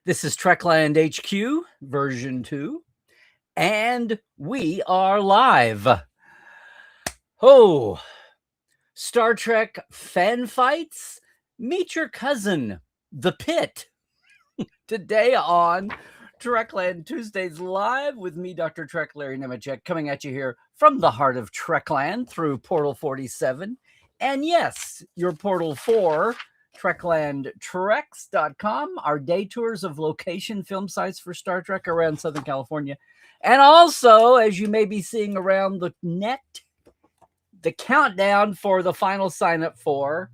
This is Trekland HQ version 2, and we are live. Oh, Star Trek fan fights? Meet your cousin, the Pitt. Today on Trekland Tuesdays Live with me, Dr. Trek Larry Nemechek, coming at you here from the heart of Trekland through Portal 47. And yes, your Portal 4, TreklandTreks.com, our day tours of location film sites for Star Trek around Southern California. And also, as you may be seeing around the net, the countdown for the final sign up for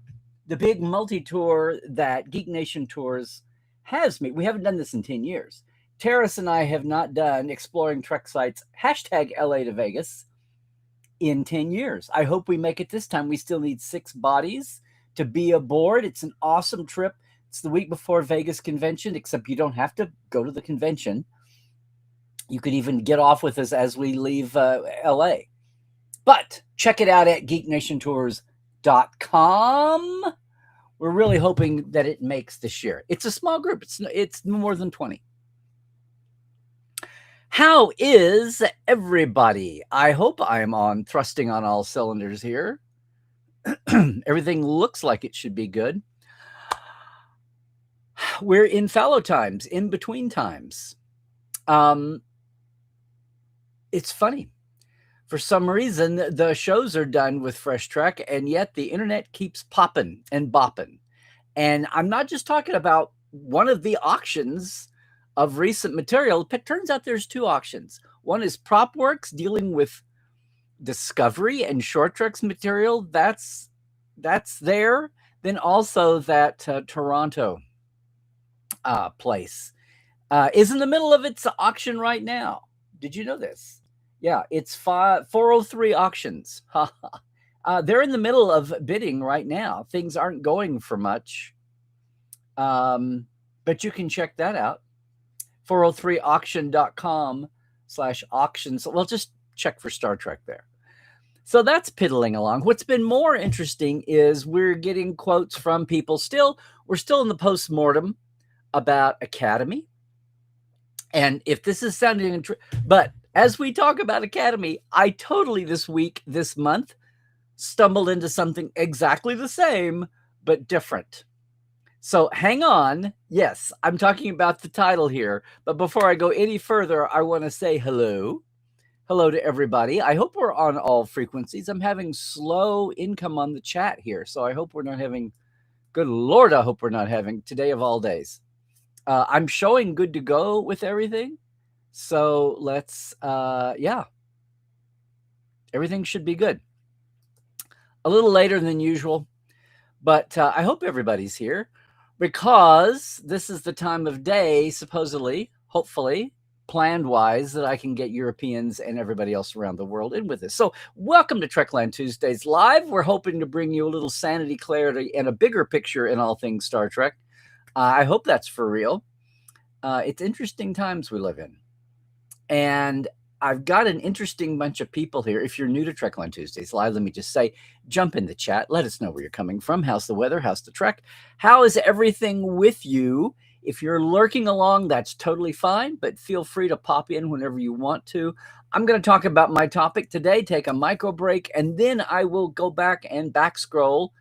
the big multi-tour that Geek Nation Tours has me. We haven't done this in 10 years. Terrace and I have not done Exploring Trek Sites, hashtag LA to Vegas, in 10 years. I hope we make it this time. We still need 6 bodies to be aboard. It's an awesome trip. It's the week before Vegas convention, except you don't have to go to the convention. You could even get off with us as we leave LA. But check it out at geeknationtours.com. We're really hoping that it makes this year. It's a small group. It's more than 20. How is everybody? I hope I'm thrusting on all cylinders here. Everything looks like it should be good. We're in fallow times, in between times. It's funny. For some reason, the shows are done with Fresh Trek, and yet the internet keeps popping and bopping. And I'm not just talking about one of the auctions of recent material. It turns out there's 2 auctions. One is PropWorks dealing with Discovery and Short Trek's material. That's there. Then also that Toronto place is in the middle of its auction right now. Did you know this? Yeah, it's 403 auctions. They're in the middle of bidding right now. Things aren't going for much, but you can check that out. 403auction.com/auctions. Well, just check for Star Trek there. So that's piddling along. What's been more interesting is we're getting quotes from people. We're still in the post-mortem about Academy. And if this is sounding, but as we talk about Academy, I totally this month, stumbled into something exactly the same, but different. So hang on. Yes, I'm talking about the title here. But before I go any further, I want to say hello. Hello to everybody. I hope we're on all frequencies. I'm having slow income on the chat here. So I hope we're not having, good Lord, I hope we're not having today of all days. I'm showing good to go with everything. So let's, everything should be good. A little later than usual, but I hope everybody's here because this is the time of day, supposedly, hopefully, planned-wise, that I can get Europeans and everybody else around the world in with us. So welcome to Trekland Tuesdays Live. We're hoping to bring you a little sanity, clarity, and a bigger picture in all things Star Trek. I hope that's for real. It's interesting times we live in. And I've got an interesting bunch of people here. If you're new to Trekland Tuesdays Live, let me just say, jump in the chat. Let us know where you're coming from. How's the weather? How's the Trek? How is everything with you? If you're lurking along, that's totally fine, but feel free to pop in whenever you want to. I'm going to talk about my topic today, take a micro break, and then I will go back and back scroll.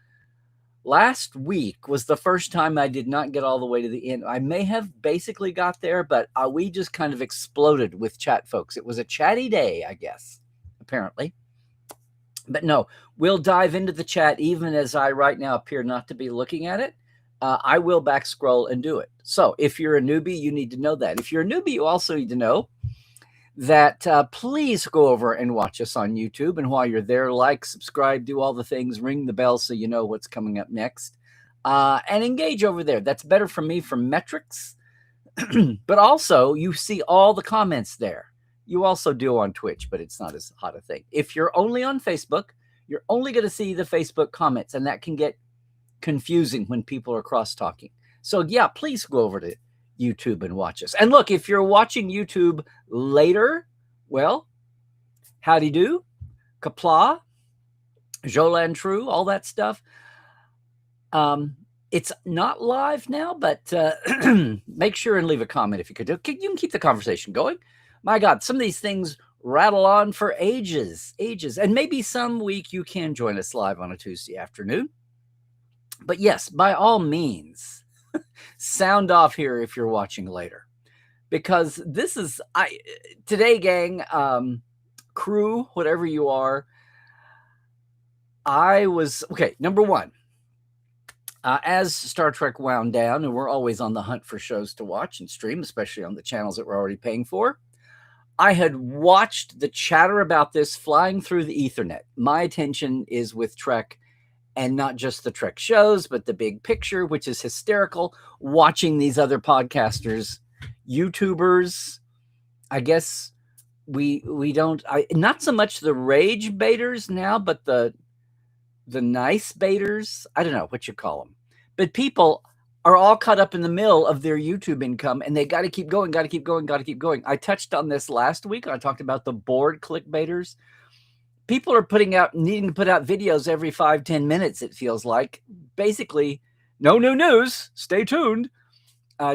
Last week was the first time I did not get all the way to the end. I may have basically got there, but we just kind of exploded with chat, folks. It was a chatty day, I guess, apparently. But no, we'll dive into the chat even as I right now appear not to be looking at it. I will back scroll and do it. So if you're a newbie, you need to know that. If you're a newbie, you also need to know that please go over and watch us on YouTube. And while you're there, like, subscribe, do all the things, ring the bell so you know what's coming up next. And engage over there. That's better for me for metrics. But also, you see all the comments there. You also do on Twitch, but it's not as hot a thing. If you're only on Facebook, you're only going to see the Facebook comments, and that can get confusing when people are cross-talking. So, yeah, please go over to YouTube and watch us. And look, if you're watching YouTube later, well, howdy do, kapla, Jolan True, all that stuff. It's not live now, but make sure and leave a comment if you could. You can keep the conversation going. My God, some of these things rattle on for ages. And maybe some week you can join us live on a Tuesday afternoon. But yes, by all means, sound off here if you're watching later. Because this is, today, gang, crew, whatever you are, okay, number one. As Star Trek wound down, and we're always on the hunt for shows to watch and stream, especially on the channels that we're already paying for, I had watched the chatter about this flying through the Ethernet. My attention is with Trek, and not just the Trek shows, but the big picture, which is hysterical, watching these other podcasters, YouTubers. I guess we don't, not so much the rage baiters now, but the nice baiters. I don't know what you call them, but people are all caught up in the mill of their YouTube income, and they got to keep going. I touched on this last week. I talked about the bored clickbaiters. People are needing to put out videos every 5-10 minutes. It feels like basically no new news. Stay tuned,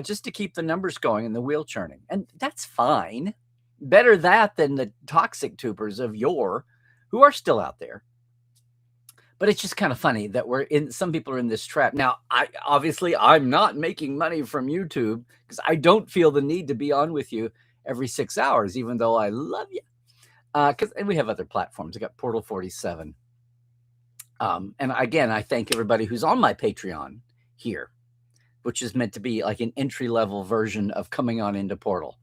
just to keep the numbers going and the wheel churning, and that's fine. Better that than the toxic tubers of yore, who are still out there. But it's just kind of funny that some people are in this trap. Now, I'm not making money from YouTube because I don't feel the need to be on with you every 6 hours, even though I love you. And we have other platforms. I got Portal 47. And again, I thank everybody who's on my Patreon here, which is meant to be like an entry-level version of coming on into Portal.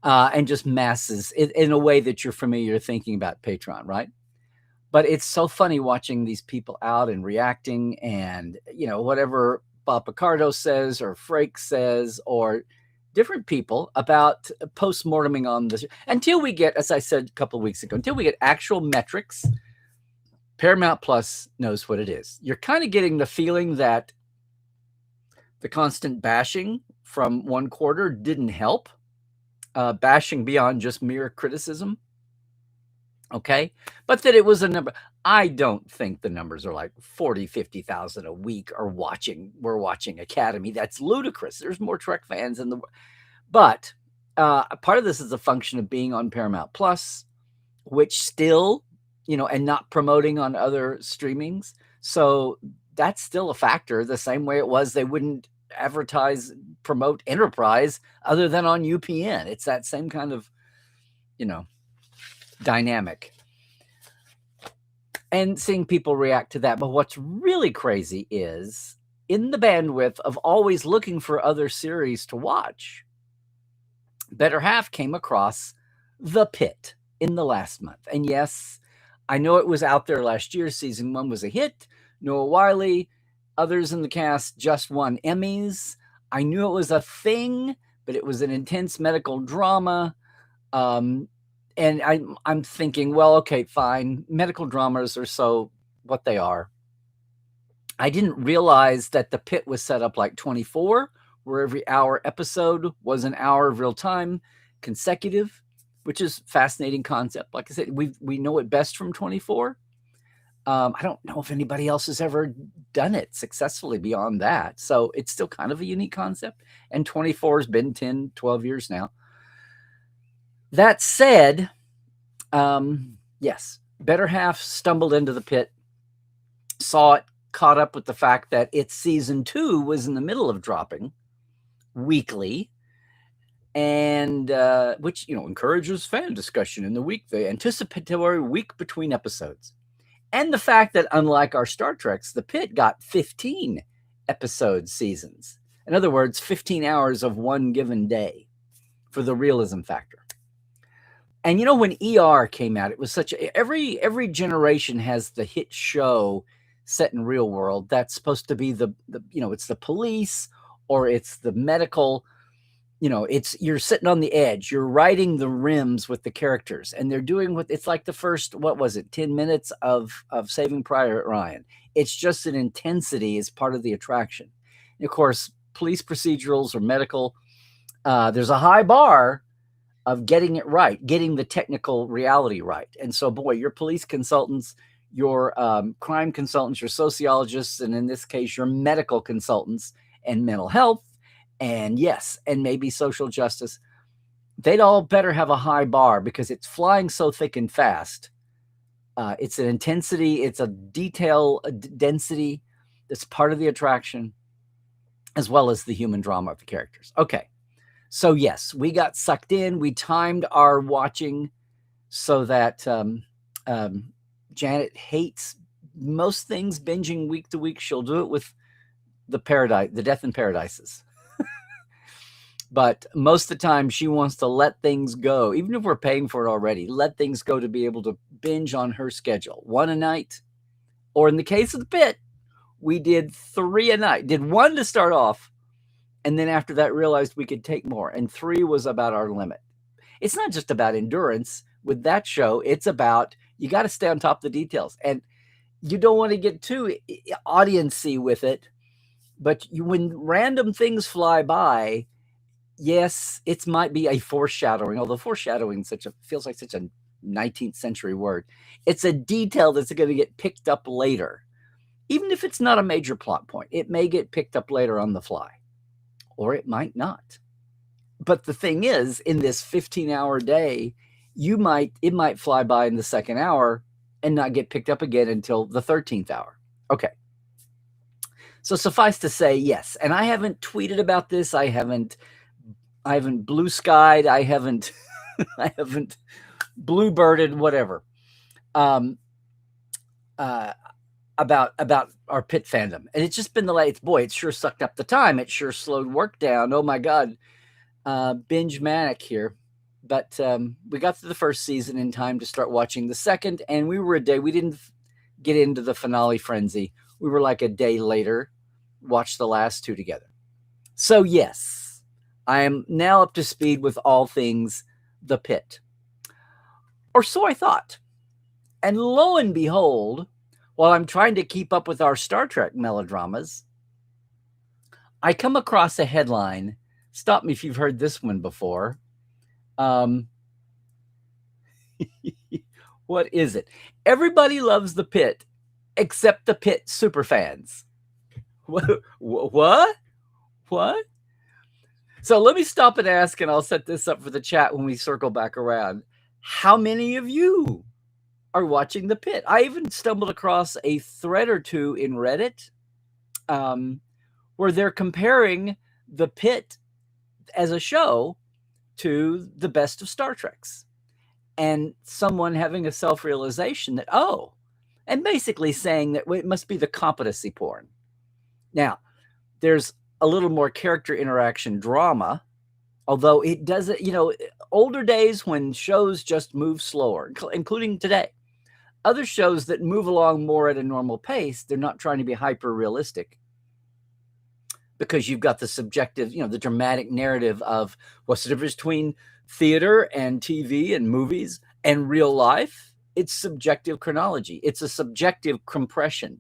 And just masses in a way that you're familiar thinking about Patreon, right? But it's so funny watching these people out and reacting, and, whatever Bob Picardo says or Frake says or different people about post-morteming on this. Until we get, as I said a couple of weeks ago, until we get actual metrics, Paramount Plus knows what it is. You're kind of getting the feeling that the constant bashing from one quarter didn't help. Bashing beyond just mere criticism. Okay, but that it was a number. I don't think the numbers are like 40, 50,000 a week we're watching Academy. That's ludicrous. There's more Trek fans in the world. But part of this is a function of being on Paramount Plus, which still, and not promoting on other streamings. So that's still a factor, the same way it was they wouldn't promote Enterprise other than on UPN. It's that same kind of, dynamic, and seeing people react to that. But what's really crazy is, in the bandwidth of always looking for other series to watch, Better Half came across The Pitt in the last month. And yes, I know it was out there last year. Season 1 was a hit. Noah Wyle, others in the cast just won Emmys. I knew it was a thing, but it was an intense medical drama. And I'm thinking, well, okay, fine. Medical dramas are so what they are. I didn't realize that The Pitt was set up like 24, where every hour episode was an hour of real time consecutive, which is a fascinating concept. Like I said, we know it best from 24. I don't know if anybody else has ever done it successfully beyond that. So it's still kind of a unique concept. And 24 has been 10, 12 years now. That said, yes, Better Half stumbled into The Pitt, saw it, caught up with the fact that its season 2 was in the middle of dropping weekly, and which, encourages fan discussion in the anticipatory week between episodes. And the fact that, unlike our Star Treks, The Pitt got 15 episode seasons. In other words, 15 hours of one given day for the realism factor. And when ER came out, it was every generation has the hit show set in real world that's supposed to be it's the police, or it's the medical, you're sitting on the edge, you're riding the rims with the characters, and they're doing it's like the first, 10 minutes of Saving Private Ryan. It's just an intensity as part of the attraction. And of course, police procedurals or medical, there's a high bar of getting it right, getting the technical reality right. And so, boy, your police consultants, your crime consultants, your sociologists, and in this case, your medical consultants and mental health, and yes, and maybe social justice, they'd all better have a high bar because it's flying so thick and fast. It's an intensity, it's a detail, a density that's part of the attraction, as well as the human drama of the characters. Okay, so yes, we got sucked in. We timed our watching so that Janet hates most things binging week to week. She'll do it with the Death in Paradises. But most of the time, she wants to let things go, even if we're paying for it already, let things go to be able to binge on her schedule. 1 a night, or in the case of the Pitt, we did 3 a night. Did 1 to start off, and then after that realized we could take more, and 3 was about our limit. It's not just about endurance. With that show, it's about you got to stay on top of the details, and you don't want to get too audience-y with it, but when random things fly by, yes, it might be a foreshadowing, although foreshadowing feels like such a 19th century word. It's a detail that's going to get picked up later. Even if it's not a major plot point, it may get picked up later on the fly, or it might not. But the thing is, in this 15-hour day, it might fly by in the second hour and not get picked up again until the 13th hour. Okay. So suffice to say, yes. And I haven't tweeted about this. I haven't blue skied. I haven't bluebirded, whatever. About our Pitt fandom. And it's just been it sure sucked up the time. It sure slowed work down. Oh my God. Binge manic here. But we got through the first season in time to start watching the second, and we didn't get into the finale frenzy. We were like a day later, watched the last 2 together. So yes, I am now up to speed with all things the Pitt. Or so I thought. And lo and behold, while I'm trying to keep up with our Star Trek melodramas, I come across a headline. Stop me if you've heard this one before. What is it? Everybody loves the Pitt except the Pitt superfans. What? So let me stop and ask, and I'll set this up for the chat when we circle back around. How many of you are watching the Pitt? I even stumbled across a thread or two in Reddit where they're comparing the Pitt as a show to the best of Star Treks, and someone having a self-realization that, and basically saying that it must be the competency porn. Now, there's a little more character interaction drama, although it doesn't, older days when shows just move slower, including today. Other shows that move along more at a normal pace, they're not trying to be hyper-realistic, because you've got the subjective, the dramatic narrative of what's the difference between theater and TV and movies and real life. It's subjective chronology. It's a subjective compression.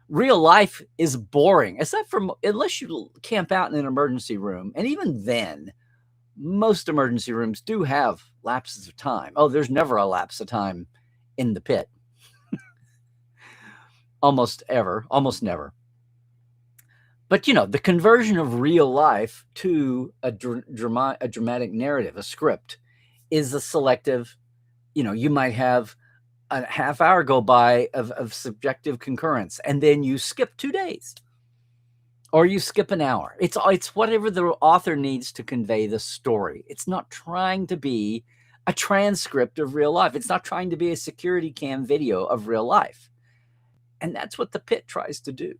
Real life is boring, unless you camp out in an emergency room. And even then, most emergency rooms do have lapses of time. There's never a lapse of time in the Pitt. Almost never. But, the conversion of real life to a dramatic narrative, a script, is a selective, you might have a half hour go by of subjective concurrence, and then you skip 2 days, or you skip an hour. It's whatever the author needs to convey the story. It's not trying to be a transcript of real life. It's not trying to be a security cam video of real life. And that's what the Pitt tries to do.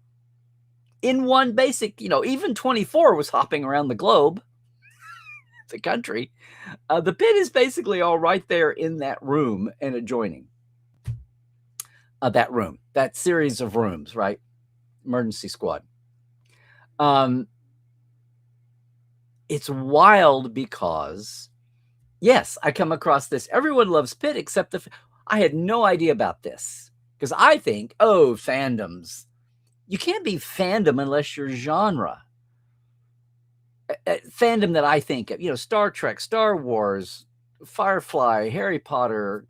In one basic, even 24 was hopping around the globe, the country. The Pitt is basically all right there in that room and adjoining that room, that series of rooms, right? Emergency squad. It's wild because, yes, I come across this. Everyone loves Pitt except I had no idea about this, because I think, fandoms. You can't be fandom unless you're genre. Fandom that I think of, Star Trek, Star Wars, Firefly, Harry Potter,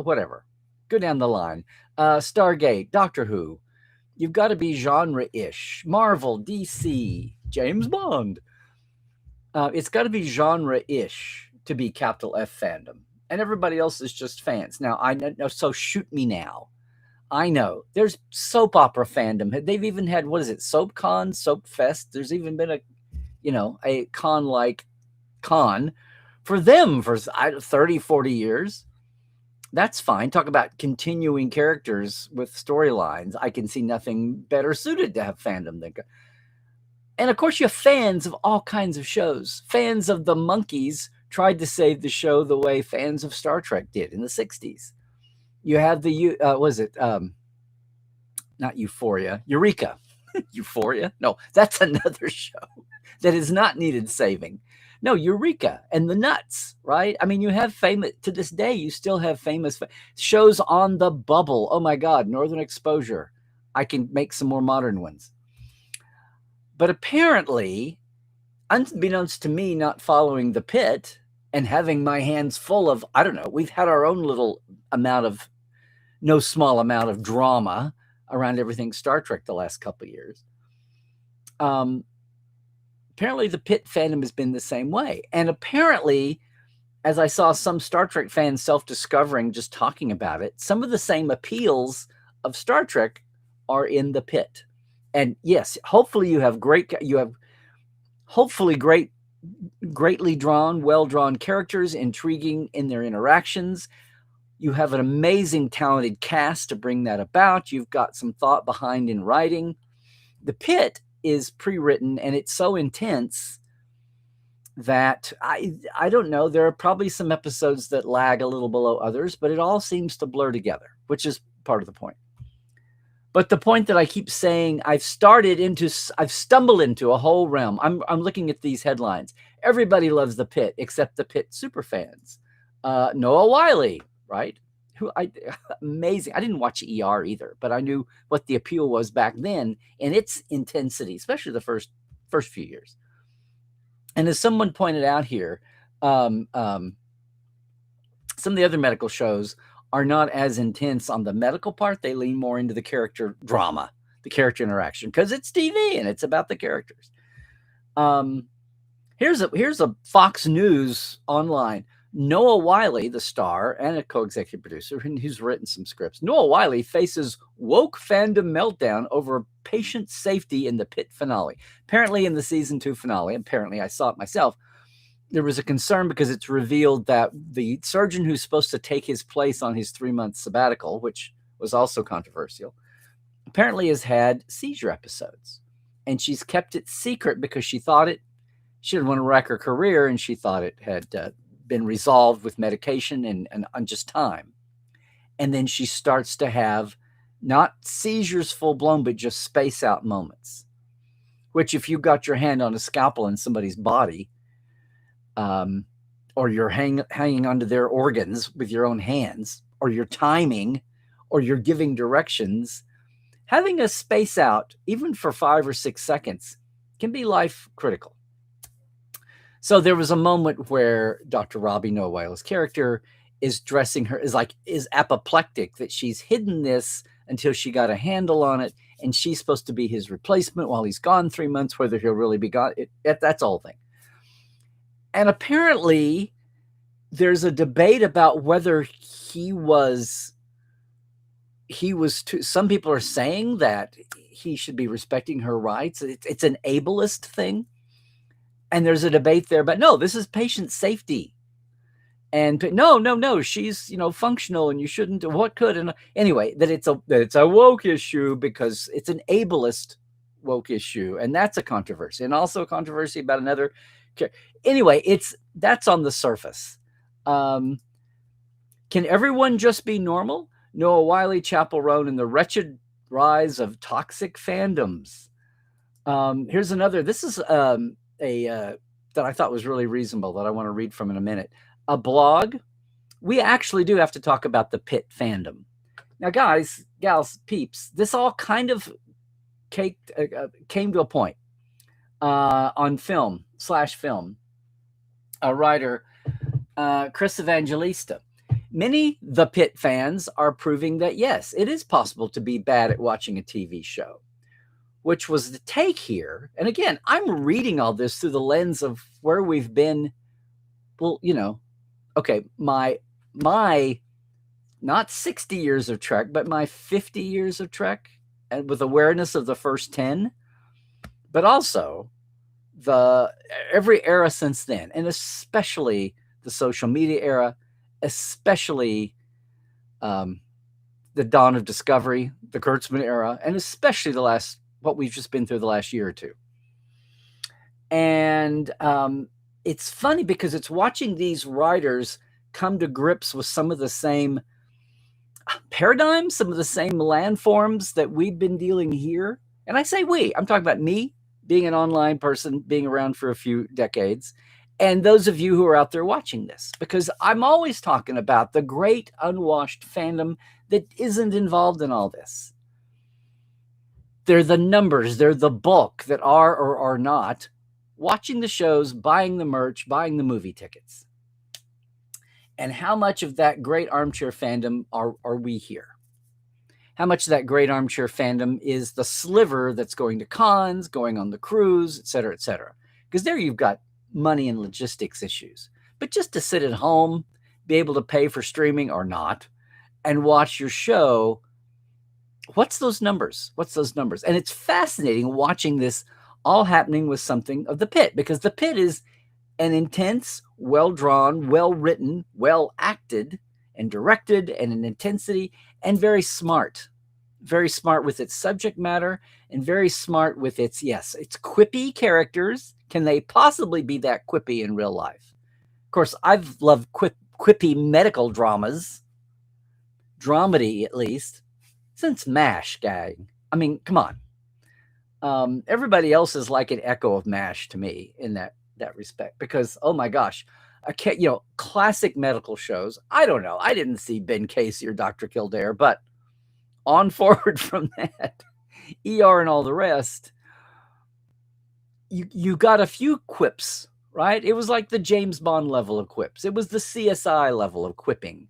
whatever. Go down the line. Stargate, Doctor Who. You've got to be genre-ish. Marvel, DC, James Bond. It's got to be genre-ish to be capital F fandom. And everybody else is just fans. Now, I know, so shoot me now. I know. There's soap opera fandom. They've even had, what is it, Soap Con, Soap Fest. There's even been a con like con for them for 30, 40 years. That's fine. Talk about continuing characters with storylines. I can see nothing better suited to have fandom than. And of course, you have fans of all kinds of shows. Fans of the Monkees tried to save the show the way fans of Star Trek did in the 60s. You have the, not Euphoria, Eureka. Euphoria? No, that's another show that is not needed saving. No, Eureka and the Nuts, right? I mean, you have famous, to this day, you still have famous shows on the bubble. Oh my God, Northern Exposure. I can make some more modern ones. But apparently, unbeknownst to me, not following the Pitt and having my hands full of, I don't know, we've had our own little no small amount of drama around everything Star Trek the last couple of years. Apparently, the Pitt fandom has been the same way. And apparently, as I saw some Star Trek fans self-discovering, just talking about it, some of the same appeals of Star Trek are in the Pitt. And yes, hopefully you have greatly drawn, well-drawn characters, intriguing in their interactions. You have an amazing, talented cast to bring that about. You've got some thought behind in writing. The Pitt is pre-written, and it's so intense that I don't know. There are probably some episodes that lag a little below others, but it all seems to blur together, which is part of the point. But the point that I keep saying, I've stumbled into a whole realm. I'm looking at these headlines. Everybody loves the Pitt except the Pitt superfans. Noah Wyle, right? Amazing. I didn't watch ER either, but I knew what the appeal was back then and its intensity, especially the first few years. And as someone pointed out here, some of the other medical shows are not as intense on the medical part. They lean more into the character drama, the character interaction, because it's TV and it's about the characters. Here's a Fox News online. Noah Wyle, the star and a co-executive producer, and who's written some scripts. Noah Wyle faces woke fandom meltdown over patient safety in the Pitt finale. Apparently in the season 2 finale, apparently I saw it myself, there was a concern because it's revealed that the surgeon who's supposed to take his place on his 3-month sabbatical, which was also controversial, apparently has had seizure episodes. And she's kept it secret because she didn't want to wreck her career, and she thought it had been resolved with medication and just time. And then she starts to have not seizures full blown, but just space out moments, which if you got your hand on a scalpel in somebody's body, or you're hanging onto their organs with your own hands, or you're timing, or you're giving directions, having a space out, even for 5 or 6 seconds, can be life critical. So there was a moment where Dr. Robbie, Noah Wyle's character, is dressing her, is apoplectic, that she's hidden this until she got a handle on it, and she's supposed to be his replacement while he's gone 3 months, whether he'll really be gone. That's the whole thing. And apparently there's a debate about whether he was some people are saying that he should be respecting her rights. It's an ableist thing. And there's a debate there, but no, this is patient safety. And no, she's, functional, and you shouldn't, what could, and anyway, that it's a woke issue because it's an ableist woke issue. And that's a controversy, and also a controversy about another. Anyway, that's on the surface. Can everyone just be normal? Noah Wyle, Chappell Roan, and the wretched rise of toxic fandoms. Here's another. This is that I thought was really reasonable, that I want to read from in a minute. A blog. We actually do have to talk about the Pitt fandom. Now, guys, gals, peeps, this all kind of came to a point on film. A writer, Chris Evangelista. Many The Pitt fans are proving that, yes, it is possible to be bad at watching a TV show, which was the take here. And again, I'm reading all this through the lens of where we've been. Well, okay, my not 60 years of Trek, but my 50 years of Trek, and with awareness of the first 10, but also every era since then, and especially the social media era, especially the dawn of Discovery, the Kurtzman era, and especially what we've just been through the last year or two. And it's funny because it's watching these writers come to grips with some of the same paradigms, some of the same landforms that we've been dealing here. And I say we, I'm talking about me being an online person, being around for a few decades, and those of you who are out there watching this, because I'm always talking about the great unwashed fandom that isn't involved in all this. They're the numbers, they're the bulk that are or are not watching the shows, buying the merch, buying the movie tickets. And how much of that great armchair fandom are we here? How much of that great armchair fandom is the sliver that's going to cons, going on the cruise, et cetera, et cetera? Because there you've got money and logistics issues. But just to sit at home, be able to pay for streaming or not, and watch your show, what's those numbers? What's those numbers? And it's fascinating watching this all happening with something of The Pitt, because The Pitt is an intense, well-drawn, well-written, well-acted and directed, and an intensity, and very smart with its subject matter, and very smart with its quippy characters. Can they possibly be that quippy in real life? Of course, I've loved quippy medical dramas, dramedy at least, since MASH, gang. I mean, come on. Everybody else is like an echo of MASH to me in that respect, because, oh my gosh, classic medical shows. I don't know. I didn't see Ben Casey or Dr. Kildare, but on forward from that, ER and all the rest, you got a few quips, right? It was like the James Bond level of quips. It was the CSI level of quipping.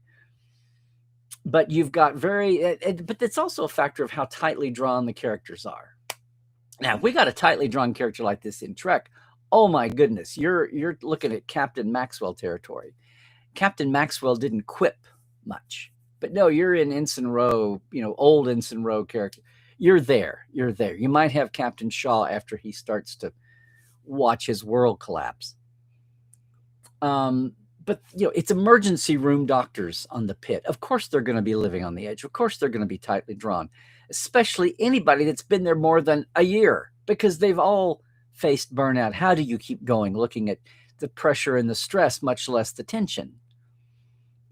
But you've got but it's also a factor of how tightly drawn the characters are. Now, if we got a tightly drawn character like this in Trek, oh my goodness, you're looking at Captain Maxwell territory. Captain Maxwell didn't quip much, but no, you're in Ensign Rowe, old Ensign Rowe character. You're there. You might have Captain Shaw after he starts to watch his world collapse. But it's emergency room doctors on the Pitt. Of course, they're going to be living on the edge. Of course, they're going to be tightly drawn, especially anybody that's been there more than a year, because they've all faced burnout. How do you keep going looking at the pressure and the stress, much less the tension?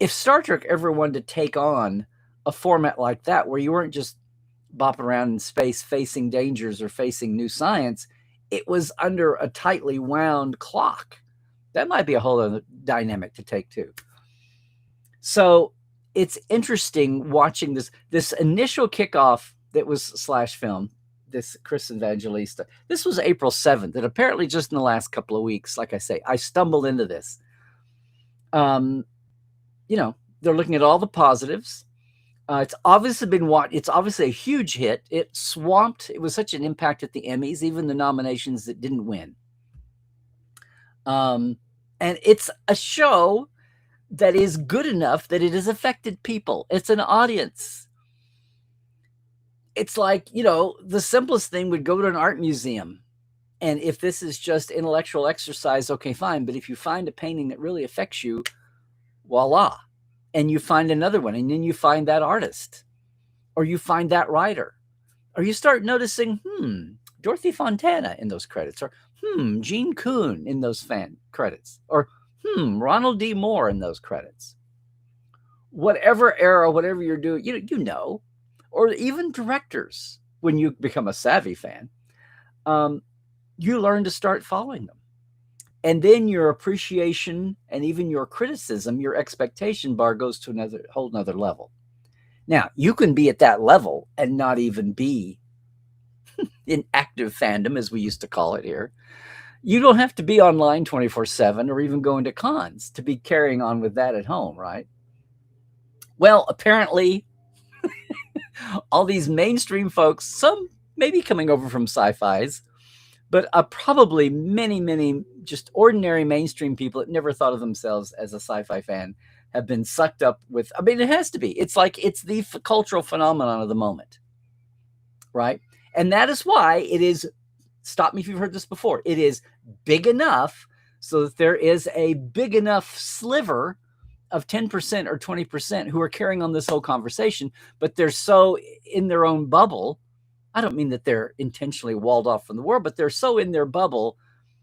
If Star Trek ever wanted to take on a format like that, where you weren't just bopping around in space facing dangers or facing new science, it was under a tightly wound clock. That might be a whole other dynamic to take too. So it's interesting watching this initial kickoff that was slash film, this Chris Evangelista. This was April 7th, and apparently just in the last couple of weeks, like I say, I stumbled into this. They're looking at all the positives. It's obviously a huge hit. It was such an impact at the Emmys, even the nominations that didn't win. And it's a show that is good enough that it has affected people. It's an audience. It's like, the simplest thing would go to an art museum. And if this is just intellectual exercise, okay, fine. But if you find a painting that really affects you, voila. And you find another one, and then you find that artist, or you find that writer, or you start noticing, Dorothy Fontana in those credits, or Gene Kuhn in those fan credits, or Ronald D. Moore in those credits. Whatever era, whatever you're doing, or even directors, when you become a savvy fan, you learn to start following them. And then your appreciation and even your criticism, your expectation bar goes to another whole nother level. Now, you can be at that level and not even be in active fandom, as we used to call it here. You don't have to be online 24/7 or even going to cons to be carrying on with that at home, right? Well, apparently, all these mainstream folks, some maybe coming over from sci-fis, but probably many just ordinary mainstream people that never thought of themselves as a sci-fi fan have been sucked up with. I mean, it has to be. It's like it's the cultural phenomenon of the moment, right? And that is why it is. Stop me if you've heard this before. It is big enough so that there is a big enough sliver of 10% or 20% who are carrying on this whole conversation, but they're so in their own bubble. I don't mean that they're intentionally walled off from the world, but they're so in their bubble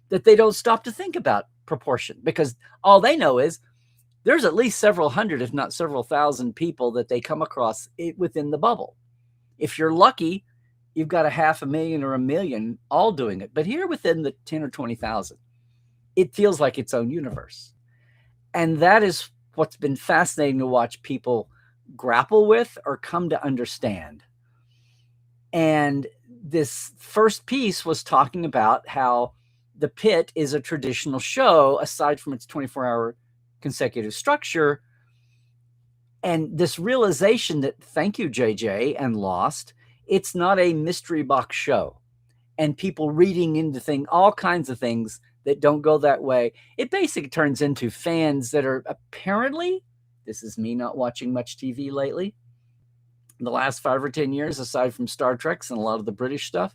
that they don't stop to think about proportion, because all they know is there's at least several hundred, if not several thousand people that they come across within the bubble. If you're lucky, you've got 500,000 or 1 million all doing it. But here within the 10 or 20,000, it feels like its own universe. And that is what's been fascinating to watch people grapple with or come to understand. And this first piece was talking about how the Pitt is a traditional show, aside from its 24-hour consecutive structure. And this realization that, thank you, JJ and Lost, it's not a mystery box show. And people reading into all kinds of things that don't go that way. It basically turns into fans that are apparently, this is me not watching much TV lately, in the last 5 or 10 years, aside from Star Treks and a lot of the British stuff,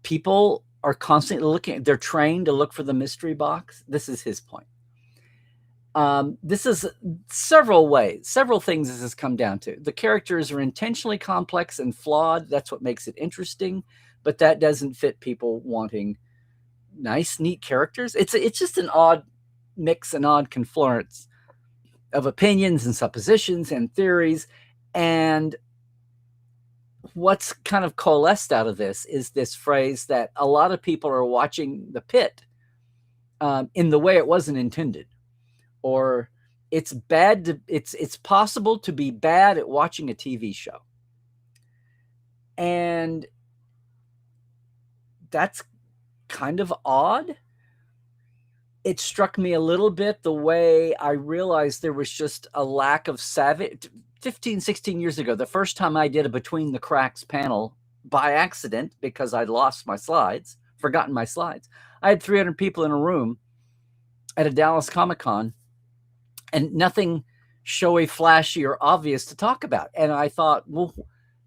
people are constantly looking. They're trained to look for the mystery box. This is his point. This is several things this has come down to. The characters are intentionally complex and flawed. That's what makes it interesting, but that doesn't fit people wanting nice, neat characters. It's just an odd mix, an odd confluence of opinions and suppositions and theories. And what's kind of coalesced out of this is this phrase that a lot of people are watching the Pitt in the way it wasn't intended. Or it's possible to be bad at watching a TV show. And that's kind of odd. It struck me a little bit the way I realized there was just a lack of savvy. 15, 16 years ago, the first time I did a Between the Cracks panel by accident because I'd lost my slides, forgotten my slides. I had 300 people in a room at a Dallas Comic-Con and nothing showy, flashy, or obvious to talk about. And I thought, well,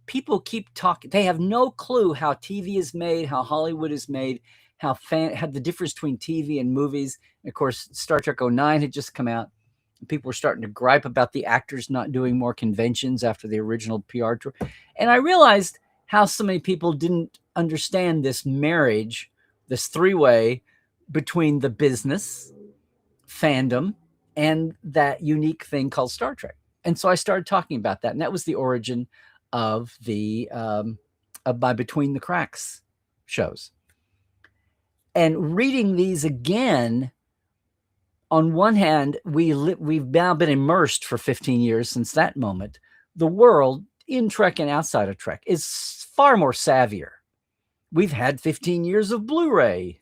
people keep talking. They have no clue how TV is made, how Hollywood is made, how the difference between TV and movies. And of course, Star Trek 09 had just come out. People were starting to gripe about the actors not doing more conventions after the original PR tour. And I realized how so many people didn't understand this marriage, this three-way between the business, fandom, and that unique thing called Star Trek. And so I started talking about that. And that was the origin of my Between the Cracks shows. And reading these again, on one hand, we've now been immersed for 15 years since that moment. The world in Trek and outside of Trek is far more savvier. We've had 15 years of Blu-ray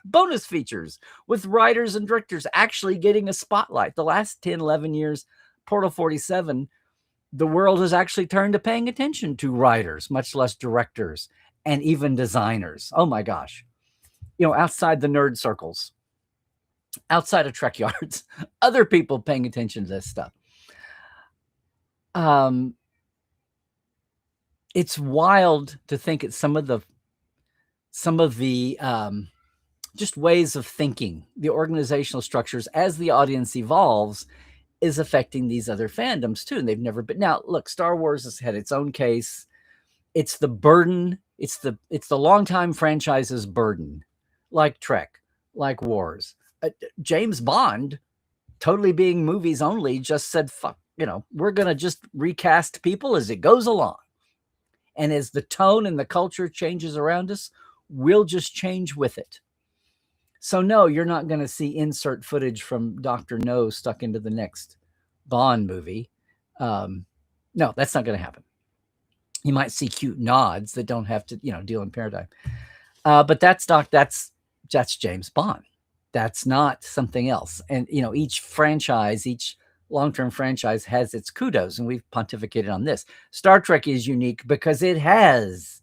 bonus features with writers and directors actually getting a spotlight. The last 10, 11 years, Portal 47, the world has actually turned to paying attention to writers, much less directors and even designers. Oh my gosh. Outside the nerd circles, outside of Trek yards, other people paying attention to this stuff. It's wild to think at some of the just ways of thinking, the organizational structures as the audience evolves is affecting these other fandoms too. And they've never been. Now, look, Star Wars has had its own case. It's the burden. It's the longtime franchise's burden, like Trek, like Wars. James Bond, totally being movies only, just said, fuck, we're going to just recast people as it goes along. And as the tone and the culture changes around us, we'll just change with it. So no, you're not going to see insert footage from Dr. No stuck into the next Bond movie. No, that's not going to happen. You might see cute nods that don't have to, deal in paradigm. But that's James Bond. That's not something else. And, each franchise, each long-term franchise has its kudos, and we've pontificated on this. Star Trek is unique because it has,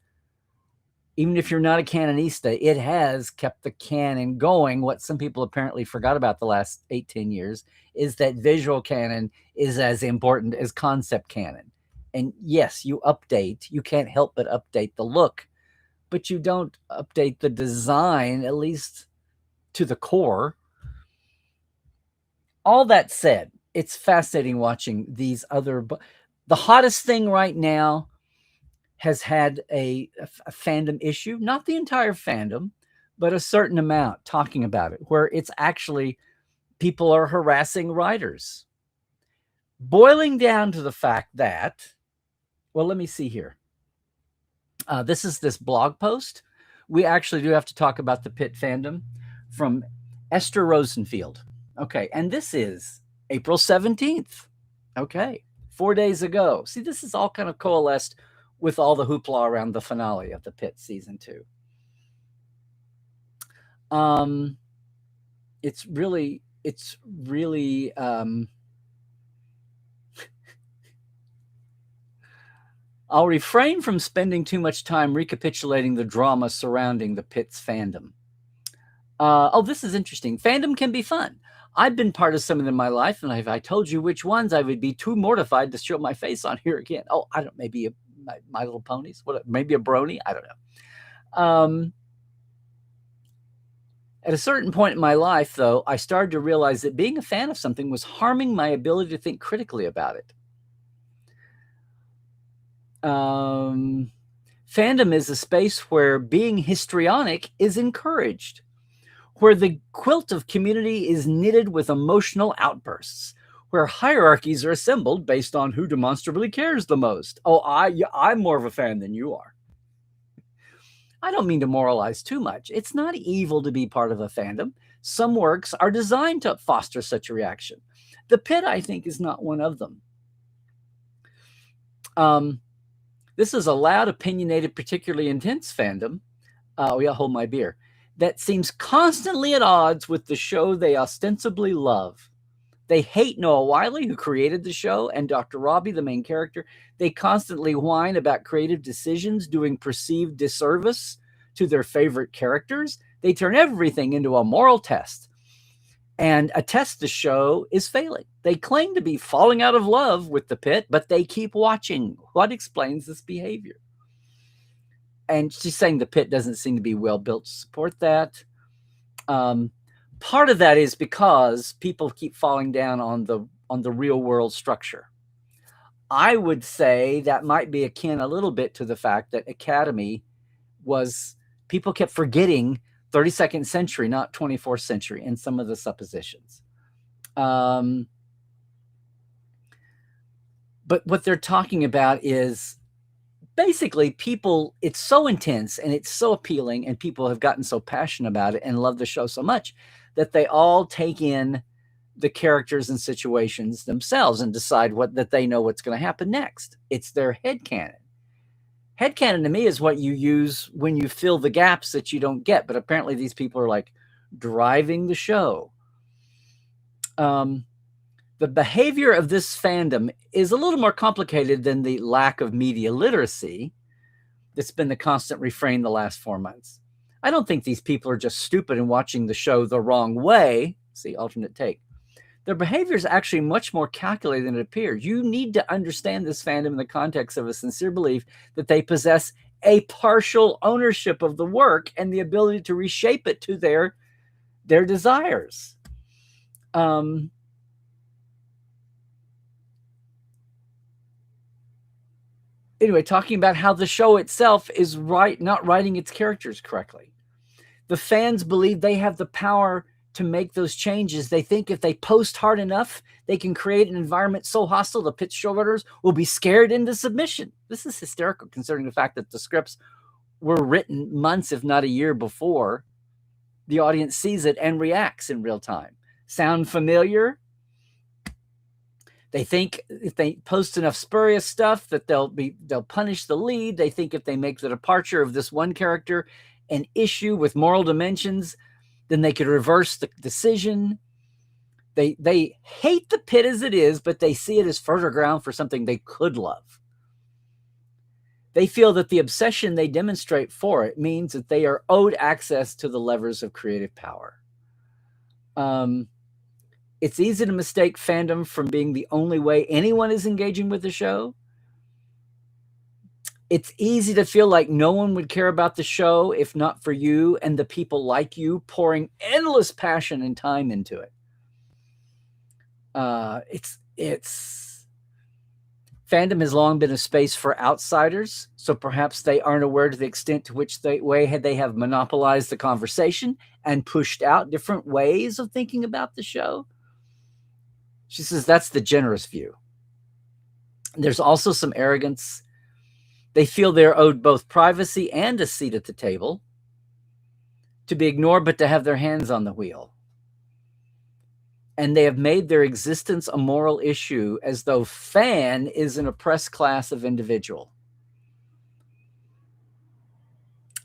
even if you're not a canonista, it has kept the canon going. What some people apparently forgot about the last 8-10 years is that visual canon is as important as concept canon. And yes, you update. You can't help but update the look, but you don't update the design, at least to the core. All that said, it's fascinating watching these other. The hottest thing right now has had a fandom issue, not the entire fandom, but a certain amount talking about it, where it's actually people are harassing writers. Boiling down to the fact that, well, let me see here. This is this blog post. We actually do have to talk about the Pitt fandom from Esther Rosenfield. Okay, and this is April 17th. Okay, 4 days ago. See, this is all kind of coalesced with all the hoopla around the finale of the Pitt season 2. It's really I'll refrain from spending too much time recapitulating the drama surrounding the Pitt's fandom. Oh, this is interesting. Fandom can be fun. I've been part of some of them in my life, and if I told you which ones, I would be too mortified to show my face on here again. Oh, I don't, maybe My Little Ponies, maybe a brony, I don't know. At a certain point in my life, though, I started to realize that being a fan of something was harming my ability to think critically about it. Fandom is a space where being histrionic is encouraged, where the quilt of community is knitted with emotional outbursts, where hierarchies are assembled based on who demonstrably cares the most. Oh, I'm more of a fan than you are. I don't mean to moralize too much. It's not evil to be part of a fandom. Some works are designed to foster such a reaction. The Pitt, I think, is not one of them. This is a loud, opinionated, particularly intense fandom. Yeah, hold my beer. That seems constantly at odds with the show they ostensibly love. They hate Noah Wiley, who created the show, and Dr. Robbie, the main character. They constantly whine about creative decisions doing perceived disservice to their favorite characters. They turn everything into a moral test, and a test the show is failing. They claim to be falling out of love with the Pitt, but they keep watching. What explains this behavior? And she's saying the Pitt doesn't seem to be well built to support that. Part of that is because people keep falling down on the real world structure. I would say that might be akin a little bit to the fact that Academy people kept forgetting 32nd century, not 24th century, in some of the suppositions. But what they're talking about is basically people, it's so intense and it's so appealing, and people have gotten so passionate about it and love the show so much that they all take in the characters and situations themselves and decide that they know what's going to happen next. It's their headcanon. Headcanon to me is what you use when you fill the gaps that you don't get, but apparently these people are like driving the show. The behavior of this fandom is a little more complicated than the lack of media literacy that's been the constant refrain the last 4 months. I don't think these people are just stupid and watching the show the wrong way. See, alternate take. Their behavior is actually much more calculated than it appears. You need to understand this fandom in the context of a sincere belief that they possess a partial ownership of the work and the ability to reshape it to their desires. Anyway, talking about how the show itself is not writing its characters correctly. The fans believe they have the power to make those changes. They think if they post hard enough, they can create an environment so hostile the Pitt showrunners will be scared into submission. This is hysterical, considering the fact that the scripts were written months, if not a year, before the audience sees it and reacts in real time. Sound familiar? They think if they post enough spurious stuff that they'll punish the lead. They think if they make the departure of this one character an issue with moral dimensions, then they could reverse the decision. They hate the pit as it is, but they see it as fertile ground for something they could love. They feel that the obsession they demonstrate for it means that they are owed access to the levers of creative power. It's easy to mistake fandom from being the only way anyone is engaging with the show. It's easy to feel like no one would care about the show if not for you and the people like you pouring endless passion and time into it. Fandom has long been a space for outsiders, so perhaps they aren't aware to the extent to which they have monopolized the conversation and pushed out different ways of thinking about the show. She says that's the generous view. There's also some arrogance. They feel they're owed both privacy and a seat at the table, to be ignored but to have their hands on the wheel. And they have made their existence a moral issue, as though fan is an oppressed class of individual.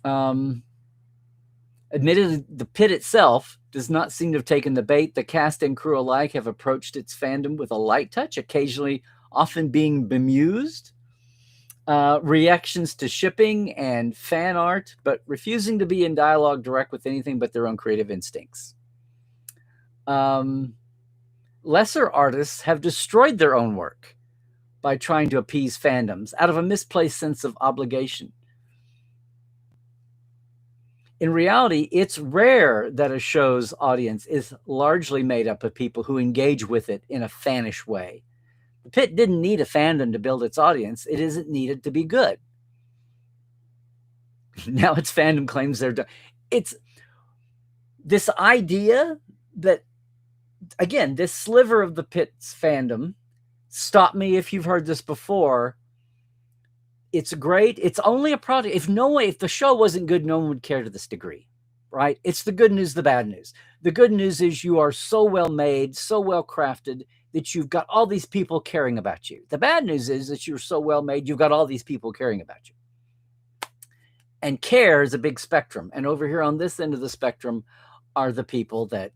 Admittedly, the pit itself does not seem to have taken the bait. The cast and crew alike have approached its fandom with a light touch, occasionally often being bemused. Reactions to shipping and fan art, but refusing to be in dialogue direct with anything but their own creative instincts. Lesser artists have destroyed their own work by trying to appease fandoms out of a misplaced sense of obligation. In reality, it's rare that a show's audience is largely made up of people who engage with it in a fanish way. The Pit didn't need a fandom to build its audience. It isn't needed to be good. Now its fandom claims they're done. It's this idea that, again, this sliver of the Pit's fandom, stop me if you've heard this before, it's great. It's only a product. If the show wasn't good, no one would care to this degree, right? It's the good news, the bad news. The good news is you are so well made, so well crafted that you've got all these people caring about you. The bad news is that you're so well made, you've got all these people caring about you. And care is a big spectrum. And over here on this end of the spectrum are the people that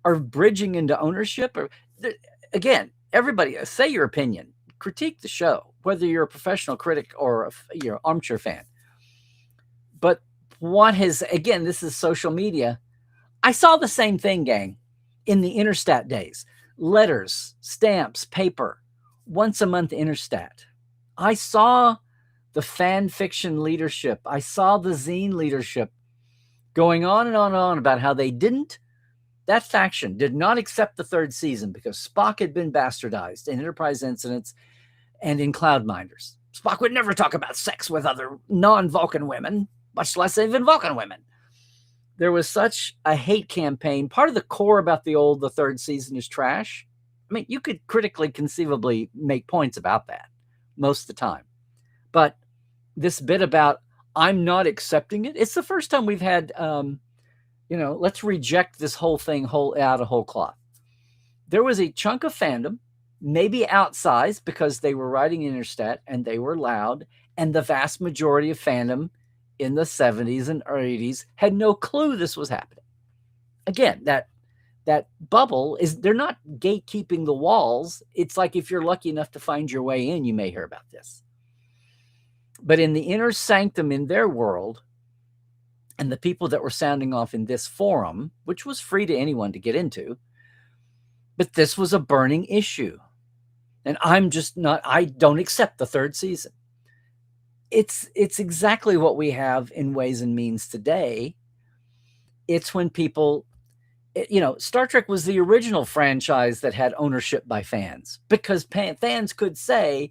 are bridging into ownership. Or again, everybody, say your opinion, critique the show, whether you're a professional critic or you're an armchair fan. But this is social media. I saw the same thing, gang, in the Interstat days. Letters, stamps, paper, once a month Interstat. I saw the fan fiction leadership. I saw the zine leadership going on and on and on about how that faction did not accept the third season because Spock had been bastardized in Enterprise Incidents and in Cloudminders. Spock would never talk about sex with other non-Vulcan women, much less even Vulcan women. There was such a hate campaign. Part of the core about the third season is trash. I mean, you could critically conceivably make points about that most of the time. But this bit about I'm not accepting it, it's the first time we've had, let's reject this whole thing out of whole cloth. There was a chunk of fandom, maybe outsized because they were writing Interstat and they were loud, and the vast majority of fandom in the 70s and 80s had no clue this was happening. Again, that bubble they're not gatekeeping the walls. It's like if you're lucky enough to find your way in, you may hear about this. But in the inner sanctum in their world, and the people that were sounding off in this forum, which was free to anyone to get into, but this was a burning issue. And I don't accept the third season. It's exactly what we have in Ways and Means today. It's when people, Star Trek was the original franchise that had ownership by fans, because fans could say,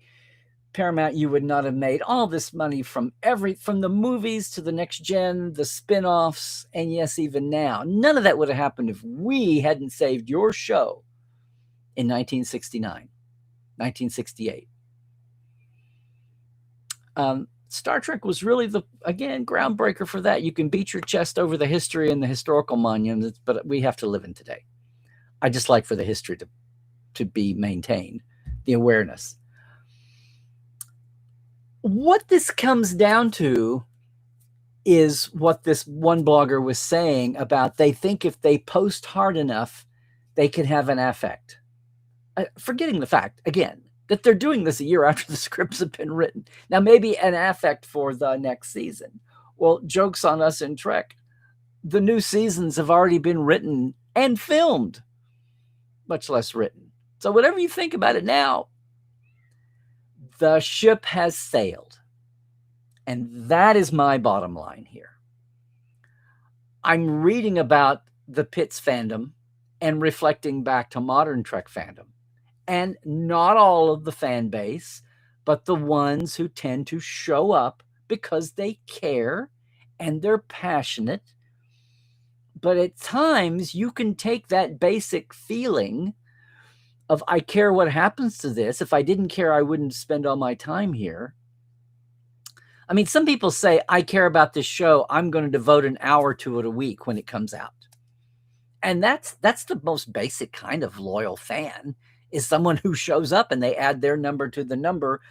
Paramount, you would not have made all this money from the movies to the next gen, the spin-offs, and yes, even now. None of that would have happened if we hadn't saved your show in 1969, 1968. Star Trek was really groundbreaker for that. You can beat your chest over the history and the historical monuments, but we have to live in today. I just like for the history to be maintained, the awareness. What this comes down to is what this one blogger was saying about they think if they post hard enough, they can have an affect. Forgetting the fact, again, that they're doing this a year after the scripts have been written. Now, maybe an affect for the next season. Well, joke's on us in Trek. The new seasons have already been written and filmed, much less written. So whatever you think about it now, the ship has sailed. And that is my bottom line here. I'm reading about the Pitt's fandom and reflecting back to modern Trek fandom. And not all of the fan base, but the ones who tend to show up because they care and they're passionate. But at times you can take that basic feeling of I care what happens to this. If I didn't care, I wouldn't spend all my time here. I mean, some people say, I care about this show. I'm going to devote an hour to it a week when it comes out. And that's the most basic kind of loyal fan, is someone who shows up and they add their number to the number,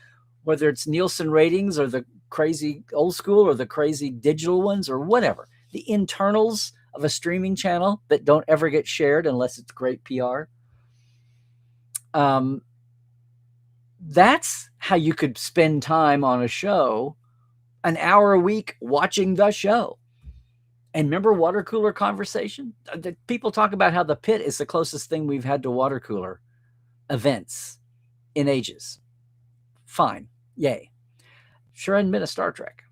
whether it's Nielsen ratings or the crazy old school or the crazy digital ones or whatever. The internals of a streaming channel that don't ever get shared unless it's great PR. That's how you could spend time on a show, an hour a week watching the show. And remember water cooler conversation? People talk about how the Pit is the closest thing we've had to water cooler events in ages. Fine. Yay. Sure hadn't been a Star Trek.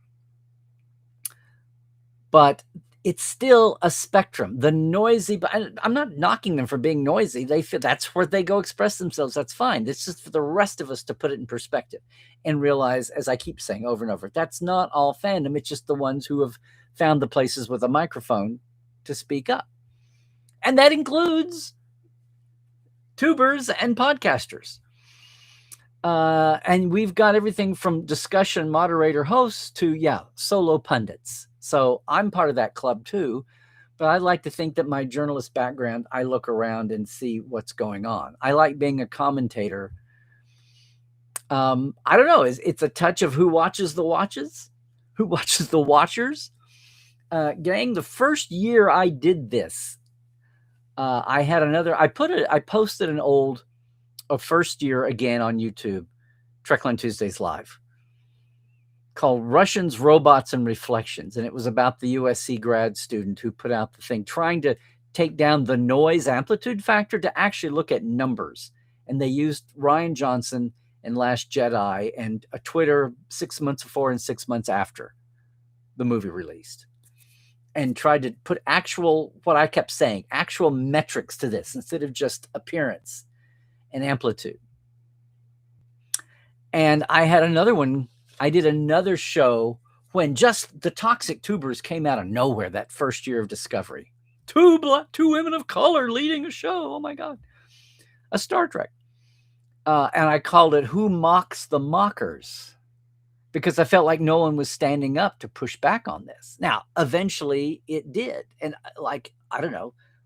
But it's still a spectrum. The noisy, but I'm not knocking them for being noisy. They feel that's where they go express themselves. That's fine. It's just for the rest of us to put it in perspective and realize, as I keep saying over and over, that's not all fandom. It's just the ones who have found the places with a microphone to speak up. And that includes tubers and podcasters. And we've got everything from discussion moderator hosts to, solo pundits. So I'm part of that club too, but I like to think that my journalist background, I look around and see what's going on. I like being a commentator. I don't know. It's a touch of who watches the watches, who watches the watchers. Gang, the first year I did this, I posted a first year again on YouTube, Trekland Tuesdays Live, called Russians, Robots, and Reflections. And it was about the USC grad student who put out the thing, trying to take down the noise amplitude factor to actually look at numbers. And they used Rian Johnson and Last Jedi and a Twitter 6 months before and 6 months after the movie released, and tried to put what I kept saying, actual metrics to this instead of just appearance and amplitude. And I had another one. I did another show when just the Toxic Tubers came out of nowhere that first year of Discovery. Two women of color leading a show. Oh my God. A Star Trek. And I called it Who Mocks the Mockers? Because I felt like no one was standing up to push back on this. Now, eventually it did. And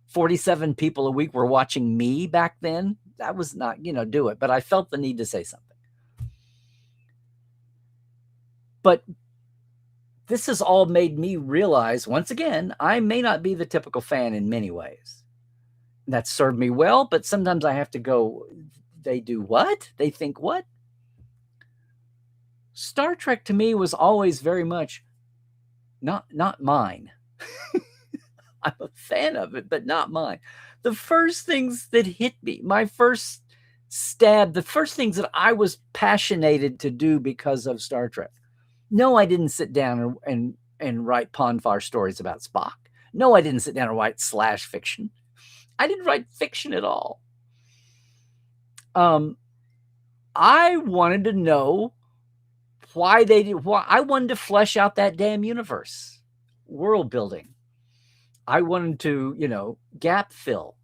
47 people a week were watching me back then. That was not, do it. But I felt the need to say something. But this has all made me realize, once again, I may not be the typical fan in many ways. That served me well, but sometimes I have to go, they do what? They think what? Star Trek to me was always very much not mine. I'm a fan of it, but not mine. The first things that hit me, my first stab, the first things that I was passionated to do because of Star Trek. No, I didn't sit down and write Ponfar stories about Spock. No, I didn't sit down and write slash fiction. I didn't write fiction at all. I wanted to know why they did. Why I wanted to flesh out that damn universe, world building. I wanted to, gap fill.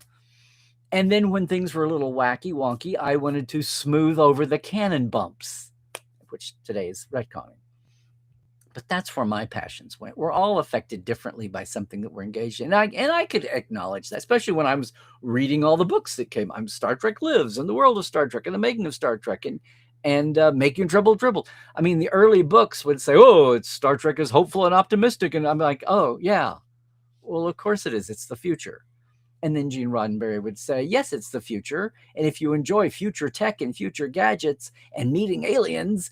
And then when things were a little wacky, wonky, I wanted to smooth over the canon bumps, which today is retconning. But that's where my passions went. We're all affected differently by something that we're engaged in. And I could acknowledge that, especially when I was reading all the books that came. Star Trek Lives and the World of Star Trek and the Making of Star Trek. And and making trouble dribble. I mean, the early books would say, oh, it's Star Trek is hopeful and optimistic. And I'm like, oh, yeah, well, of course it is. It's the future. And then Gene Roddenberry would say, yes, it's the future. And if you enjoy future tech and future gadgets and meeting aliens,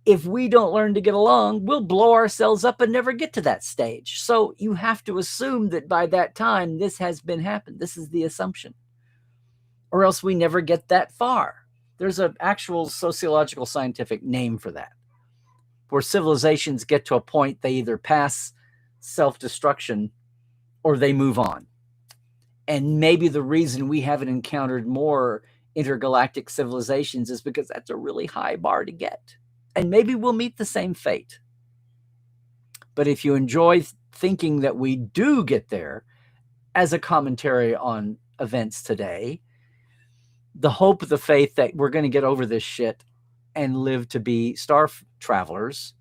if we don't learn to get along, we'll blow ourselves up and never get to that stage. So you have to assume that by that time, this has been happened. This is the assumption. Or else we never get that far. There's an actual sociological scientific name for that, where civilizations get to a point they either pass self-destruction or they move on. And maybe the reason we haven't encountered more intergalactic civilizations is because that's a really high bar to get. And maybe we'll meet the same fate. But if you enjoy thinking that we do get there as a commentary on events today, the hope, the faith that we're going to get over this shit and live to be star travelers,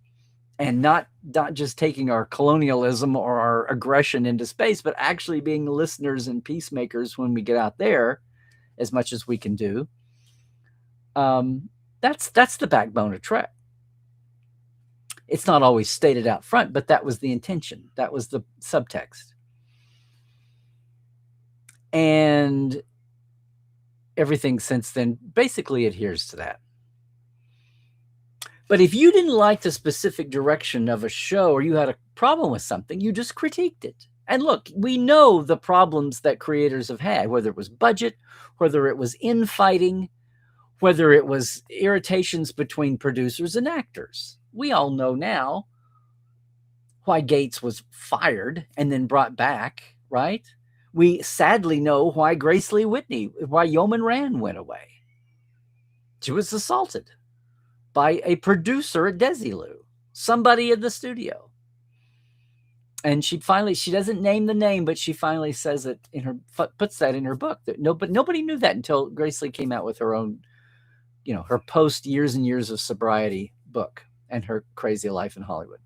and not just taking our colonialism or our aggression into space, but actually being listeners and peacemakers when we get out there, as much as we can do. That's the backbone of Trek. It's not always stated out front, but that was the intention. That was the subtext. And everything since then basically adheres to that. But if you didn't like the specific direction of a show, or you had a problem with something, you just critiqued it. And look, we know the problems that creators have had, whether it was budget, whether it was infighting, whether it was irritations between producers and actors. We all know now why Gates was fired and then brought back, right? We sadly know why Grace Lee Whitney, why Yeoman Rand went away. She was assaulted by a producer at Desilu, somebody in the studio. And she doesn't name the name, but she finally says it puts that in her book. But nobody knew that until Grace Lee came out with her own, her post years and years of sobriety book and her crazy life in Hollywood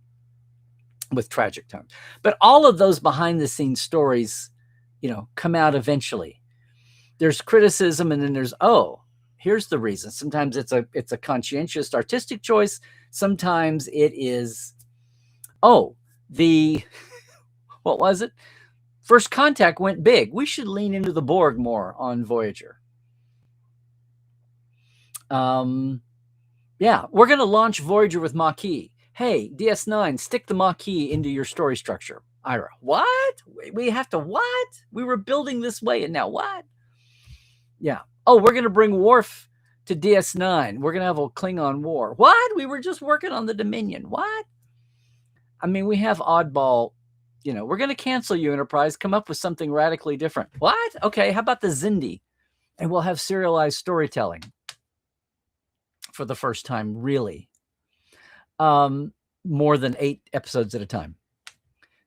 with tragic times. But all of those behind the scenes stories, come out eventually. There's criticism, and then there's, here's the reason. Sometimes it's a conscientious artistic choice. Sometimes it is, what was it? First Contact went big. We should lean into the Borg more on Voyager. Yeah, we're going to launch Voyager with Maquis. Hey, DS9, stick the Maquis into your story structure. Ira, what? We have to what? We were building this way, and now what? Yeah. Oh, we're going to bring Worf to DS9. We're going to have a Klingon war. What? We were just working on the Dominion. What? I mean, we have oddball, we're going to cancel you, Enterprise. Come up with something radically different. What? Okay, how about the Xindi? And we'll have serialized storytelling for the first time, really. More than 8 episodes at a time.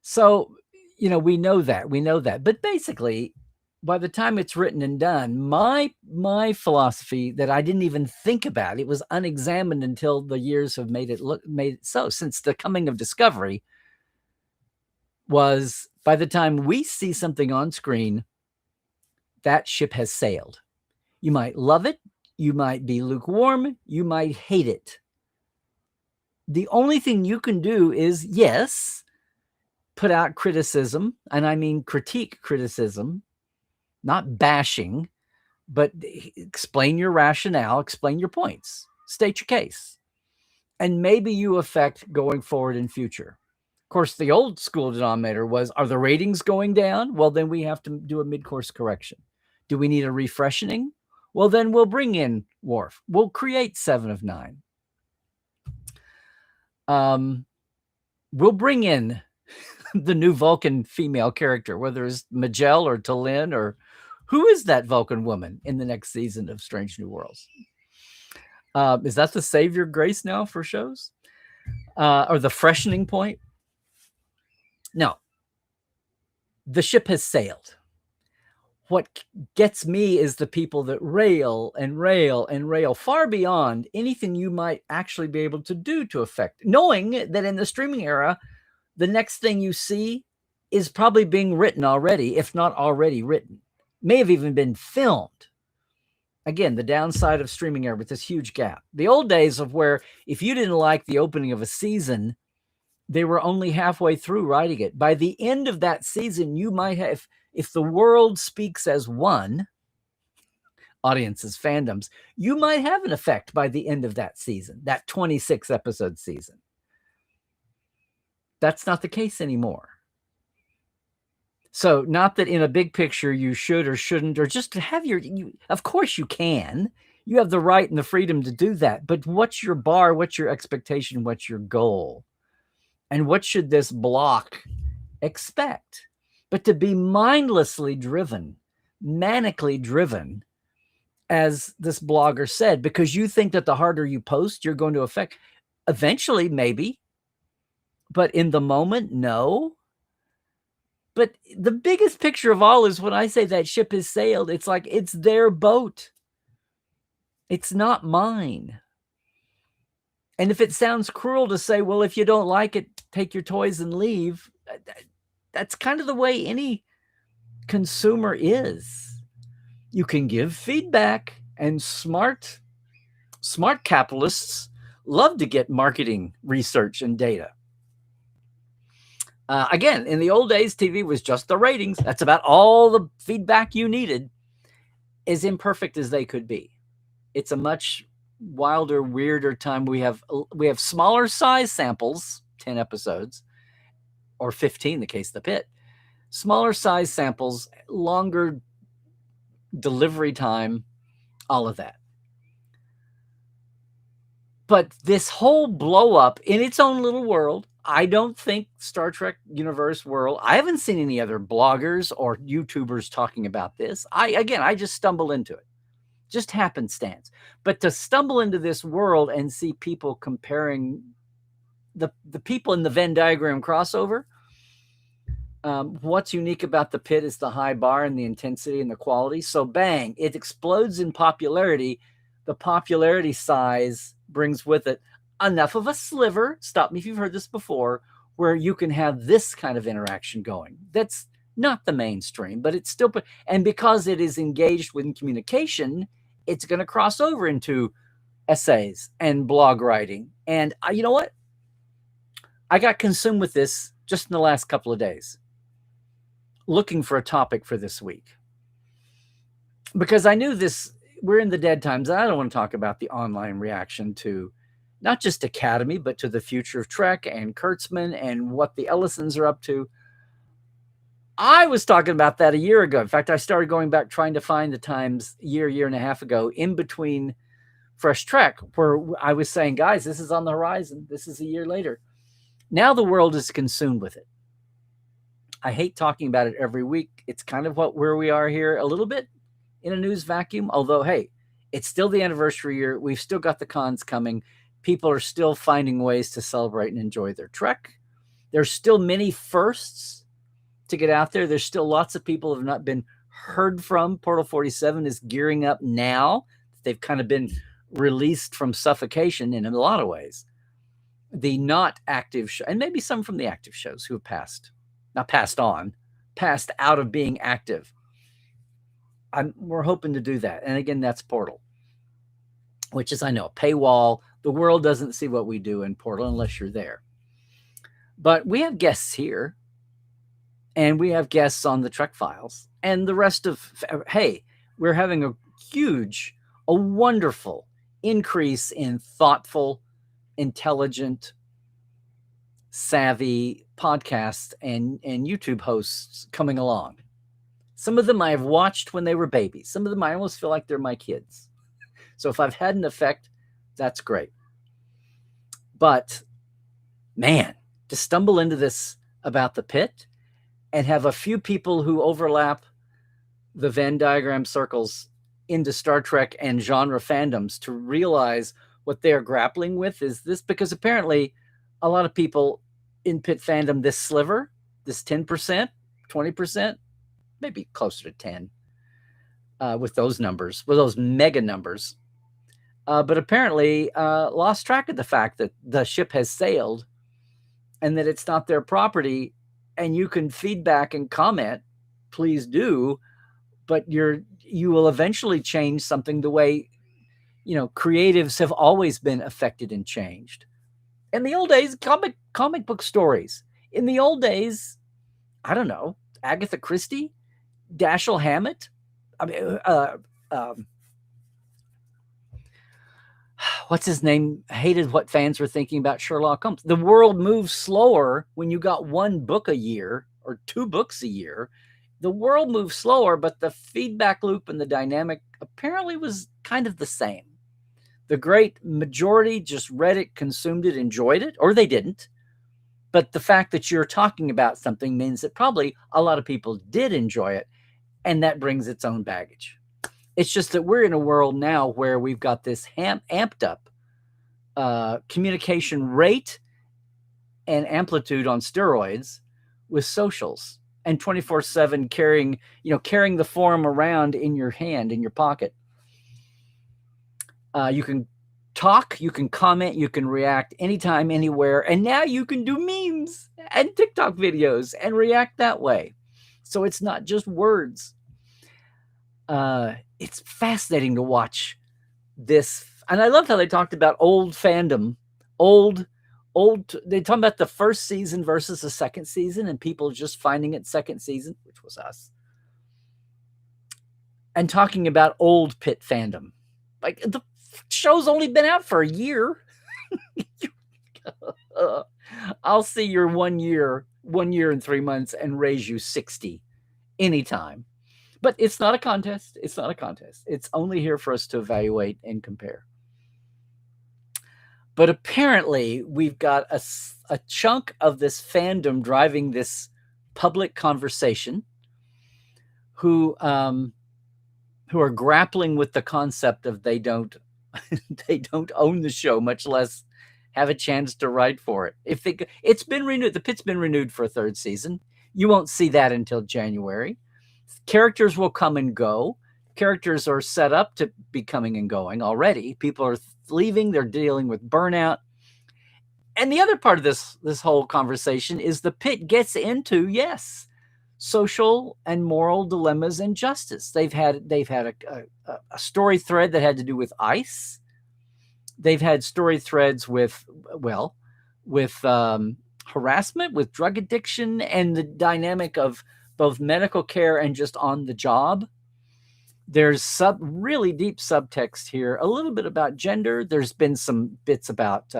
So, we know that. But basically, by the time it's written and done, my philosophy that I didn't even think about, it was unexamined until the years have made it so. Since the coming of Discovery, was by the time we see something on screen, that ship has sailed. You might love it, you might be lukewarm, you might hate it. The only thing you can do is, yes, put out criticism, and I mean critique criticism, not bashing, but explain your rationale, explain your points, state your case. And maybe you affect going forward in future. Of course, the old school denominator was, are the ratings going down? Well, then we have to do a mid-course correction. Do we need a refreshening? Well, then we'll bring in Worf. We'll create 7 of 9. We'll bring in the new Vulcan female character, whether it's Majel or T'Lyn, or who is that Vulcan woman in the next season of Strange New Worlds? Is that the savior grace now for shows? Or the freshening point? No. The ship has sailed. What gets me is the people that rail and rail and rail far beyond anything you might actually be able to do to affect, knowing that in the streaming era, the next thing you see is probably being written already, if not already written, may have even been filmed. Again, the downside of streaming era with this huge gap. The old days of where if you didn't like the opening of a season, they were only halfway through writing it. By the end of that season, you might have, if the world speaks as one, audiences, fandoms, you might have an effect by the end of that season, that 26 episode season. That's not the case anymore. So not that in a big picture you should or shouldn't, or just to have of course you can. You have the right and the freedom to do that. But what's your bar? What's your expectation? What's your goal? And what should this block expect? But to be mindlessly driven, manically driven, as this blogger said, because you think that the harder you post, you're going to affect. Eventually, maybe. But in the moment, no. But the biggest picture of all is when I say that ship has sailed, it's like it's their boat. It's not mine. And if it sounds cruel to say, well, if you don't like it, take your toys and leave, that's kind of the way any consumer is. You can give feedback, and smart capitalists love to get marketing research and data. Again, in the old days, TV was just the ratings. That's about all the feedback you needed, as imperfect as they could be. It's a much wilder, weirder time. We have smaller size samples, 10 episodes, or 15, the case of the Pitt. Smaller size samples, longer delivery time, all of that. But this whole blow up in its own little world, I don't think Star Trek universe world, I haven't seen any other bloggers or YouTubers talking about this. I just stumble into it. Just happenstance. But to stumble into this world and see people comparing the people in the Venn diagram crossover, what's unique about the Pitt is the high bar and the intensity and the quality. So bang, it explodes in popularity. The popularity size brings with it enough of a sliver, stop me if you've heard this before, where you can have this kind of interaction going. That's not the mainstream, but it's still, and because it is engaged with communication, it's going to cross over into essays and blog writing. And you know what? I got consumed with this just in the last couple of days, looking for a topic for this week. Because I knew we're in the dead times. And I don't want to talk about the online reaction to not just Academy, but to the future of Trek and Kurtzman and what the Ellisons are up to. I was talking about that a year ago. In fact, I started going back trying to find the times year and a half ago in between Fresh Trek, where I was saying, guys, this is on the horizon. This is a year later. Now the world is consumed with it. I hate talking about it every week. It's kind of where we are here a little bit in a news vacuum. Although, hey, it's still the anniversary year. We've still got the cons coming. People are still finding ways to celebrate and enjoy their Trek. There's still many firsts to get out there. There's still lots of people who have not been heard from. Portal 47 is gearing up now. They've kind of been released from suffocation in a lot of ways. The not active show, and maybe some from the active shows who have passed out of being active. We're hoping to do that. And again, that's Portal, which is, I know, paywall. The world doesn't see what we do in Portal unless you're there. But we have guests here, and we have guests on the Trek Files, and the rest of, hey, we're having a wonderful increase in thoughtful, intelligent, savvy podcasts and YouTube hosts coming along. Some of them I have watched when they were babies. Some of them I almost feel like they're my kids. So if I've had an effect, that's great. But man, to stumble into this about the Pitt and have a few people who overlap the Venn diagram circles into Star Trek and genre fandoms to realize what they're grappling with is this, because apparently a lot of people in Pitt fandom, this sliver, this 10%, 20%, maybe closer to 10 with those numbers, with those mega numbers. But apparently lost track of the fact that the ship has sailed and that it's not their property. And you can feedback and comment, please do. but you will eventually change something the way, creatives have always been affected and changed. In the old days, comic book stories. In the old days, I don't know, Agatha Christie, Dashiell Hammett. I mean, what's his name? Hated what fans were thinking about Sherlock Holmes. The world moves slower when you got one book a year or two books a year. The world moves slower, but the feedback loop and the dynamic apparently was kind of the same. The great majority just read it, consumed it, enjoyed it, or they didn't. But the fact that you're talking about something means that probably a lot of people did enjoy it, and that brings its own baggage. It's just that we're in a world now where we've got this amped up communication rate and amplitude on steroids with socials and 24/7 carrying the form around in your hand, in your pocket. You can talk, you can comment, you can react anytime, anywhere. And now you can do memes and TikTok videos and react that way. So it's not just words. It's fascinating to watch this. And I love how they talked about old fandom, they talk about the first season versus the second season and people just finding it second season, which was us. And talking about old Pitt fandom. Like, the show's only been out for a year. I'll see your 1 year and 3 months and raise you 60 anytime. But it's not a contest. It's not a contest. It's only here for us to evaluate and compare. But apparently we've got a chunk of this fandom driving this public conversation who are grappling with the concept of they don't own the show, much less have a chance to write for it. It's been renewed. The Pitt's been renewed for a third season. You won't see that until January. Characters will come and go. Characters are set up to be coming and going already. People are leaving. They're dealing with burnout. And the other part of this whole conversation is the Pitt gets into, yes, social and moral dilemmas and justice. They've had a story thread that had to do with ICE. They've had story threads with harassment, with drug addiction, and the dynamic of both medical care and just on the job. There's really deep subtext here, a little bit about gender. There's been some bits about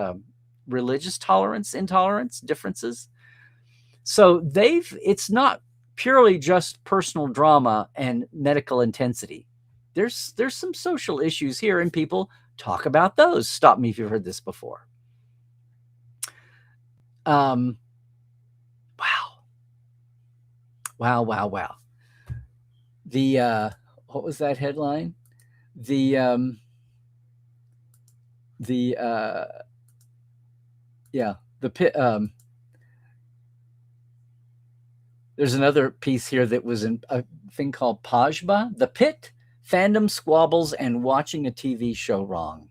religious tolerance, intolerance, differences. So it's not purely just personal drama and medical intensity. There's some social issues here, and people talk about those. Stop me if you've heard this before. Wow. The what was that headline? The Pitt. There's another piece here that was in a thing called Pajba, the Pitt, fandom squabbles and watching a TV show wrong.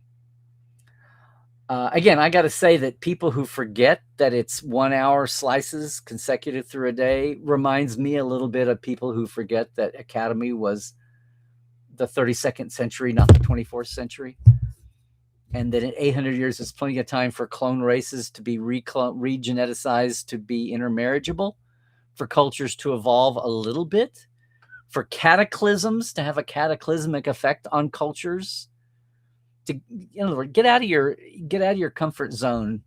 Again, I got to say that people who forget that it's 1 hour slices consecutive through a day reminds me a little bit of people who forget that Academy was the 32nd century, not the 24th century. And that in 800 years, there's plenty of time for clone races to be regeneticized to be intermarriageable, for cultures to evolve a little bit, for cataclysms to have a cataclysmic effect on cultures. To, in other words, get out of your comfort zone,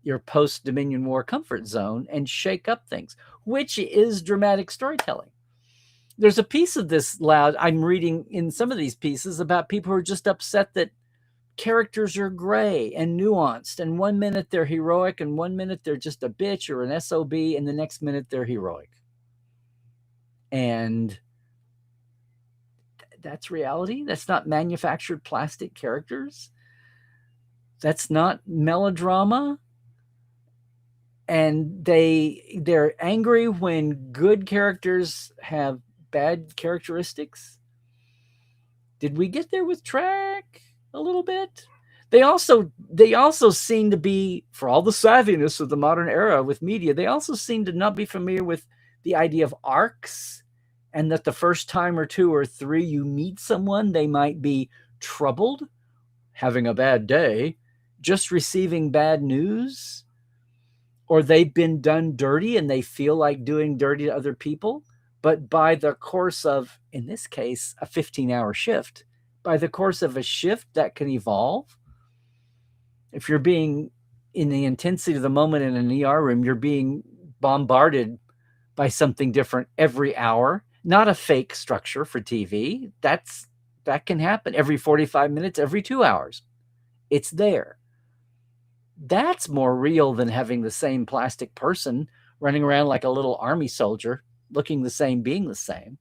your post-Dominion War comfort zone, and shake up things, which is dramatic storytelling. There's a piece of this I'm reading in some of these pieces about people who are just upset that characters are gray and nuanced, and 1 minute they're heroic, and 1 minute they're just a bitch or an SOB, and the next minute they're heroic. And that's reality. That's not manufactured plastic characters. That's not melodrama. And they're angry when good characters have bad characteristics. Did we get there with Trek a little bit? They also seem to be, for all the savviness of the modern era with media, they also seem to not be familiar with the idea of arcs and that the first time or two or three you meet someone, they might be troubled, having a bad day, just receiving bad news, or they've been done dirty and they feel like doing dirty to other people. But by the course of, in this case, a 15-hour shift, by the course of a shift that can evolve, if you're being in the intensity of the moment in an ER room, you're being bombarded by something different every hour, not a fake structure for TV. That can happen every 45 minutes, every 2 hours. It's there. That's more real than having the same plastic person running around like a little army soldier, looking the same, being the same.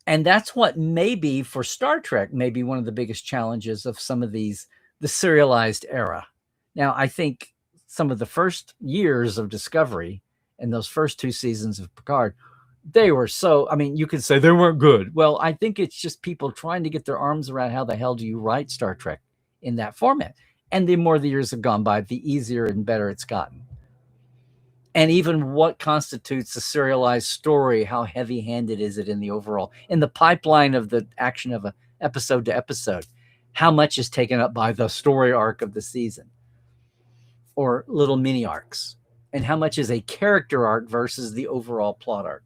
And that's what maybe for Star Trek, maybe one of the biggest challenges of some of these, the serialized era. Now, I think some of the first years of Discovery and those first 2 seasons of Picard, they were so, I mean, you could say they weren't good. Well, I think it's just people trying to get their arms around how the hell do you write Star Trek in that format. And the more the years have gone by, the easier and better it's gotten. And even what constitutes a serialized story, how heavy-handed is it in the overall, in the pipeline of the action of an episode to episode, how much is taken up by the story arc of the season or little mini arcs, and how much is a character arc versus the overall plot arc.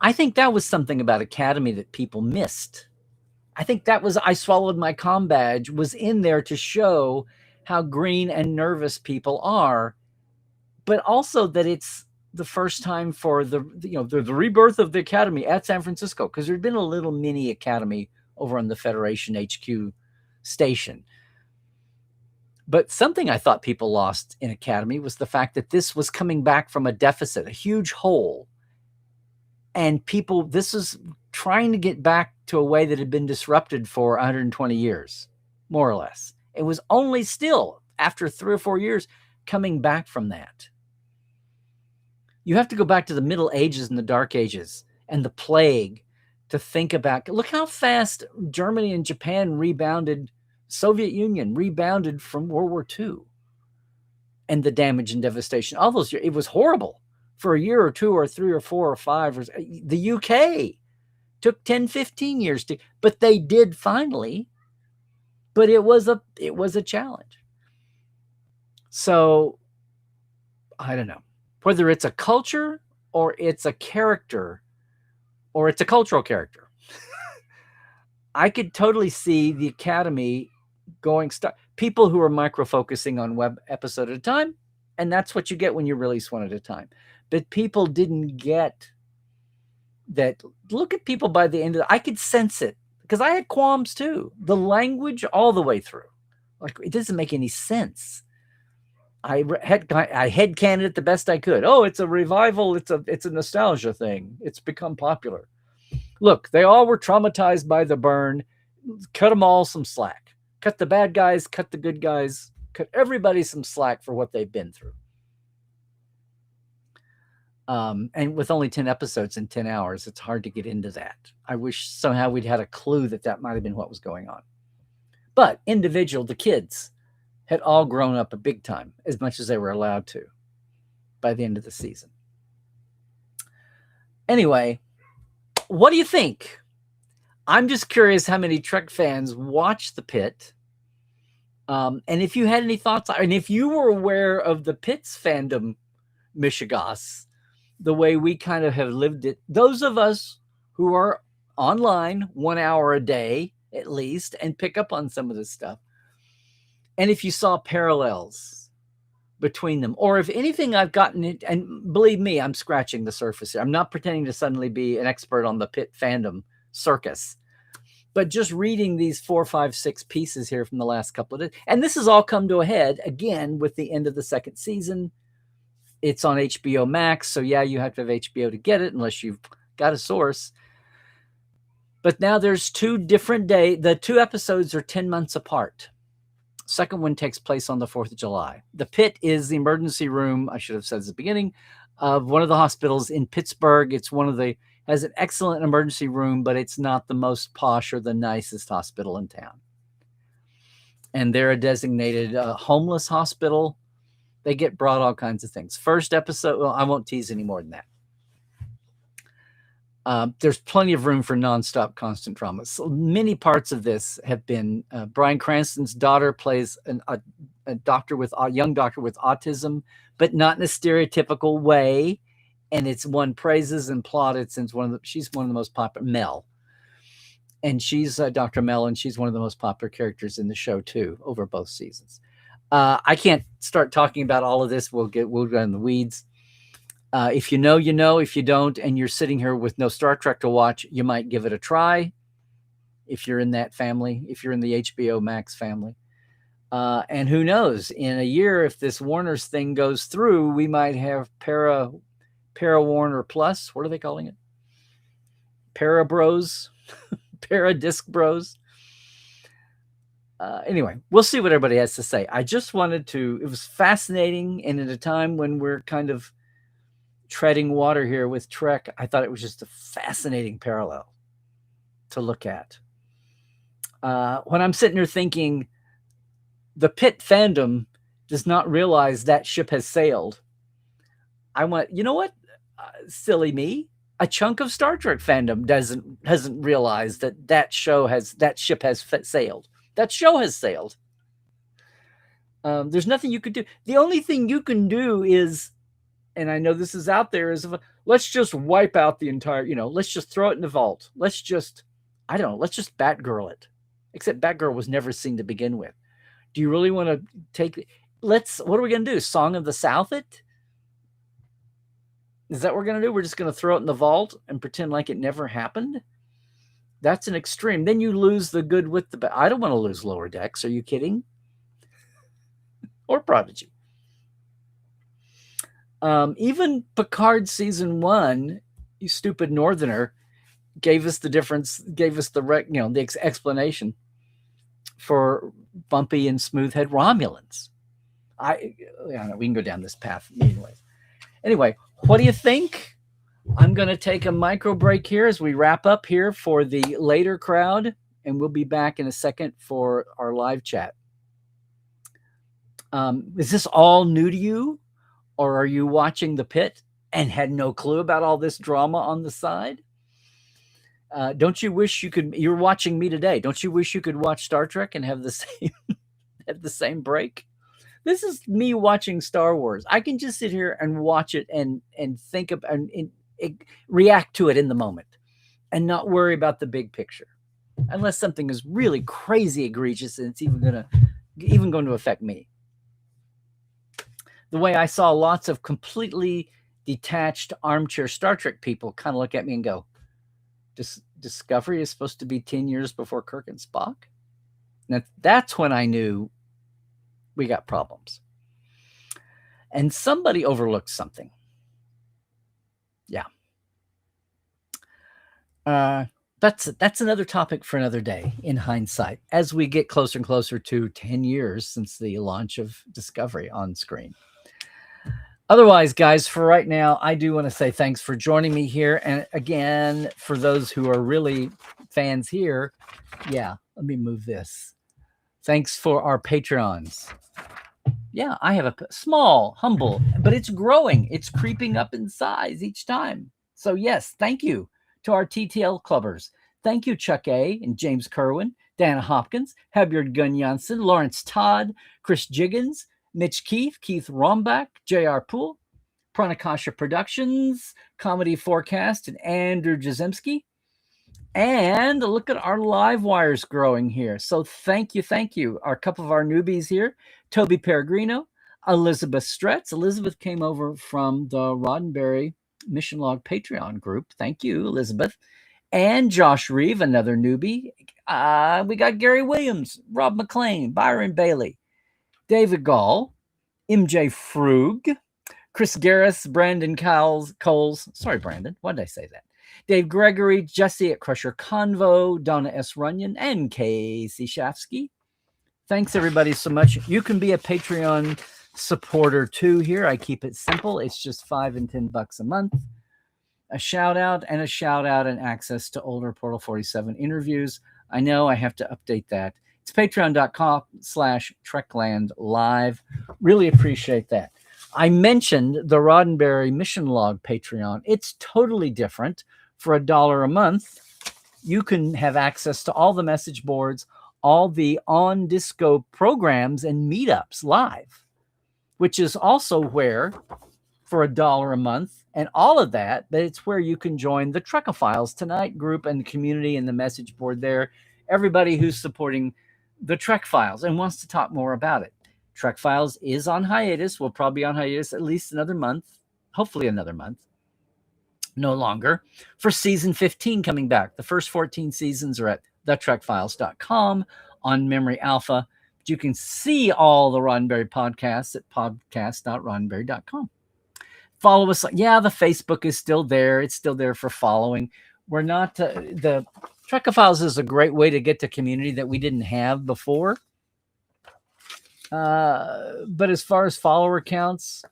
I think that was something about Academy that people missed. I think that was, I Swallowed My Comm badge was in there to show how green and nervous people are, but also that it's the first time for the rebirth of the Academy at San Francisco, because there'd been a little mini Academy over on the Federation HQ station. But something I thought people lost in Academy was the fact that this was coming back from a deficit, a huge hole. And people, this is trying to get back to a way that had been disrupted for 120 years, more or less. It was only still, after 3 or 4 years, coming back from that. You have to go back to the Middle Ages and the Dark Ages and the plague to think about, look how fast Germany and Japan rebounded, Soviet Union rebounded from World War II and the damage and devastation. All those years, it was horrible for a year or 2 or 3 or 4 or 5. The UK took 10, 15 years to, but they did finally. But it was a challenge. So I don't know whether it's a culture or it's a character or it's a cultural character. I could totally see the Academy going people who are micro-focusing on web episode at a time, and that's what you get when you release one at a time. But people didn't get that. Look at people by the end of I could sense it, because I had qualms too. The language all the way through, like, it doesn't make any sense. I headcanoned it the best I could. Oh, it's a revival. It's a nostalgia thing. It's become popular. Look, they all were traumatized by the burn. Cut them all some slack. Cut the bad guys, cut the good guys, cut everybody some slack for what they've been through. And with only 10 episodes in 10 hours, it's hard to get into that. I wish somehow we'd had a clue that might have been what was going on. But the kids had all grown up a big time, as much as they were allowed to by the end of the season. Anyway, what do you think? I'm just curious how many Trek fans watch the Pitt. And if you had any thoughts, and if you were aware of the Pitt's fandom, Michigas, the way we kind of have lived it, those of us who are online 1 hour a day at least and pick up on some of this stuff, and if you saw parallels between them, or if anything I've gotten it, and believe me, I'm scratching the surface here. I'm not pretending to suddenly be an expert on the Pitt fandom circus, but just reading these 4, 5, 6 pieces here from the last couple of days. And this has all come to a head again with the end of the second season. It's on HBO Max, so yeah, you have to have HBO to get it unless you've got a source. But now there's 2 different days. The 2 episodes are 10 months apart. Second one takes place on the 4th of July. The Pitt is the emergency room, I should have said at the beginning, of one of the hospitals in Pittsburgh. It's has an excellent emergency room, but it's not the most posh or the nicest hospital in town. And they're a designated homeless hospital. They get brought all kinds of things. First episode, well, I won't tease any more than that. There's plenty of room for nonstop, constant drama. So many parts of this have been Bryan Cranston's daughter plays a young doctor with autism, but not in a stereotypical way. And it's won praises and plaudits since she's one of the most popular, Mel. And she's Dr. Mel, and she's one of the most popular characters in the show too, over both seasons. I can't start talking about all of this. We'll go in the weeds. If you know, you know. If you don't, and you're sitting here with no Star Trek to watch, you might give it a try. If you're in that family, if you're in the HBO Max family. And who knows, in a year, if this Warner's thing goes through, we might have Para Warner Plus. What are they calling it? Para Bros, Para Disc Bros. Anyway, we'll see what everybody has to say. I just wanted to, it was fascinating. And at a time when we're kind of treading water here with Trek, I thought it was just a fascinating parallel to look at. When I'm sitting here thinking, the Pitt fandom does not realize that ship has sailed, I went, you know what? Silly me. A chunk of Star Trek fandom hasn't realized that ship has sailed. That show has sailed. There's nothing you could do. The only thing you can do is, and I know this is out there, is let's just wipe out the entire, let's just throw it in the vault. Let's just Batgirl it. Except Batgirl was never seen to begin with. Do you really want to what are we going to do? Song of the South it? Is that what we're going to do? We're just going to throw it in the vault and pretend like it never happened? That's an extreme. Then you lose the good with the bad. I don't want to lose Lower Decks. Are you kidding? Or Prodigy. Even Picard season 1, you stupid Northerner, gave us the difference, gave us the explanation for bumpy and smooth-head Romulans. I don't know, we can go down this path anyways. Anyway, what do you think? I'm going to take a micro break here as we wrap up here for the later crowd, and we'll be back in a second for our live chat. Is this all new to you, or are you watching the Pitt and had no clue about all this drama on the side? Don't you wish you could? You're watching me today. Don't you wish you could watch Star Trek and have the same break? This is me watching Star Wars. I can just sit here and watch it and think about and react to it in the moment, and not worry about the big picture, unless something is really crazy egregious and it's even going to affect me. The way I saw lots of completely detached armchair Star Trek people kind of look at me and go, Discovery is supposed to be 10 years before Kirk and Spock? Now, that's when I knew we got problems. And somebody overlooked something. Yeah. That's another topic for another day in hindsight, as we get closer and closer to 10 years since the launch of Discovery on screen. Otherwise, guys, for right now, I do want to say thanks for joining me here. And again, for those who are really fans here, yeah, let me move this. Thanks for our Patreons. Yeah, I have a small, humble, but it's growing. It's creeping up in size each time. So yes, thank you to our TTL clubbers. Thank you, Chuck A. and James Kerwin, Dana Hopkins, Hebyard Gunn Janssen, Lawrence Todd, Chris Jiggins, Mitch Keith, Keith Rombach, J.R. Poole, Pranakasha Productions, Comedy Forecast, and Andrew Jazemski. And look at our live wires growing here. So thank you. Our couple of our newbies here, Toby Peregrino, Elizabeth Stretz. Elizabeth came over from the Roddenberry Mission Log Patreon group. Thank you, Elizabeth. And Josh Reeve, another newbie. We got Gary Williams, Rob McLean, Byron Bailey, David Gall, MJ Frug, Chris Garris, Brandon Coles. Sorry, Brandon. Why did I say that? Dave Gregory, Jesse at Crusher Convo, Donna S. Runyon, and Casey Shafsky. Thanks, everybody, so much. You can be a Patreon supporter, too, here. I keep it simple. It's just $5 and $10 a month. A shout-out and access to older Portal 47 interviews. I know I have to update that. It's patreon.com/Trekland Live. Really appreciate that. I mentioned the Roddenberry Mission Log Patreon. It's totally different. For $1 a month, you can have access to all the message boards, all the on disco programs and meetups live, which is also where, for $1 a month, and all of that, it's where you can join the Trekophiles Tonight group and the community and the message board there. Everybody who's supporting the Trek Files and wants to talk more about it. Trek Files is on hiatus. We'll probably be on hiatus at least another month, hopefully another month, no longer, for season 15 coming back. The first 14 seasons are at thetrekfiles.com on Memory Alpha. But you can see all the Roddenberry podcasts at podcast.roddenberry.com. Follow us. Yeah, the Facebook is still there. It's still there for following. We're not, the Trekophiles is a great way to get to community that we didn't have before. But as far as follower counts,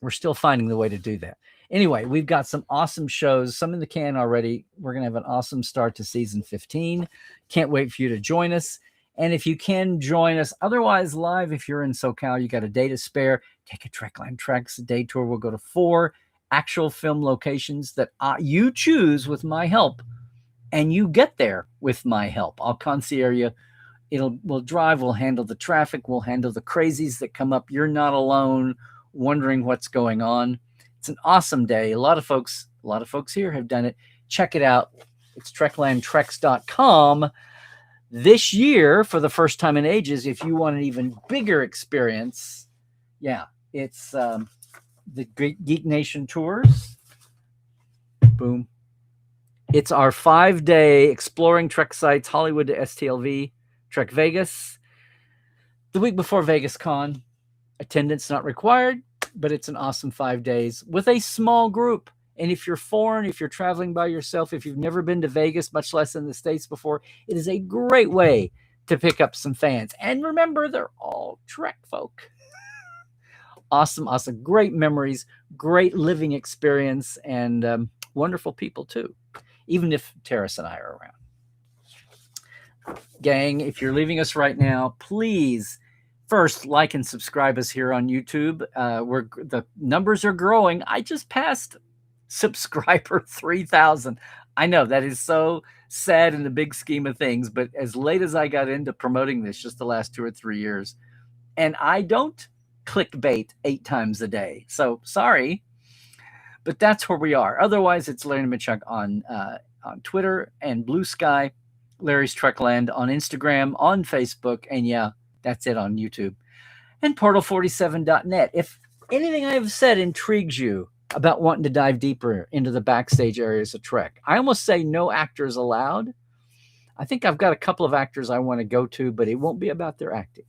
we're still finding the way to do that. Anyway, we've got some awesome shows, some in the can already. We're going to have an awesome start to season 15. Can't wait for you to join us. And if you can join us otherwise live, if you're in SoCal, you got a day to spare, take a Trekland Treks day tour. We'll go to 4 actual film locations that you choose with my help, and you get there with my help. I'll concierge you. We'll drive, we'll handle the traffic, we'll handle the crazies that come up. You're not alone wondering what's going on. It's an awesome day. A lot of folks here have done it. Check it out. It's treklandtreks.com. This year, for the first time in ages, if you want an even bigger experience, it's the Geek Nation tours. Boom. It's our 5-day exploring Trek sites, Hollywood to STLV, Trek Vegas. The week before Vegas Con, attendance not required, but it's an awesome 5 days with a small group. And if you're foreign, if you're traveling by yourself, if you've never been to Vegas, much less in the States before, it is a great way to pick up some fans. And remember, they're all Trek folk. Awesome. Great memories, great living experience, and wonderful people too, even if Terrace and I are around. Gang, if you're leaving us right now, please first like and subscribe us here on YouTube. The numbers are growing. I just passed subscriber 3,000. I know that is so sad in the big scheme of things, but as late as I got into promoting this, just the last 2 or 3 years, and I don't clickbait 8 times a day. So sorry, but that's where we are. Otherwise, it's Larry Mitchuk on Twitter and Blue Sky, Larry's Trekland on Instagram, on Facebook, and that's it on YouTube. And portal47.net. If anything I have said intrigues you about wanting to dive deeper into the backstage areas of Trek, I almost say no actors allowed. I think I've got a couple of actors I want to go to, but it won't be about their acting.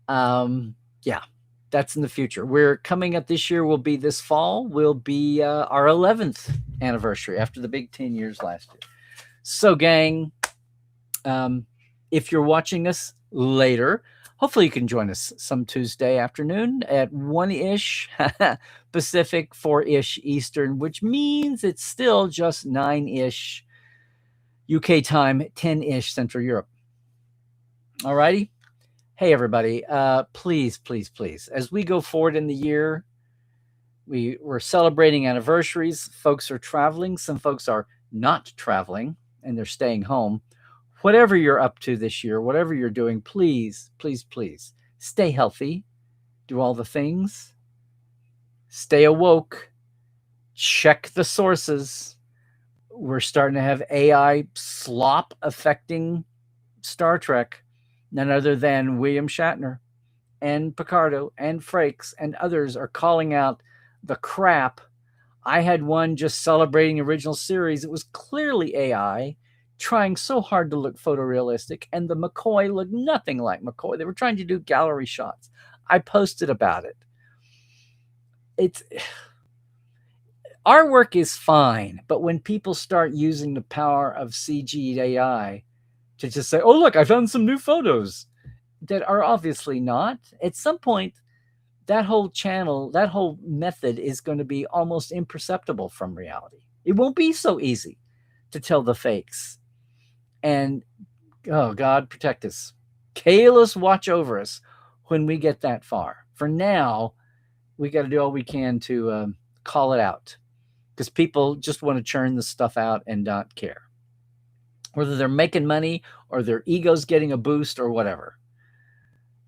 That's in the future. We're coming up this year, will be this fall, will be our 11th anniversary after the big 10 years last year. So gang, if you're watching us later, hopefully you can join us some Tuesday afternoon at 1-ish Pacific, 4-ish Eastern, which means it's still just 9-ish UK time, 10-ish Central Europe. All righty. Hey, everybody, please, as we go forward in the year, we're celebrating anniversaries. Folks are traveling. Some folks are not traveling, and they're staying home. Whatever you're up to this year, whatever you're doing, please, stay healthy. Do all the things. Stay awoke. Check the sources. We're starting to have AI slop affecting Star Trek. None other than William Shatner and Picardo and Frakes and others are calling out the crap. I had one just celebrating original series. It was clearly AI trying so hard to look photorealistic, and the McCoy looked nothing like McCoy. They were trying to do gallery shots. I posted about it. Our work is fine, but when people start using the power of CG AI to just say, oh, look, I found some new photos that are obviously not. At some point, that whole channel, that whole method is going to be almost imperceptible from reality. It won't be so easy to tell the fakes. And, oh, God, protect us. Kalos, watch over us when we get that far. For for now, we got to do all we can to call it out, because people just want to churn the stuff out and not care, whether they're making money or their ego's getting a boost or whatever.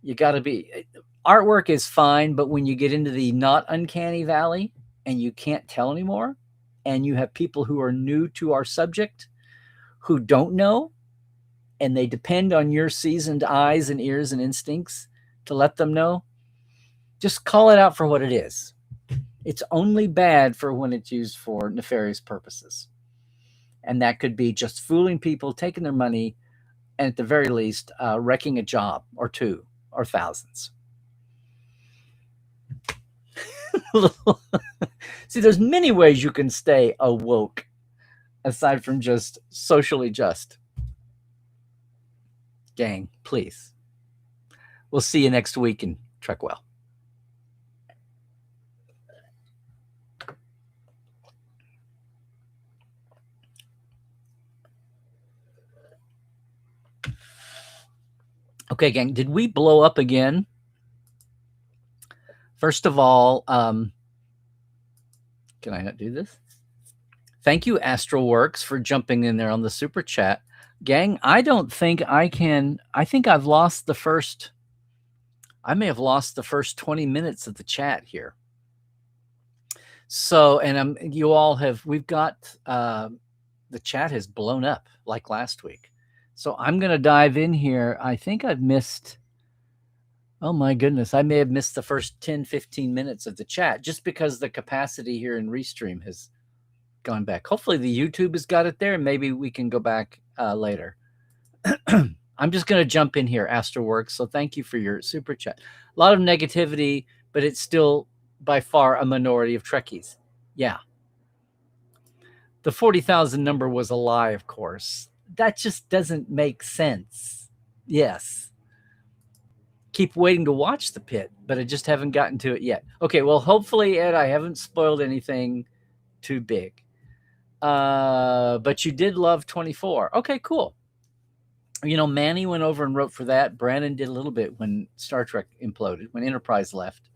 You got to be, artwork is fine, but when you get into the not uncanny valley and you can't tell anymore, and you have people who are new to our subject who don't know, and they depend on your seasoned eyes and ears and instincts to let them know, just call it out for what it is. It's only bad for when it's used for nefarious purposes. And that could be just fooling people, taking their money, and at the very least, wrecking a job or two or thousands. See, there's many ways you can stay awoke aside from just socially just. Gang, please. We'll see you next week in Trekwell. Okay, gang, did we blow up again? First of all, can I not do this? Thank you, Astralworks, for jumping in there on the super chat. Gang, I don't think I can. I think I've lost the first. I may have lost the first 20 minutes of the chat here. So, and you all have, we've got, the chat has blown up like last week. So I'm going to dive in here. I think I've missed, oh my goodness, I may have missed the first 10, 15 minutes of the chat just because the capacity here in Restream has gone back. Hopefully the YouTube has got it there, and maybe we can go back later. I'm just going to jump in here, Asterworks. So thank you for your super chat. A lot of negativity, but it's still by far a minority of Trekkies. Yeah. The 40,000 number was a lie, of course. That just doesn't make sense. Yes. Keep waiting to watch the pit, but I just haven't gotten to it yet. Okay, well, hopefully, Ed, I haven't spoiled anything too big. But you did love 24. Okay, cool. You know, Manny went over and wrote for that. Brandon did a little bit when Star Trek imploded, when Enterprise left.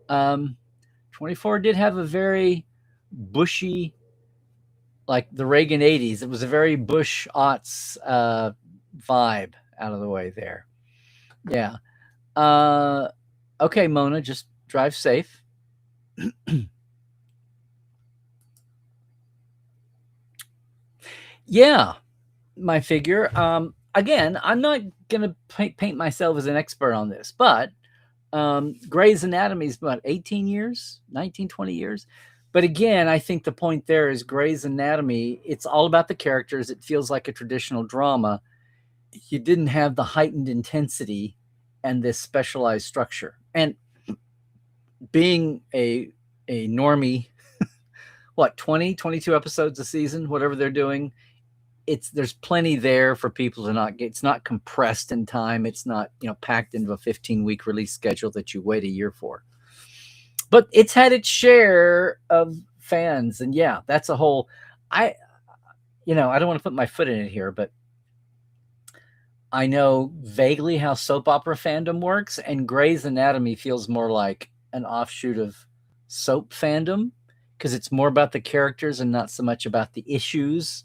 24 did have a very bushy, like the Reagan 80s. It was a very Bush aughts vibe out of the way there. Yeah. Okay, Mona, just drive safe. Yeah, my figure. Again, I'm not going to paint myself as an expert on this, but Grey's Anatomy is about 18 years, 19, 20 years. But again, I think the point there is Grey's Anatomy, it's all about the characters. It feels like a traditional drama. You didn't have the heightened intensity and this specialized structure. And being a normie, what, 20, 22 episodes a season, whatever they're doing, there's plenty there for people to not get. It's not compressed in time. It's not, packed into a 15-week release schedule that you wait a year for. But it's had its share of fans, and yeah, that's a whole. I don't want to put my foot in it here, but I know vaguely how soap opera fandom works, and Grey's Anatomy feels more like an offshoot of soap fandom because it's more about the characters and not so much about the issues.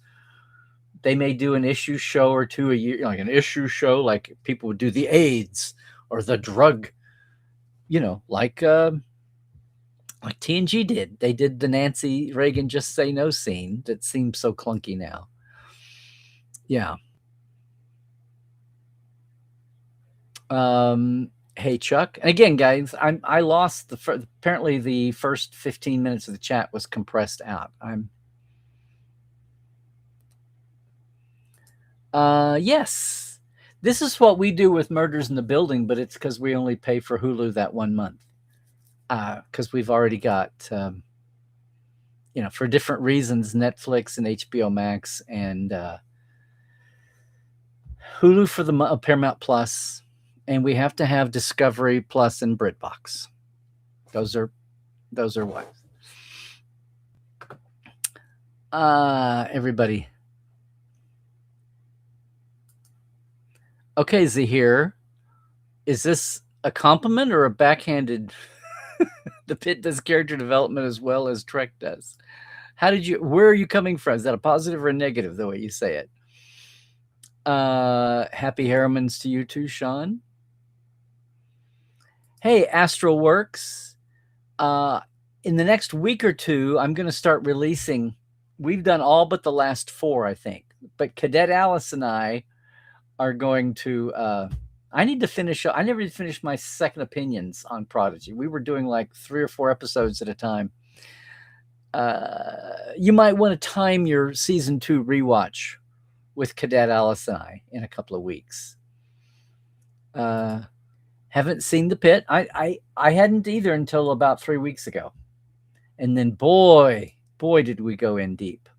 They may do an issue show or two a year, like an issue show, like people would do the AIDS or the drug, like TNG did. They did the Nancy Reagan Just Say No scene that seems so clunky now. Yeah. Hey, Chuck. And again, guys, I lost apparently the first 15 minutes of the chat was compressed out. Yes, this is what we do with Murders in the Building, but it's because we only pay for Hulu that 1 month. Because we've already got, for different reasons, Netflix and HBO Max and Hulu for the Paramount Plus, and we have to have Discovery Plus and BritBox. Those are what. Everybody. Okay, Zahir, is this a compliment or a backhanded? The Pitt does character development as well as Trek does. Where are you coming from? Is that a positive or a negative, the way you say it? Happy Harrimans to you too, Sean. Hey, Astral Works. In the next week or two, I'm going to start releasing. We've done all but the last 4, I think. But Cadet Alice and I are going to. I need to finish. I never finished my second opinions on Prodigy. We were doing like 3 or 4 episodes at a time. You might want to time your season 2 rewatch with Cadet Alice and I in a couple of weeks. Haven't seen the Pitt. I hadn't either until about 3 weeks ago. And then boy, did we go in deep.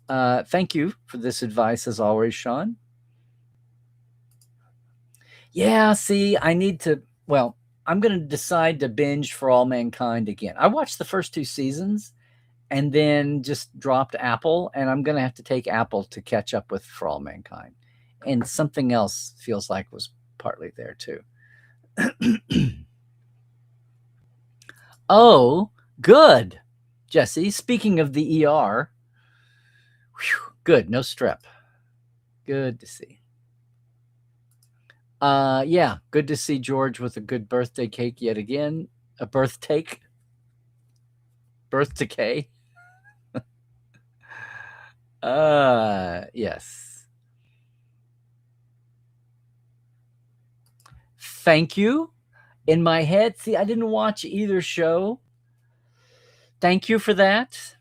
Thank you for this advice as always, Sean. Yeah, see, I need to, well, I'm going to decide to binge For All Mankind again. I watched the first 2 seasons and then just dropped Apple, and I'm going to have to take Apple to catch up with For All Mankind. And something else feels like was partly there too. Oh, good. Jesse, speaking of the ER, good, no strep. Good to see. Yeah, good to see George with a good birthday cake yet again. A birth take. Birth decay. Yes. Thank you. In my head, see, I didn't watch either show. Thank you for that.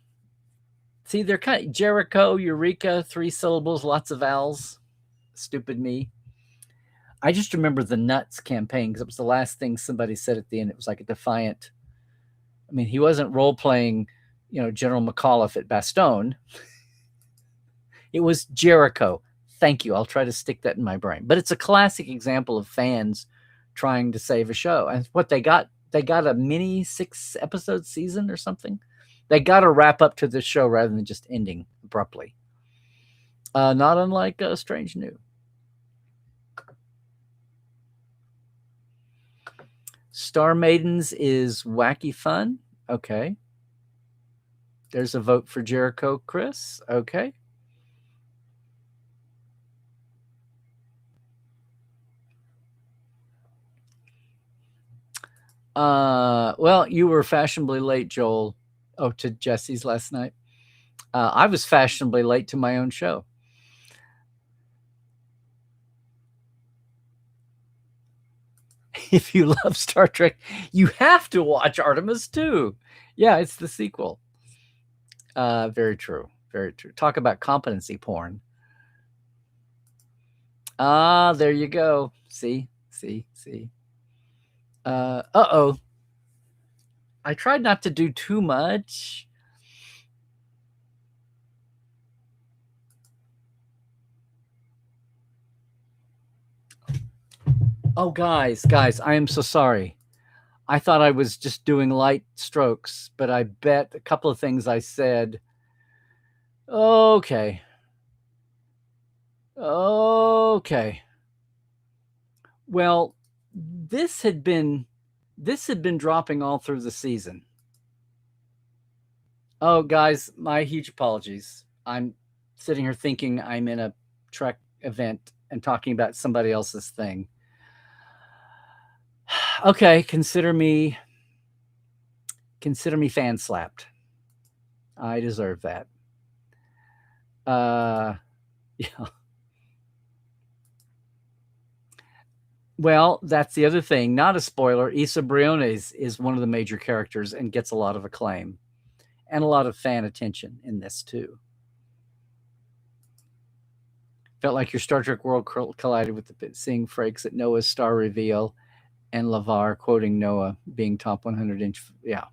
See, they're kind of Jericho, Eureka, 3 syllables, lots of vowels. Stupid me. I just remember the Nuts campaign because it was the last thing somebody said at the end. It was like a defiant. I mean, he wasn't role playing, General McAuliffe at Bastogne. It was Jericho. Thank you. I'll try to stick that in my brain. But it's a classic example of fans trying to save a show. And what they got a mini 6-episode season or something. They got to wrap up to this show rather than just ending abruptly. Not unlike Strange New. Star Maidens is wacky fun. Okay. There's a vote for Jericho, Chris. Okay. Well, you were fashionably late, Joel. Oh, to Jesse's last night. I was fashionably late to my own show. If you love Star Trek, you have to watch Artemis too. Yeah, it's the sequel. Very true. Very true. Talk about competency porn. There you go. See. Uh-oh. I tried not to do too much. Oh, guys, I am so sorry. I thought I was just doing light strokes, but I bet a couple of things I said. Okay. Well, this had been dropping all through the season. Oh, guys, my huge apologies. I'm sitting here thinking I'm in a Trek event and talking about somebody else's thing. Okay, consider me fan slapped. I deserve that. Yeah. Well, that's the other thing. Not a spoiler. Issa Briones is one of the major characters and gets a lot of acclaim and a lot of fan attention in this too. Felt like your Star Trek world collided with seeing Frakes at Noah's star reveal and LeVar quoting Noah being top 100-inch. Yeah.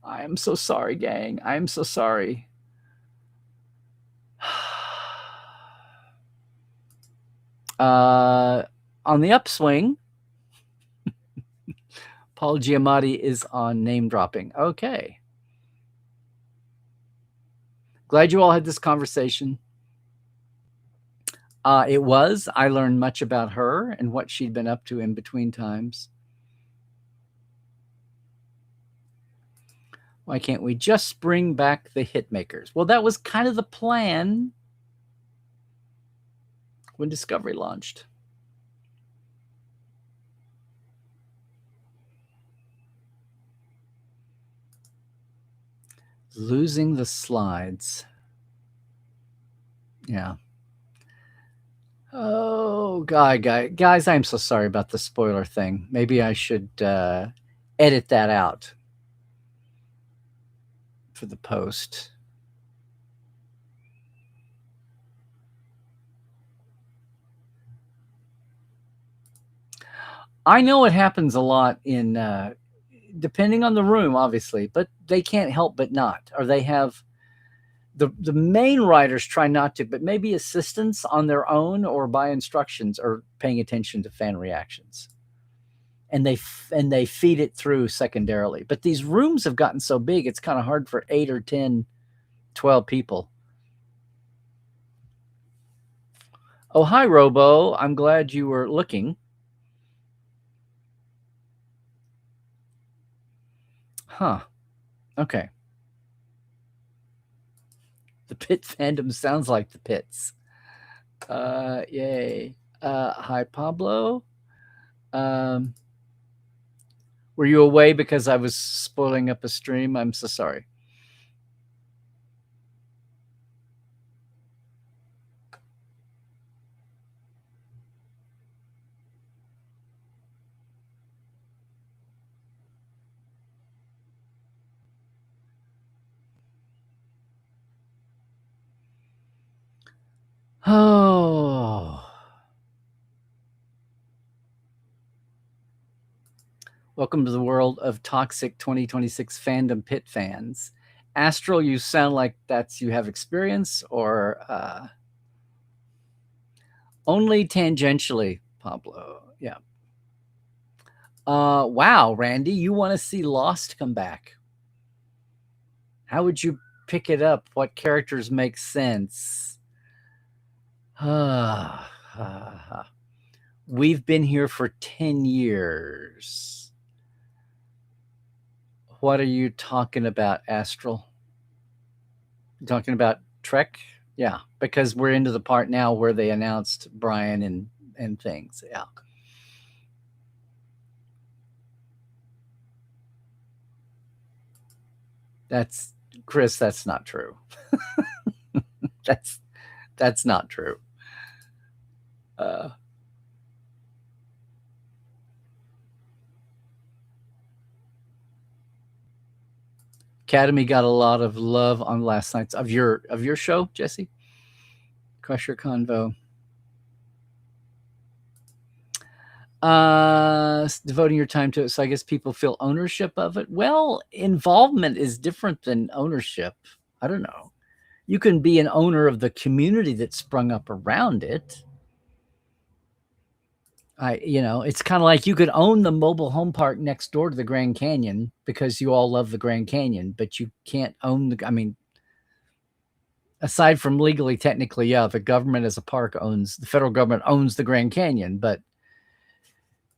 I am so sorry, gang. I am so sorry. On the upswing, Paul Giamatti is on name dropping. Okay. Glad you all had this conversation. It was. I learned much about her and what she'd been up to in between times. Why can't we just bring back the Hitmakers? Well, that was kind of the plan when Discovery launched. Losing the slides. Yeah. Oh, guys, I'm so sorry about the spoiler thing. Maybe I should edit that out for the post. I know it happens a lot in, depending on the room, obviously, but they can't help but not, or they have the main writers try not to, but maybe assistants on their own or by instructions are paying attention to fan reactions, and they feed it through secondarily. But these rooms have gotten so big, it's kind of hard for 8 or 10, 12 people. Oh, hi, Robo. I'm glad you were looking. Huh. Okay. The Pitt fandom sounds like the Pitts. Yay. Hi, Pablo. Were you away because I was spoiling up a stream? I'm so sorry. Oh. Welcome to the world of toxic 2026 fandom Pitt fans. Astral, you sound like you have experience, or only tangentially, Pablo. Yeah. Wow, Randy, you want to see Lost come back? How would you pick it up? What characters make sense? We've been here for 10 years. What are you talking about, Astral? You talking about Trek? Yeah, because we're into the part now where they announced Brian and things. Yeah. That's Chris, that's not true. That's not true. Academy got a lot of love on last night's of your show, Jesse. Crusher Convo. Devoting your time to it, so I guess people feel ownership of it. Well, involvement is different than ownership. I don't know. You can be an owner of the community that sprung up around it. It's kind of like you could own the mobile home park next door to the Grand Canyon because you all love the Grand Canyon, but you can't own aside from legally, technically, yeah, the government as a park the federal government owns the Grand Canyon,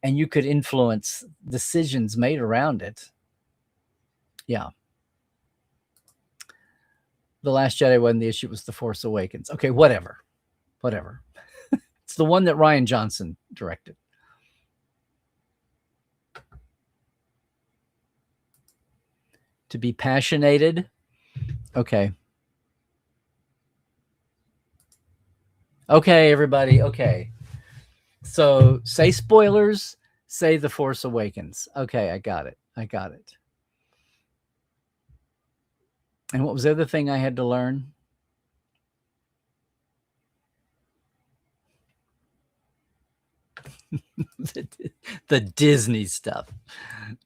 and you could influence decisions made around it. Yeah. The Last Jedi wasn't the issue, it was The Force Awakens. Okay, whatever. It's the one that Rian Johnson directed. To be passionated. Okay. Okay, everybody. Okay. So say spoilers, say The Force Awakens. Okay, I got it. And what was the other thing I had to learn? the Disney stuff.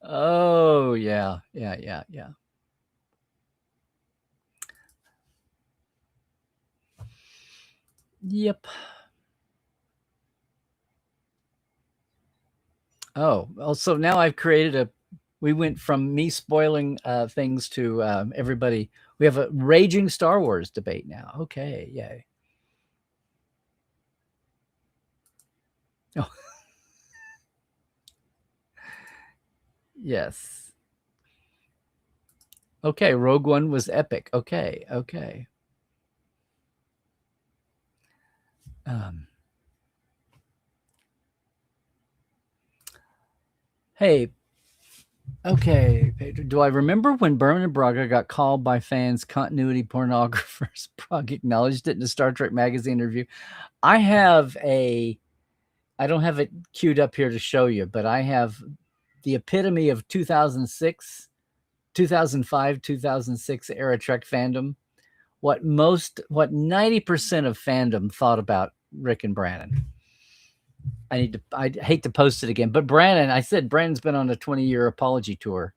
Oh, yeah. Yep. Oh, also now I've created we went from me spoiling things to everybody. We have a raging Star Wars debate now. Okay, yay. Yes. Okay, Rogue One was epic. Okay. Hey, okay, Pedro. Do I remember when Berman and Braga got called by fans continuity pornographers? Braga acknowledged it in a Star Trek magazine review. I don't have it queued up here to show you, but I have the epitome of 2006, 2005, 2006 era Trek fandom. What 90% of fandom thought about Rick and Brannon. I hate to post it again, but Brandon's been on a 20-year apology tour.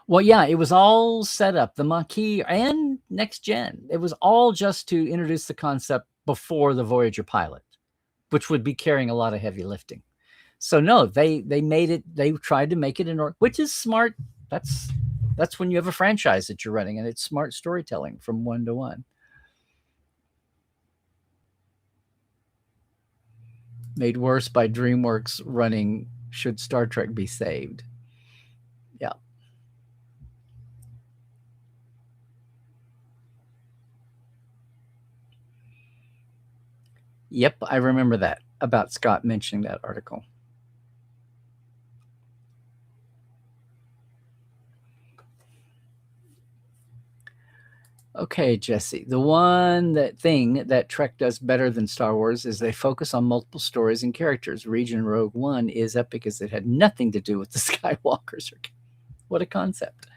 Well, yeah, it was all set up, the Maquis and Next Gen. It was all just to introduce the concept before the Voyager pilot, which would be carrying a lot of heavy lifting. So no, they made it. They tried to make it which is smart. That's when you have a franchise that you're running, and it's smart storytelling from one to one. Made worse by DreamWorks running Should Star Trek Be Saved? Yeah. Yep, I remember that, about Scott mentioning that article. Okay, Jesse. The thing that Trek does better than Star Wars is they focus on multiple stories and characters. Region Rogue One is epic as it had nothing to do with the Skywalkers. What a concept.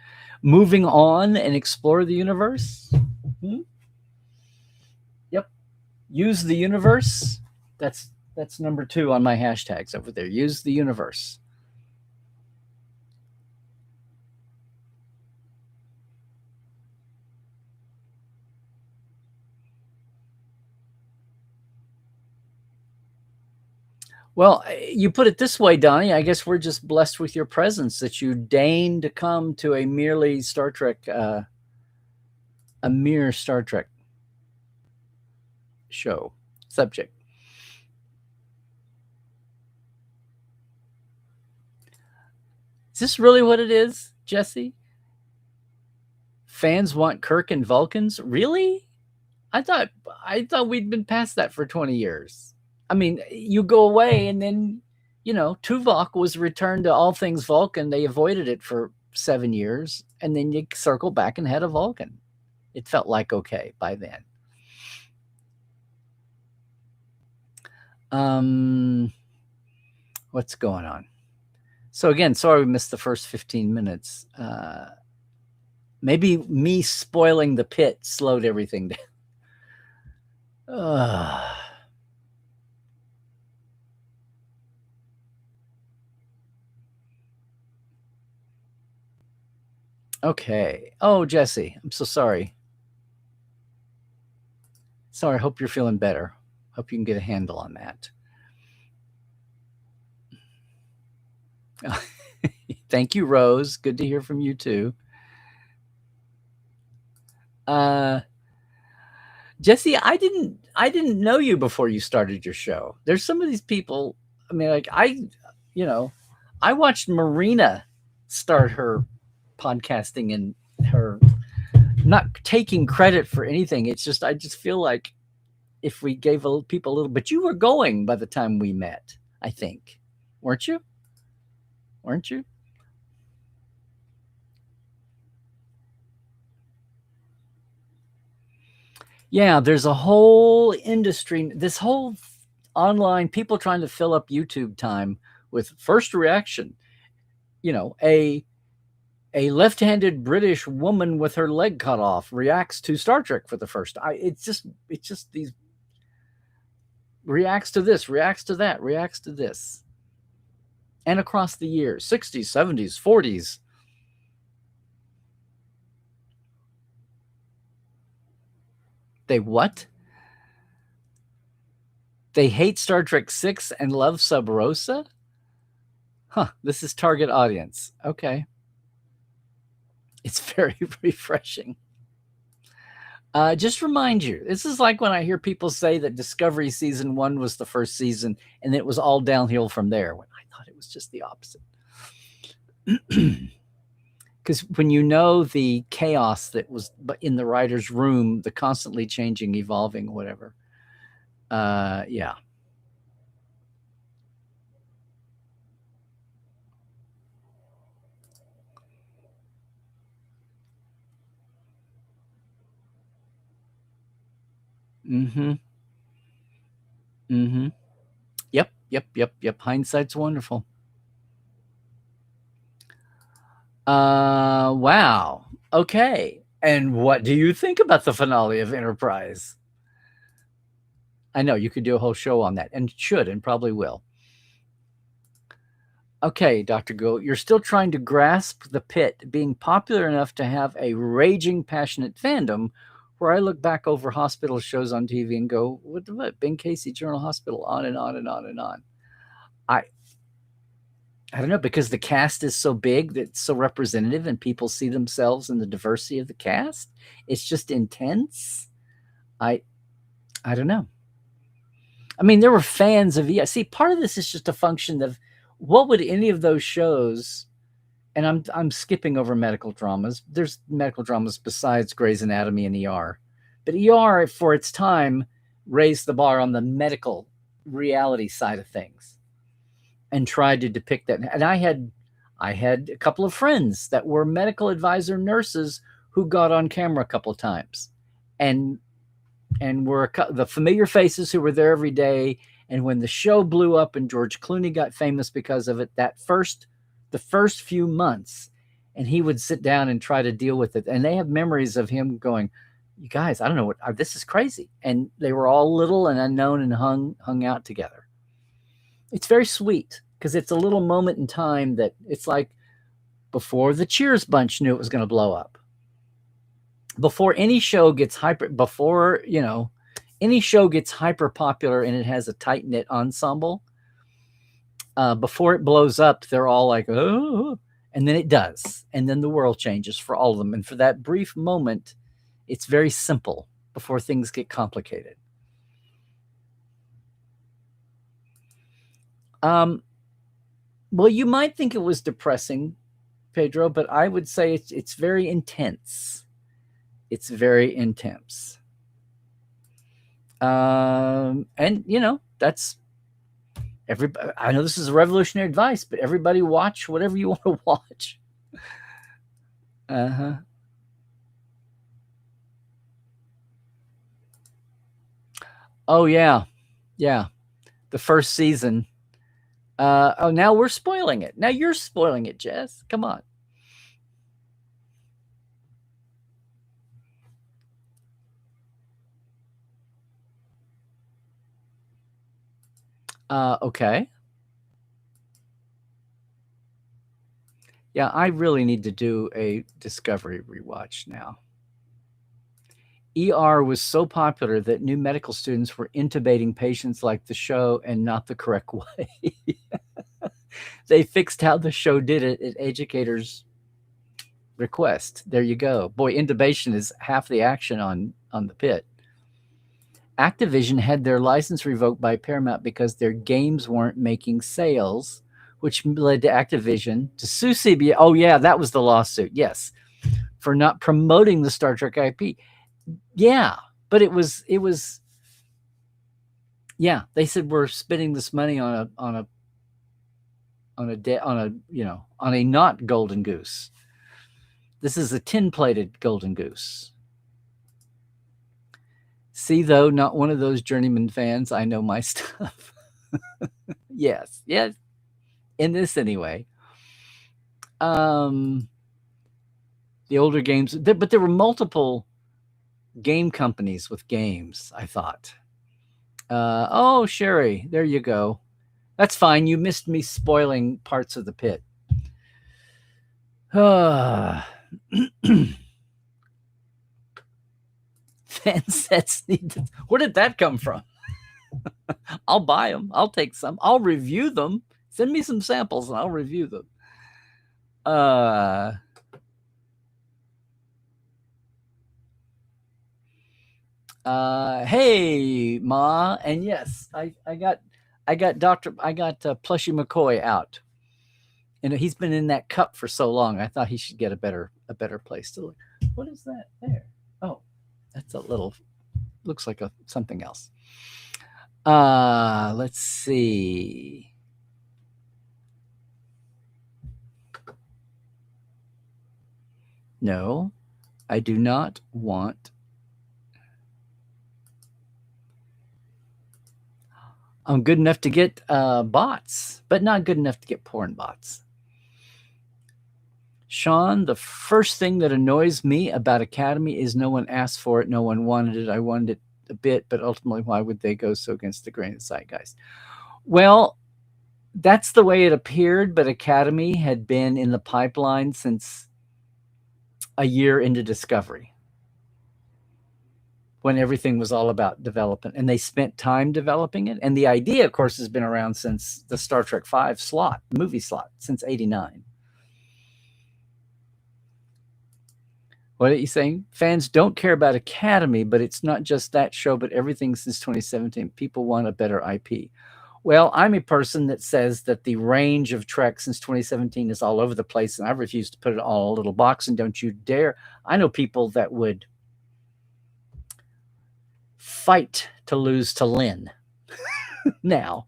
Moving on and explore the universe. Yep. Use the universe. That's number 2 on my hashtags over there. Use the universe. Well, you put it this way, Donnie. I guess we're just blessed with your presence that you deign to come to a mere Star Trek show subject. Is this really what it is, Jesse? Fans want Kirk and Vulcans? Really? I thought we'd been past that for 20 years. I mean, you go away and then, Tuvok was returned to all things Vulcan. They avoided it for 7 years, and then you circle back and had a Vulcan. It felt like okay by then. What's going on? So again, sorry we missed the first 15 minutes. Maybe me spoiling the pit slowed everything down. Okay. Oh, Jesse, I'm so sorry. Sorry, hope you're feeling better. Hope you can get a handle on that. Thank you, Rose. Good to hear from you too. Jesse, I didn't know you before you started your show. There's some of these people. I mean, like I watched Marina start her podcasting, and her not taking credit for anything. It's just I just feel like if we gave people a little, but you were going by the time we met, I think, weren't you? Yeah, there's a whole industry, this whole online people trying to fill up YouTube time with first reaction. A left-handed British woman with her leg cut off reacts to Star Trek for the first time. It's just these reacts to this, reacts to that, reacts to this. And across the years, 60s, 70s, 40s. They what? They hate Star Trek 6 and love Sub Rosa? Huh, this is target audience. Okay. It's very refreshing. Just remind you, this is like when I hear people say that Discovery season 1 was the first season and it was all downhill from there, when I thought it was just the opposite. Because when you know the chaos that was in the writer's room, the constantly changing, evolving, whatever. Yeah. Mm-hmm. Mm-hmm. Yep. Hindsight's wonderful. Wow. Okay. And what do you think about the finale of Enterprise? I know you could do a whole show on that, and should, and probably will. Okay, Dr. Go, you're still trying to grasp the Pitt being popular enough to have a raging, passionate fandom, where I look back over hospital shows on TV and go, what? Ben Casey General Hospital, on and on and on and on. I don't know, because the cast is so big, that's so representative, and people see themselves in the diversity of the cast. It's just intense. I don't know. I mean, there were fans of See, part of this is just a function of what would any of those shows, and I'm skipping over medical dramas. There's medical dramas besides Grey's Anatomy and ER. But ER, for its time, raised the bar on the medical reality side of things and tried to depict that. And I had a couple of friends that were medical advisor nurses who got on camera a couple of times and were the familiar faces who were there every day. And when the show blew up and George Clooney got famous because of it, the first few months, and he would sit down and try to deal with it. And they have memories of him going, you guys, I don't know what, this is crazy. And they were all little and unknown and hung out together. It's very sweet, because it's a little moment in time that it's like before the Cheers bunch knew it was going to blow up. Before any show gets any show gets hyper popular and it has a tight knit ensemble, before it blows up, they're all like, oh, and then it does. And then the world changes for all of them. And for that brief moment, it's very simple before things get complicated. Well, you might think it was depressing, Pedro, but I would say it's very intense. It's very intense. And that's everybody. I know this is a revolutionary advice, but everybody watch whatever you want to watch. Oh yeah. The first season. Now we're spoiling it. Now you're spoiling it, Jess. Come on. Okay. Yeah, I really need to do a Discovery rewatch now. ER was so popular that new medical students were intubating patients like the show and not the correct way. They fixed how the show did it at educators' request. There you go. Boy, intubation is half the action on the Pitt. Activision had their license revoked by Paramount because their games weren't making sales, which led to Activision to sue CBS. Oh yeah, that was the lawsuit. Yes, for not promoting the Star Trek IP. Yeah, but it was. Yeah, they said we're spending this money on a not golden goose. This is a tin-plated golden goose. See, though, not one of those journeyman fans. I know my stuff. Yes. In this anyway. The older games, but there were multiple game companies with games, I thought. Oh, Sherry, there you go. That's fine. You missed me spoiling parts of the Pitt. Fan sets need to, where did that come from? I'll buy them. I'll take some. I'll review them. Send me some samples and I'll review them. Hey, Ma, and yes, I got Plushy McCoy out. And he's been in that cup for so long. I thought he should get a better place to look. What is that there? Oh, that's a little looks like a something else. Let's see. No, I do not want. I'm good enough to get bots, but not good enough to get porn bots. Sean, the first thing that annoys me about Academy is no one asked for it, no one wanted it. I wanted it a bit, but ultimately, why would they go so against the grain of zeitgeist? Well, that's the way it appeared, but Academy had been in the pipeline since a year into Discovery, when everything was all about development, and they spent time developing it. And the idea, of course, has been around since the Star Trek V slot, movie slot, since '89. What are you saying? Fans don't care about Academy, but it's not just that show, but everything since 2017. People want a better IP. Well, I'm a person that says that the range of Trek since 2017 is all over the place, and I refuse to put it all in a little box, and don't you dare. I know people that would fight to lose to Lynn now,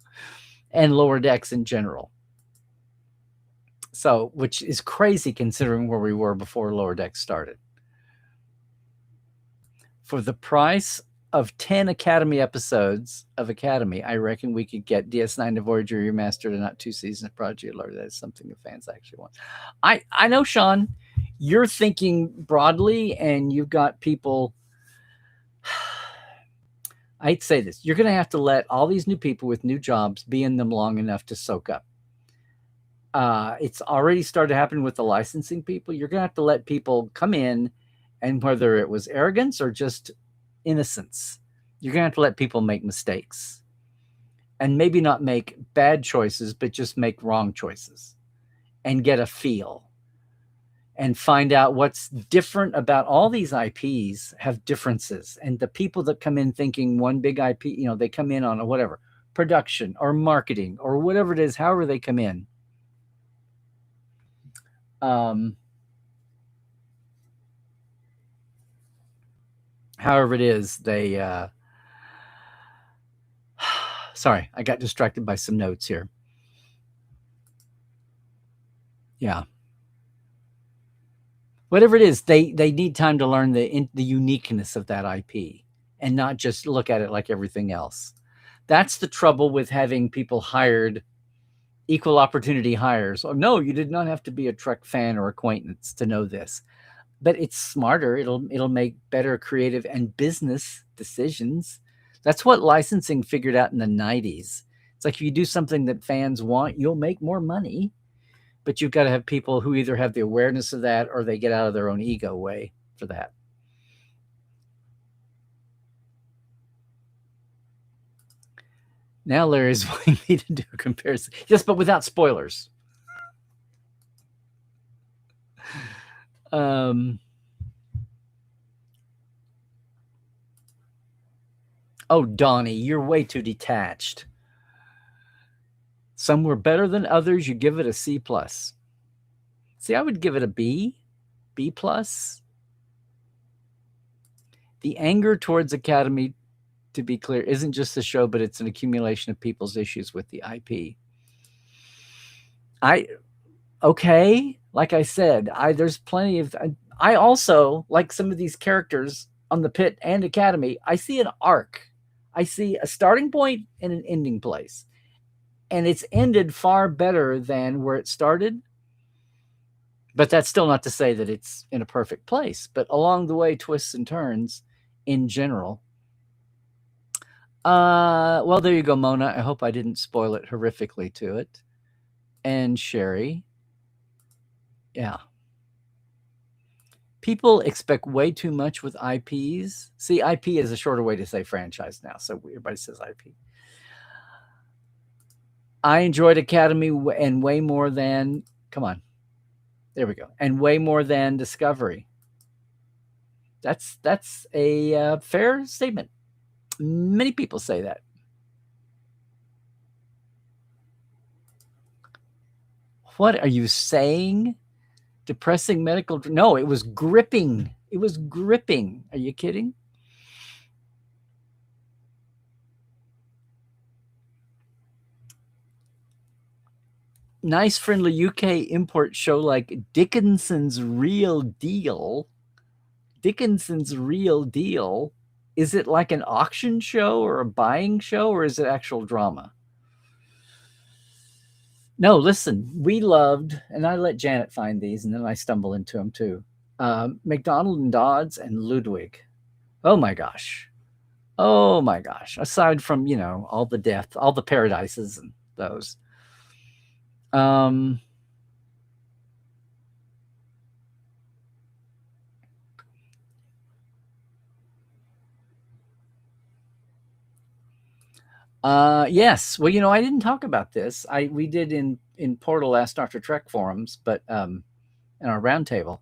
and Lower Decks in general. So, which is crazy considering where we were before Lower Decks started. For the price of 10 Academy episodes of Academy, I reckon we could get DS9 and Voyager remastered and not 2 seasons of Prodigy Alert. That is something the fans actually want. I know, Sean, you're thinking broadly, and you've got people. I hate to say this. You're going to have to let all these new people with new jobs be in them long enough to soak up. It's already started happening with the licensing people. You're going to have to let people come in, and whether it was arrogance or just innocence, you're going to have to let people make mistakes, and maybe not make bad choices, but just make wrong choices and get a feel and find out what's different about all these IPs. Have differences. And the people that come in thinking one big IP, they come in on a whatever, production or marketing or whatever it is, however they come in. However it is, they sorry, I got distracted by some notes here. Yeah. Whatever it is, they need time to learn the uniqueness of that IP and not just look at it like everything else. That's the trouble with having people hired, equal opportunity hires. Oh, no, you did not have to be a Trek fan or acquaintance to know this. But it's smarter. It'll make better creative and business decisions. That's what licensing figured out in the 90s. It's like if you do something that fans want, you'll make more money. But you've got to have people who either have the awareness of that or they get out of their own ego way for that. Now Larry's wanting me to do a comparison. Yes, but without spoilers. Oh, Donnie, you're way too detached. Some were better than others. You give it a C+. See, I would give it a B, B+. The anger towards Academy, to be clear, isn't just the show, but it's an accumulation of people's issues with the IP. Okay, like I said, there's plenty of. I also like some of these characters on the Pitt and Academy. I see an arc. I see a starting point and an ending place, and it's ended far better than where it started. But that's still not to say that it's in a perfect place. But along the way, twists and turns in general. Well, there you go, Mona. I hope I didn't spoil it horrifically to it. And Sherry. Yeah. People expect way too much with IPs. See, IP is a shorter way to say franchise now, so everybody says IP. I enjoyed Academy and way more than, come on, there we go, and way more than Discovery. That's a fair statement. Many people say that. What are you saying? Depressing medical? No, it was gripping. It was gripping. Are you kidding? Nice friendly UK import show like Dickinson's Real Deal. Dickinson's Real Deal. Is it like an auction show or a buying show, or is it actual drama? No, listen, we loved, and I let Janet find these, and then I stumble into them too. McDonald and Dodds and Ludwig. Oh my gosh. Oh my gosh. Aside from, all the death, all the paradises and those. Yes. Well, I didn't talk about this. We did in Portal last Dr. Trek forums, but in our roundtable.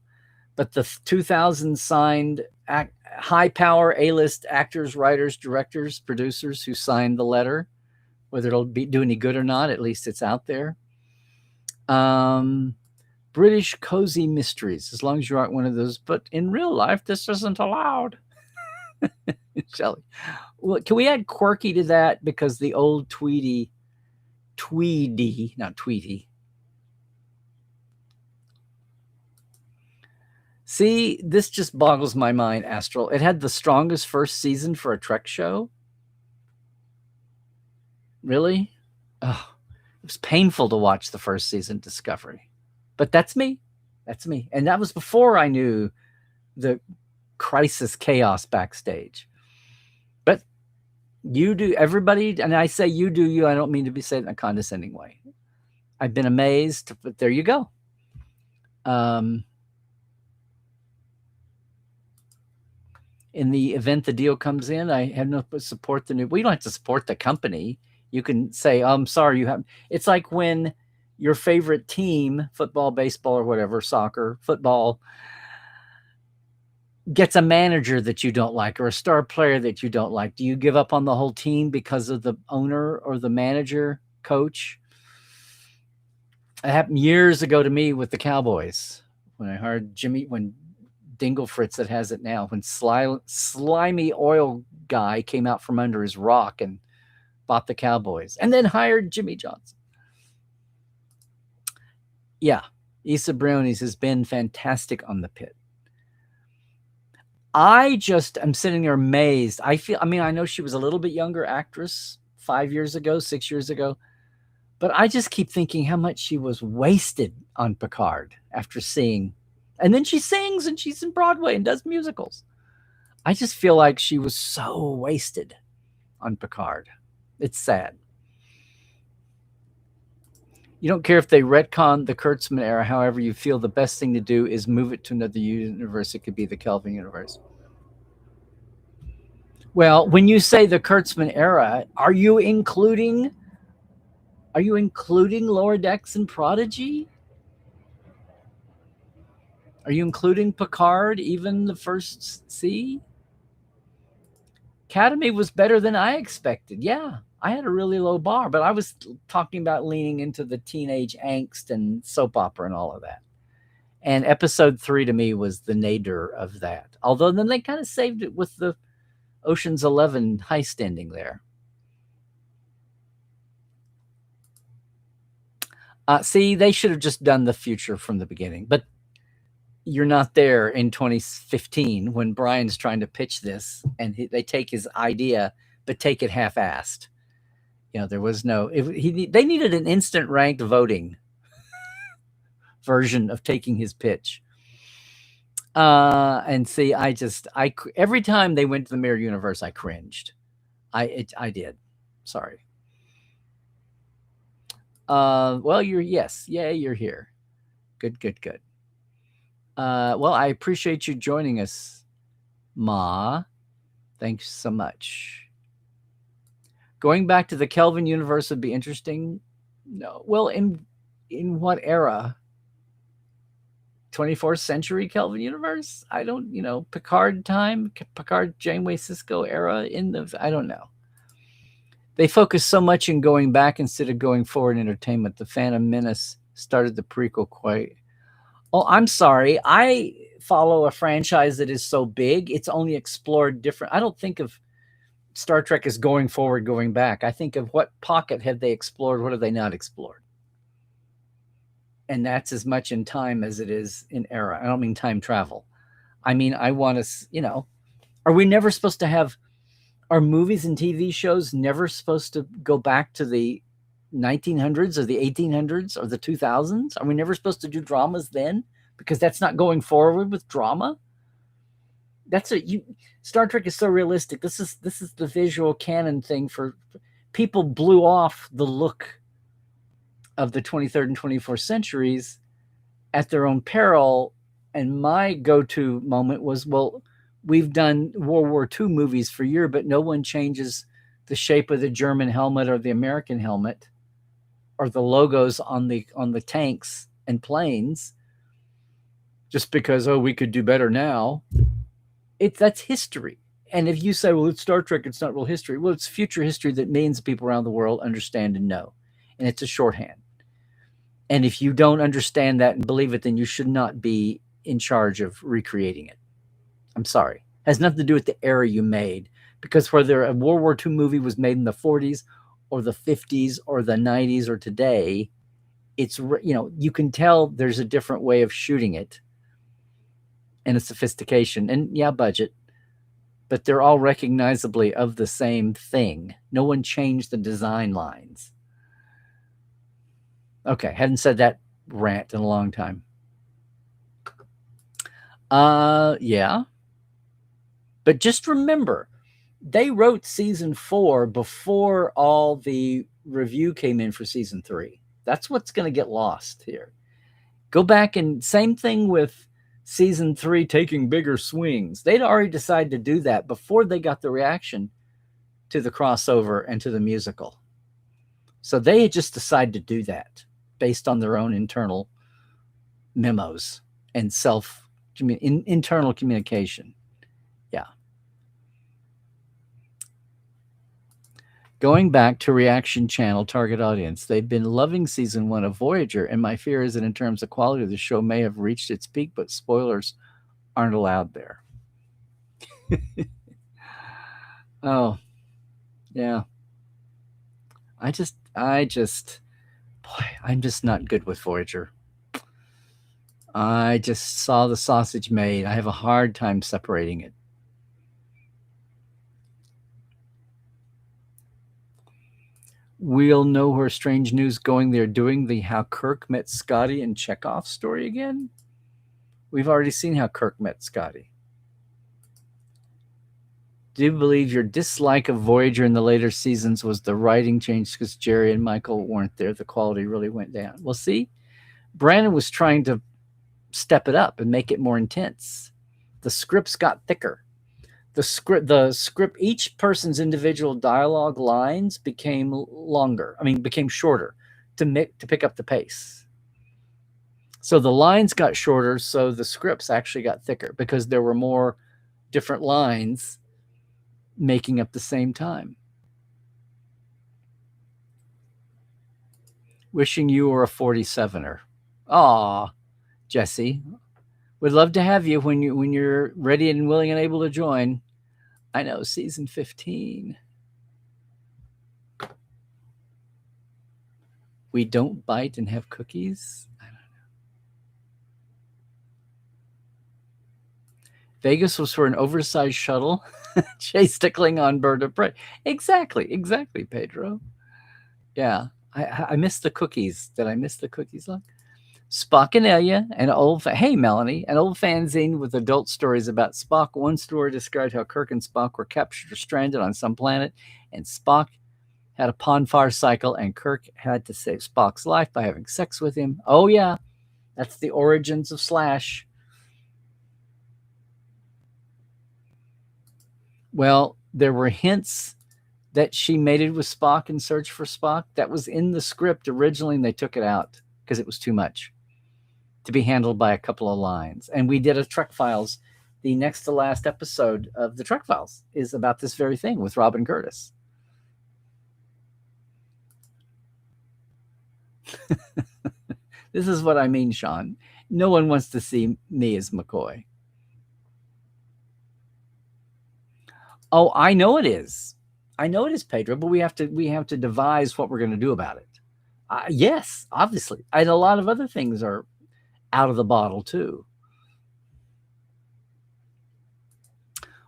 But the 2000 signed high power A-list actors, writers, directors, producers who signed the letter, whether it'll do any good or not, at least it's out there. British cozy mysteries, as long as you aren't one of those. But in real life, this isn't allowed. Shelley. Well, can we add quirky to that? Because the old Tweety, not Tweety. See, this just boggles my mind, Astral. It had the strongest first season for a Trek show. Really? Oh, it was painful to watch the first season, Discovery. But that's me. That's me. And that was before I knew the crisis chaos backstage. But you do, everybody, and I say you do you, I don't mean to be said in a condescending way. I've been amazed, but there you go. In the event the deal comes in, I have no support the new. Well, you don't have to support the company. You can say, I'm sorry, you have. It's like when your favorite team, football, baseball, or whatever, soccer, football, gets a manager that you don't like or a star player that you don't like. Do you give up on the whole team because of the owner or the manager, coach? It happened years ago to me with the Cowboys when I hired Jimmy, when Dingle Fritz that has it now, when slimy oil guy came out from under his rock and bought the Cowboys and then hired Jimmy Johnson. Yeah, Issa Brownies has been fantastic on the Pit. I just am sitting there amazed. I know she was a little bit younger actress 5 years ago, 6 years ago, but I just keep thinking how much she was wasted on Picard after seeing. And then she sings and she's in Broadway and does musicals. I just feel like she was so wasted on Picard. It's sad. You don't care if they retcon the Kurtzman era. However, you feel the best thing to do is move it to another universe. It could be the Kelvin universe. Well, when you say the Kurtzman era, are you including Lower Decks and Prodigy? Are you including Picard, even the first C? Academy was better than I expected. Yeah, I had a really low bar, but I was talking about leaning into the teenage angst and soap opera and all of that. And episode 3 to me was the nadir of that. Although then they kind of saved it with the Ocean's 11 heist ending there. See, they should have just done the future from the beginning. But you're not there in 2015 when Brian's trying to pitch this and they take his idea, but take it half-assed. There was no, they needed an instant ranked voting version of taking his pitch. And see, every time they went to the mirror universe, I cringed. I did. Sorry. Well, you're here. Good. Well, I appreciate you joining us, Ma. Thanks so much. Going back to the Kelvin universe would be interesting. No. Well, in what era? 24th century Kelvin universe. I don't, Picard time, Picard Janeway Sisko era I don't know. They focus so much in going back instead of going forward in entertainment. The Phantom Menace started the prequel quite. Oh, I'm sorry. I follow a franchise that is so big, it's only explored different. I don't think of Star Trek as going forward, going back. I think of what pocket have they explored, what have they not explored? And that's as much in time as it is in era. I don't mean time travel. I mean, I want to, are we never supposed to have, are movies and TV shows never supposed to go back to the 1900s or the 1800s or the 2000s? Are we never supposed to do dramas then? Because that's not going forward with drama. Star Trek is so realistic. This is the visual canon thing for people. Blew off the look of the 23rd and 24th centuries at their own peril. And my go-to moment was, well, we've done World War II movies for years, but no one changes the shape of the German helmet or the American helmet or the logos on the tanks and planes just because, we could do better now. That's history. And if you say, well, it's Star Trek, it's not real history. Well, it's future history that millions of people around the world understand and know. And it's a shorthand. And if you don't understand that and believe it, then you should not be in charge of recreating it. I'm sorry. It has nothing to do with the era you made. Because whether a World War II movie was made in the 40s or the 50s or the 90s or today, it's, you can tell there's a different way of shooting it and a sophistication and budget, but they're all recognizably of the same thing. No one changed the design lines. Okay, hadn't said that rant in a long time. Yeah. But just remember, they wrote season 4 before all the review came in for season 3. That's what's going to get lost here. Go back and same thing with season 3 taking bigger swings. They'd already decided to do that before they got the reaction to the crossover and to the musical. So they had just decided to do that based on their own internal memos and internal communication. Yeah. Going back to Reaction Channel target audience, they've been loving season 1 of Voyager, and my fear is that in terms of quality, the show may have reached its peak, but spoilers aren't allowed there. Oh, yeah. I'm just not good with Voyager. I just saw the sausage made. I have a hard time separating it. We'll know where Strange News going. They're doing the How Kirk Met Scotty and Chekhov story again. We've already seen how Kirk met Scotty. Do you believe your dislike of Voyager in the later seasons was the writing change because Jerry and Michael weren't there? The quality really went down. Well, see, Brandon was trying to step it up and make it more intense. The scripts got thicker. The script, each person's individual dialogue lines became shorter to pick up the pace. So the lines got shorter, so the scripts actually got thicker because there were more different lines making up the same time. Wishing you were a 47er. Aw, Jesse. Would love to have you when you're ready and willing and able to join. I know, season 15. We don't bite and have cookies? I don't know. Vegas was for an oversized shuttle. Chased a Klingon bird of prey. Exactly, Pedro. Yeah, I missed the cookies. Did I miss the cookies? Look. Spock and Elia, hey Melanie, an old fanzine with adult stories about Spock. One story described how Kirk and Spock were captured or stranded on some planet, and Spock had a Ponfar cycle, and Kirk had to save Spock's life by having sex with him. Oh yeah, that's the origins of Slash. Well, there were hints that she mated with Spock in Search for Spock. That was in the script originally, and they took it out because it was too much. to be handled by a couple of lines. And we did a Trek Files. The next to last episode of the Trek Files is about this very thing with Robin Curtis. This is what I mean, Sean. No one wants to see me as McCoy. Oh, I know it is. I know it is, Pedro, but we have to devise what we're going to do about it. Yes, obviously. And a lot of other things are out of the bottle too.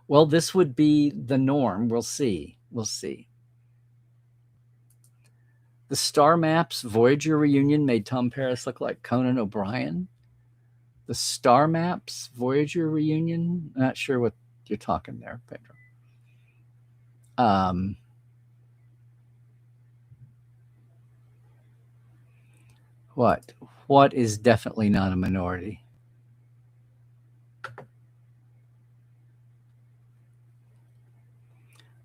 Well, this would be the norm. We'll see. We'll see. The Star Maps Voyager reunion made Tom Paris look like Conan O'Brien. The Star Maps Voyager reunion? I'm not sure what you're talking there, Pedro. What is definitely not a minority?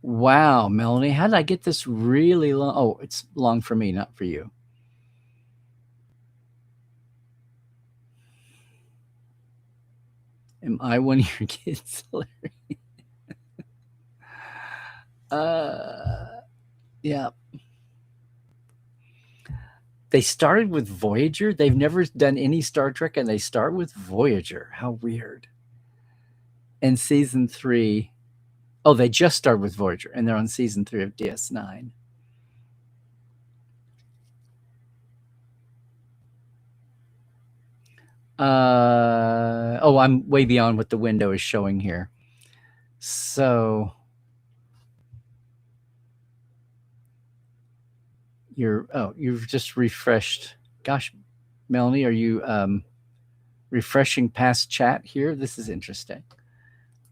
Wow, Melanie, how did I get this really long? Oh, it's long for me, not for you. Am I one of your kids, Larry? Yeah. They started with Voyager. They've never done any Star Trek, and they start with Voyager. How weird. And season 3. Oh, they just started with Voyager, and they're on season 3 of DS9. Oh, I'm way beyond what the window is showing here. So you've just refreshed. Gosh, Melanie, are you refreshing past chat here? This is interesting.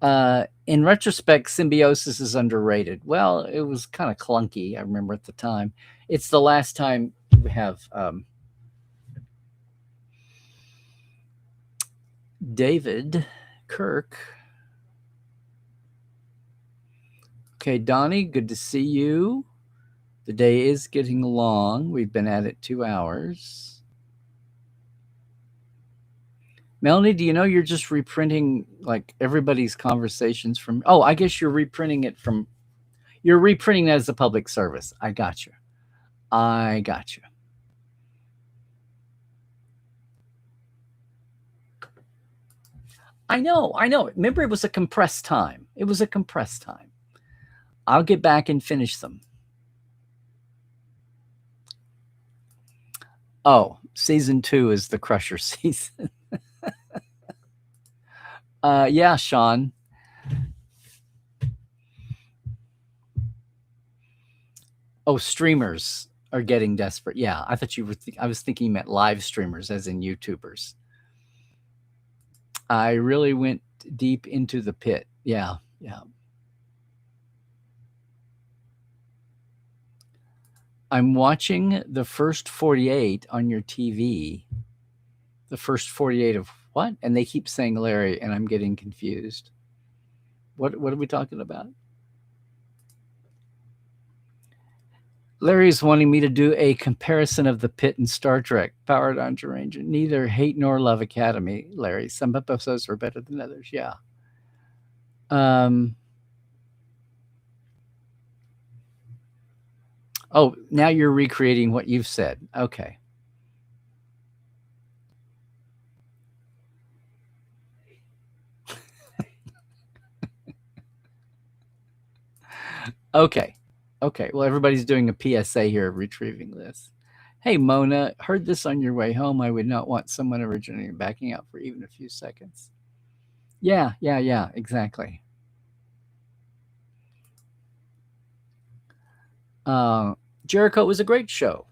In retrospect, Symbiosis is underrated. Well, it was kind of clunky, I remember at the time. It's the last time we have David Kirk. Okay, Donnie, good to see you. The day is getting long. We've been at it 2 hours. Melanie, do you know you're just reprinting like everybody's conversations from? Oh, I guess you're reprinting it from. You're reprinting that as a public service. I got you. I know. Remember, it was a compressed time. I'll get back and finish them. Oh, season 2 is the Crusher season. Yeah, Sean. Oh, streamers are getting desperate. Yeah, I thought you were. I was thinking you meant live streamers, as in YouTubers. I really went deep into the pit. Yeah. I'm watching the first 48 on your TV. The first 48 of what? And they keep saying Larry, and I'm getting confused. What are we talking about? Larry's wanting me to do a comparison of the Pit and Star Trek, Powered on Ranger. Neither hate nor love Academy, Larry. Some episodes are better than others. Yeah. Oh, now you're recreating what you've said. Okay. Okay. Well, everybody's doing a PSA here, retrieving this. Hey, Mona, heard this on your way home. I would not want someone originating backing out for even a few seconds. Yeah, exactly. Jericho was a great show.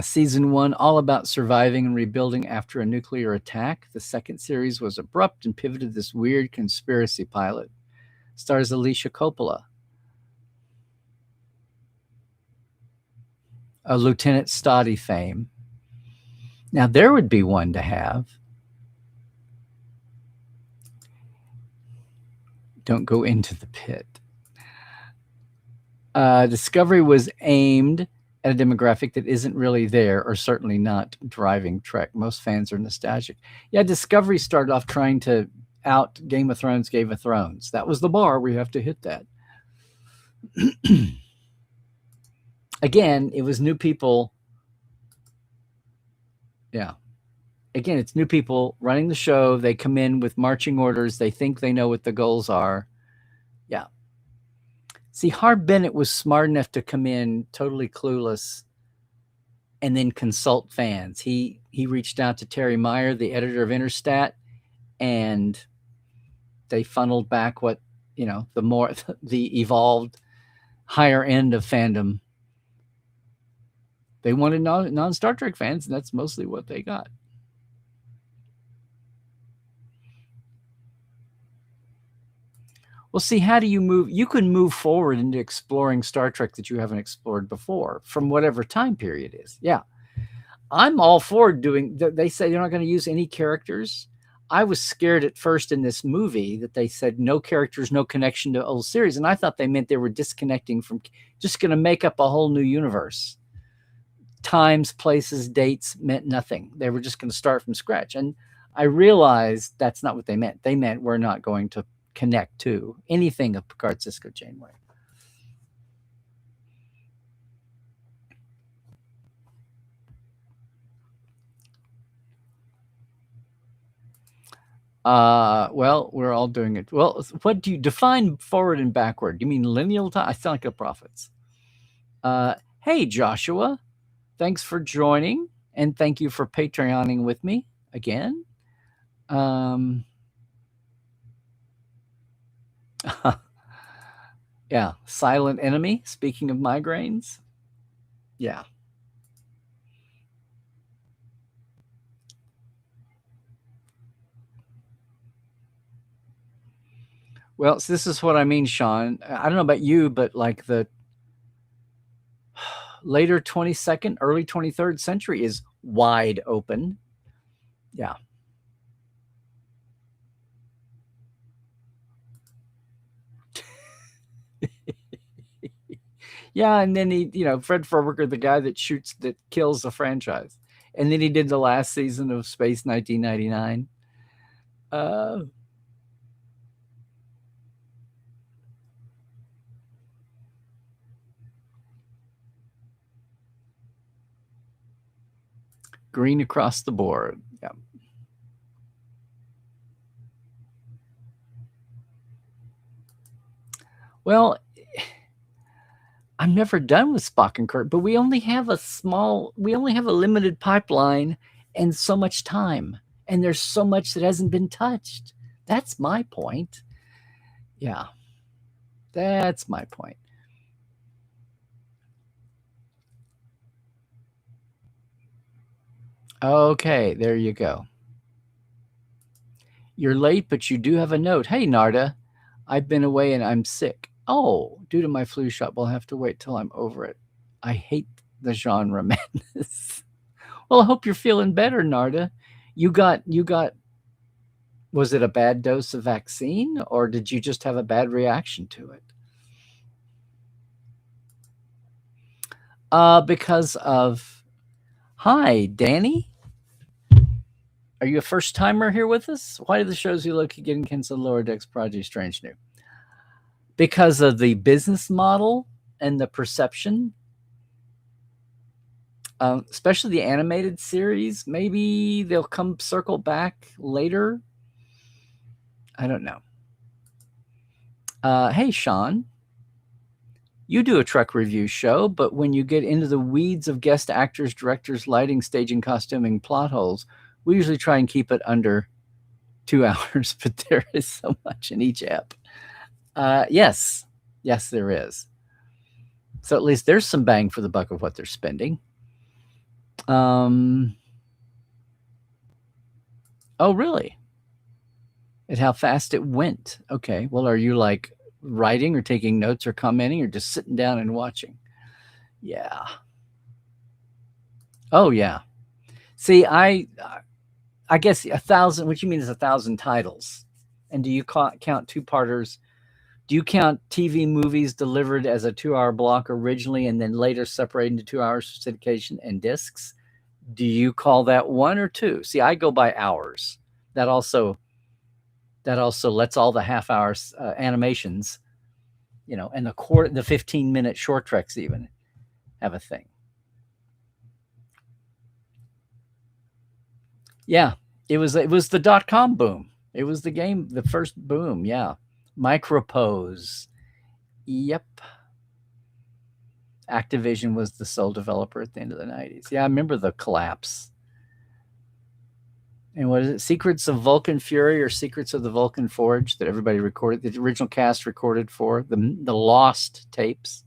Season 1, all about surviving and rebuilding after a nuclear attack. The second series was abrupt and pivoted this weird conspiracy pilot. Stars Alicia Coppola. A Lieutenant Stoddy fame. Now, there would be one to have. Don't go into the pit. Discovery was aimed at a demographic that isn't really there, or certainly not driving Trek. Most fans are nostalgic. Yeah, Discovery started off trying to out Game of Thrones. That was the bar. We have to hit that. Again, it was new people. Yeah. Again, it's new people running the show. They come in with marching orders. They think they know what the goals are. Yeah. See, Harb Bennett was smart enough to come in totally clueless and then consult fans. He reached out to Terry Meyer, the editor of Interstat, and they funneled back what, the evolved higher end of fandom. They wanted non-Star Trek fans, and that's mostly what they got. Well, see, how do you move? You can move forward into exploring Star Trek that you haven't explored before from whatever time period is. Yeah. I'm all for doing, they say they're not going to use any characters. I was scared at first in this movie that they said no characters, no connection to old series. And I thought they meant they were disconnecting from, just going to make up a whole new universe. Times, places, dates meant nothing. They were just going to start from scratch. And I realized that's not what they meant. They meant we're not going to connect to anything of Picard, Sisko, Janeway. Well, we're all doing it. Well, what do you define forward and backward? Do you mean lineal time? I sound like a prophets. Hey, Joshua, thanks for joining, and thank you for Patreoning with me again. Yeah, Silent Enemy, speaking of migraines. Yeah. Well, so this is what I mean, Sean. I don't know about you, but like the later 22nd, early 23rd century is wide open. Yeah. Yeah, and then he, Fred Furberger, the guy that kills the franchise. And then he did the last season of Space 1999. Green across the board. Yeah. Well, I'm never done with Spock and Kirk, but we only have a limited pipeline and so much time. And there's so much that hasn't been touched. That's my point. Yeah. That's my point. Okay, there you go. You're late, but you do have a note. Hey, Narda, I've been away and I'm sick. Oh, due to my flu shot, we'll have to wait till I'm over it. I hate the genre madness. Well, I hope you're feeling better, Narda. You got, was it a bad dose of vaccine, or did you just have a bad reaction to it? Because of, hi, Danny. Are you a first timer here with us? Why do the shows you look at getting canceled? Lower Decks, Project Strange New? Because of the business model and the perception, especially the animated series. Maybe they'll come circle back later. I don't know. Hey, Sean, you do a Trek review show, but when you get into the weeds of guest actors, directors, lighting, staging, costuming, plot holes, we usually try and keep it under 2 hours, but there is so much in each ep. Yes, there is. So at least there's some bang for the buck of what they're spending. Oh, really? At how fast it went. Okay. Well, are you like writing or taking notes or commenting or just sitting down and watching? Yeah. Oh, yeah. See, I guess 1,000, what you mean is 1,000 titles. And do you count two-parters Do you count TV movies delivered as a 2-hour block originally and then later separated into 2 hours for syndication and discs? Do you call that 1 or 2? See, I go by hours. That also lets all the half-hour animations, and the 15-minute short treks even have a thing. Yeah, it was the .com boom. It was the first boom. Yeah, Micropose. Yep. Activision was the sole developer at the end of the 90s. Yeah, I remember the collapse. And what is it? Secrets of Vulcan Fury or Secrets of the Vulcan Forge that everybody recorded, the original cast recorded for, the lost tapes.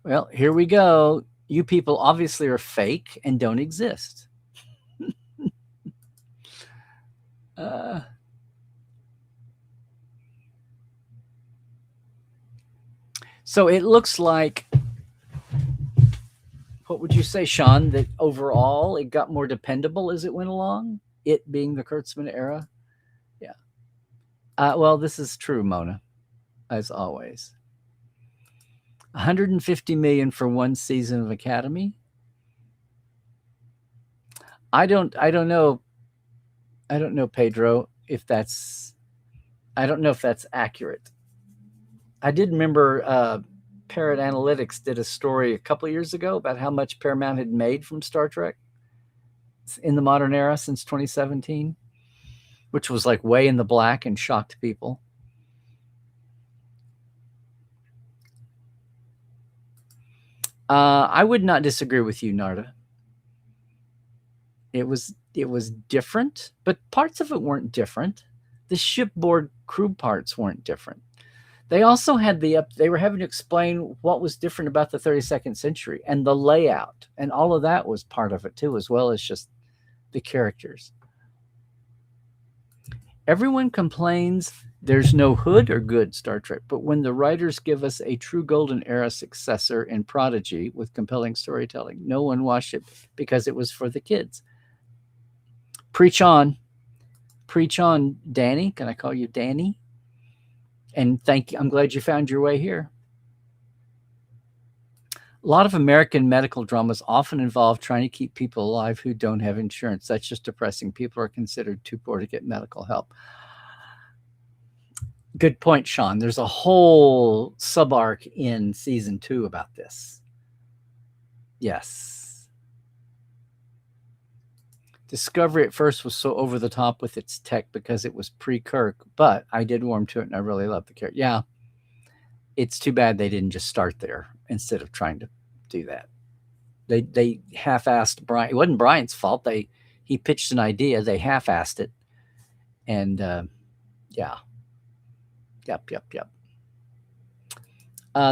Well, here we go. You people obviously are fake and don't exist. So it looks like, what would you say, Sean, that overall it got more dependable as it went along, it being the Kurtzman era? Yeah. Well, this is true, Mona, as always. $150 million for one season of Academy. I don't know, Pedro, if that's, I don't know if that's accurate. I did remember Parrot Analytics did a story a couple of years ago about how much Paramount had made from Star Trek in the modern era since 2017, which was like way in the black and shocked people. I would not disagree with you, Narda. It was different, but parts of it weren't different. The shipboard crew parts weren't different. They also had they were having to explain what was different about the 32nd century and the layout, and all of that was part of it too, as well as just the characters. Everyone complains there's no hood or good Star Trek, but when the writers give us a true golden era successor in Prodigy with compelling storytelling, no one watched it because it was for the kids. Preach on, Danny. Can I call you Danny? And thank you. I'm glad you found your way here. A lot of American medical dramas often involve trying to keep people alive who don't have insurance. That's just depressing. People are considered too poor to get medical help. Good point, Sean. There's a whole sub-arc in season 2 about this. Yes. Discovery at first was so over the top with its tech because it was pre-Kirk, but I did warm to it and I really loved the character. Yeah. It's too bad they didn't just start there instead of trying to do that. They half-assed Brian. It wasn't Brian's fault. He pitched an idea. They half-assed it. And yeah. Yep.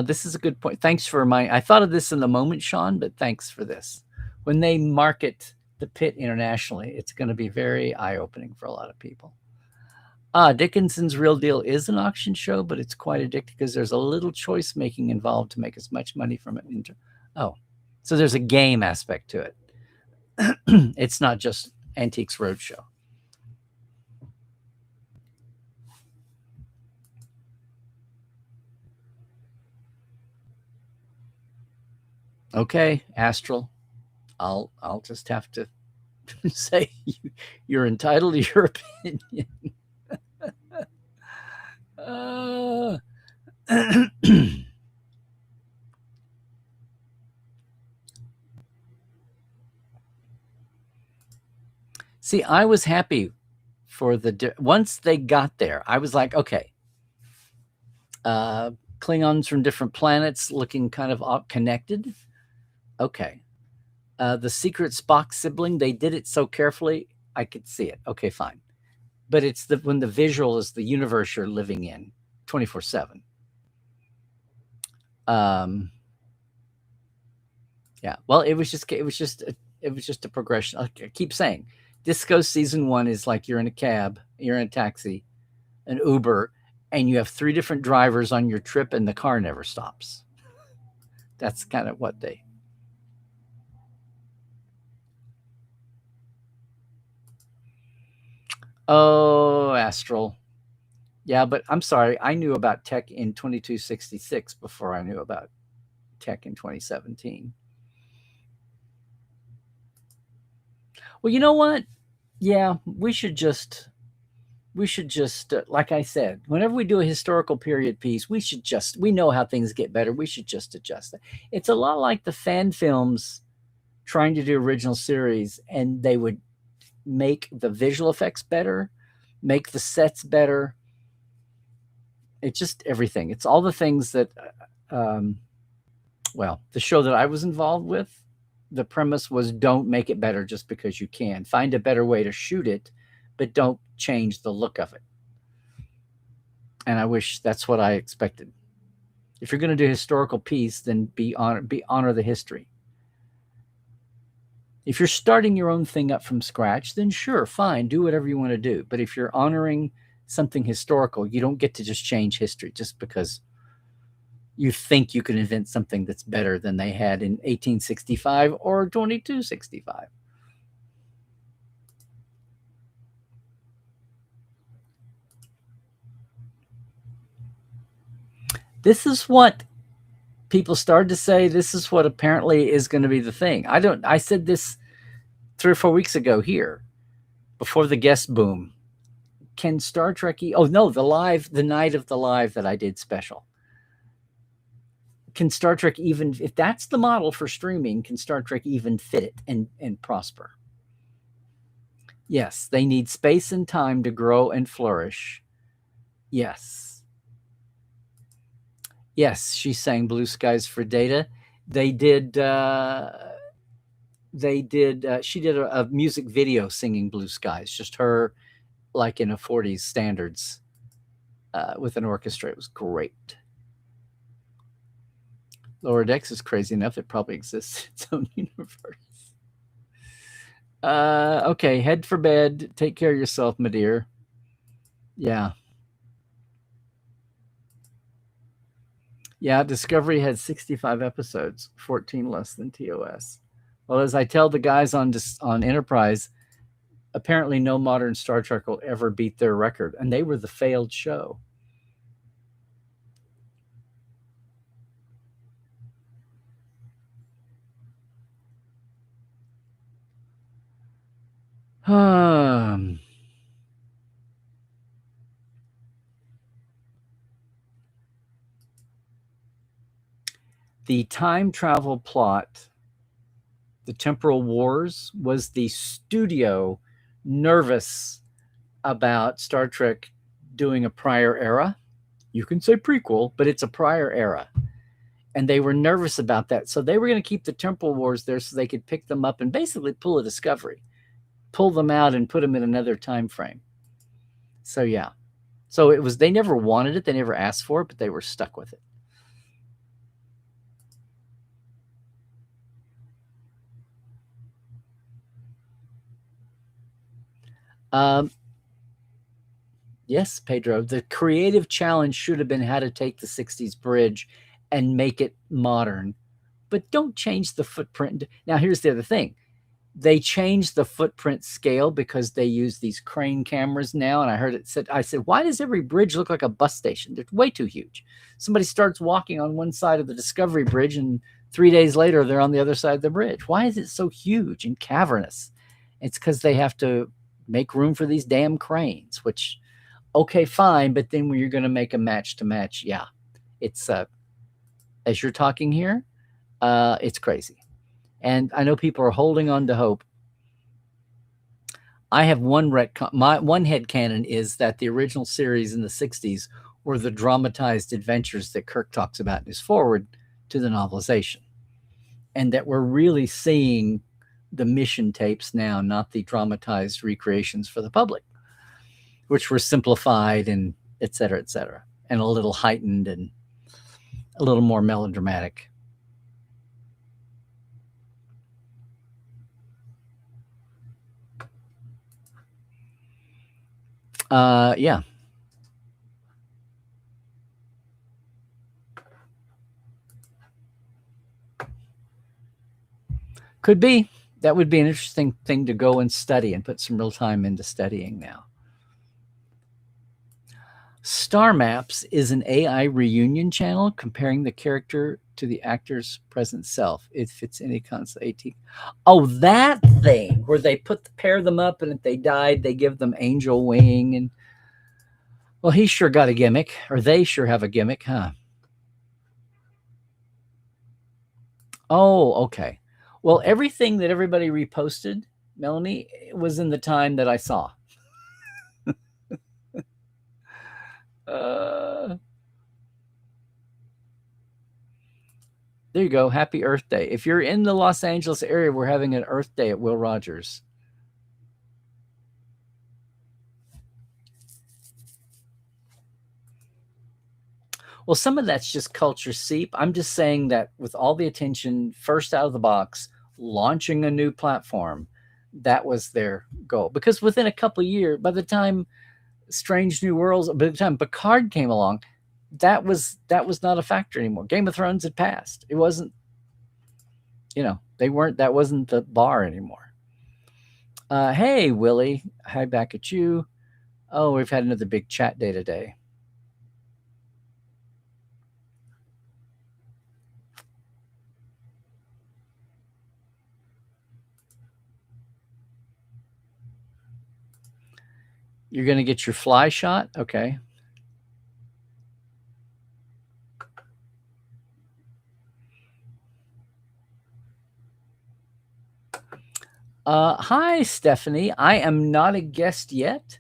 This is a good point. Thanks for I thought of this in the moment, Sean, but thanks for this. When they market the Pitt internationally, it's going to be very eye-opening for a lot of people. Dickinson's Real Deal is an auction show, but it's quite addictive because there's a little choice making involved to make as much money from it. So there's a game aspect to it. It's not just Antiques Roadshow. Okay, Astral. I'll just have to say you're entitled to your opinion. See, I was happy for once they got there. I was like, okay, Klingons from different planets looking kind of connected. Okay. The secret Spock sibling, they did it so carefully, I could see it. Okay, fine. But it's when the visual is the universe you're living in 24/7. Yeah. Well, it was just a progression. I keep saying, Disco season 1 is like you're in a cab, you're in a taxi, an Uber, and you have 3 different drivers on your trip, and the car never stops. That's kind of what they. Oh, Astral. Yeah, but I'm sorry. I knew about tech in 2266 before I knew about tech in 2017. Well, you know what? Yeah, we should just like I said, whenever we do a historical period piece, we know how things get better. We should just adjust it. It's a lot like the fan films trying to do original series, and they would make the visual effects better, make the sets better. It's just everything. It's all the things that um, well, the show that I was involved with, the premise was don't make it better just because you can. Find a better way to shoot it, but don't change the look of it. And I wish that's what I expected. If you're going to do a historical piece, then honor the history. If you're starting your own thing up from scratch, then sure, fine, do whatever you want to do. But if you're honoring something historical, you don't get to just change history just because you think you can invent something that's better than they had in 1865 or 2265. This is what people started to say. This is what apparently is going to be the thing. I said this 3 or 4 weeks ago here before the guest boom. Can Star Trek? Oh no, the night of the live that I did special. Can Star Trek, even if that's the model for streaming, can Star Trek even fit it and prosper? Yes, they need space and time to grow and flourish. Yes. Yes, she sang Blue Skies for Data. They did she did a music video singing Blue Skies, just her like in a 40s standards with an orchestra. It was great. Lower Decks is crazy enough. It probably exists in its own universe. Okay, head for bed. Take care of yourself, my dear. Yeah. Yeah, Discovery had 65 episodes, 14 less than TOS. Well, as I tell the guys on Enterprise, apparently no modern Star Trek will ever beat their record, and they were the failed show. The time travel plot, the Temporal Wars, was the studio nervous about Star Trek doing a prior era. You can say prequel, but it's a prior era. And they were nervous about that. So they were going to keep the Temporal Wars there so they could pick them up and basically pull a Discovery, pull them out and put them in another time frame. So yeah. So it was, they never wanted it. They never asked for it, but they were stuck with it. Yes, Pedro. The creative challenge should have been how to take the 60s bridge and make it modern, but don't change the footprint. Now, here's the other thing. They changed the footprint scale because they use these crane cameras now. And I said, why does every bridge look like a bus station? They're way too huge. Somebody starts walking on one side of the Discovery Bridge, and 3 days later, they're on the other side of the bridge. Why is it so huge and cavernous? It's because they have to make room for these damn cranes, which, okay, fine. But then when you're going to make a match to match, yeah, it's, as you're talking here, it's crazy. And I know people are holding on to hope. I have one my one headcanon is that the original series in the 60s were the dramatized adventures that Kirk talks about in his foreword to the novelization. And that we're really seeing the mission tapes now, not the dramatized recreations for the public, which were simplified and et cetera, and a little heightened and a little more melodramatic. Yeah. Could be. That would be an interesting thing to go and study and put some real time into studying now. Star Maps is an AI reunion channel comparing the character to the actor's present self. It fits any console 18. Oh, that thing where they pair them up, and if they died, they give them angel wing. And well, he sure got a gimmick, or they sure have a gimmick, huh? Oh, okay. Well, everything that everybody reposted, Melanie, was in the time that I saw. There you go. Happy Earth Day. If you're in the Los Angeles area, we're having an Earth Day at Will Rogers. Well, some of that's just culture seep. I'm just saying that with all the attention, first out of the box, launching a new platform, that was their goal. Because within a couple of years, by the time Strange New Worlds, by the time Picard came along, that was not a factor anymore. Game of Thrones had passed. It wasn't, that wasn't the bar anymore. Hey, Willie. Hi back at you. Oh, we've had another big chat day today. You're going to get your fly shot? Okay. Hi, Stephanie. I am not a guest yet,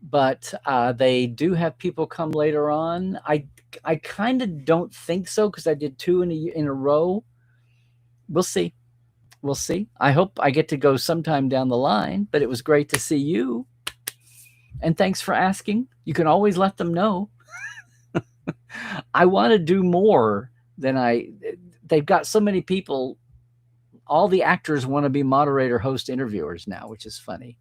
but they do have people come later on. I kind of don't think so because I did 2 in a row. We'll see. We'll see. I hope I get to go sometime down the line, but it was great to see you. And thanks for asking. You can always let them know. I want to do more than they've got so many people. All the actors want to be moderator, host, interviewers now, which is funny.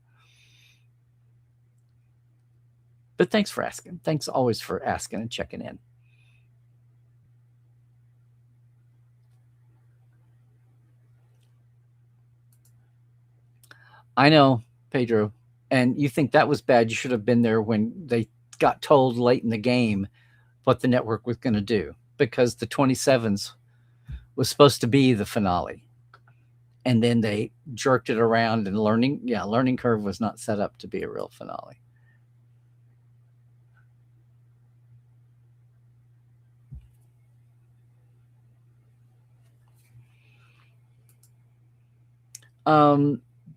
But thanks for asking. Thanks always for asking and checking in. I know, Pedro. And you think that was bad. You should have been there when they got told late in the game what the network was going to do, because the 27s was supposed to be the finale. And then they jerked it around, and learning curve was not set up to be a real finale.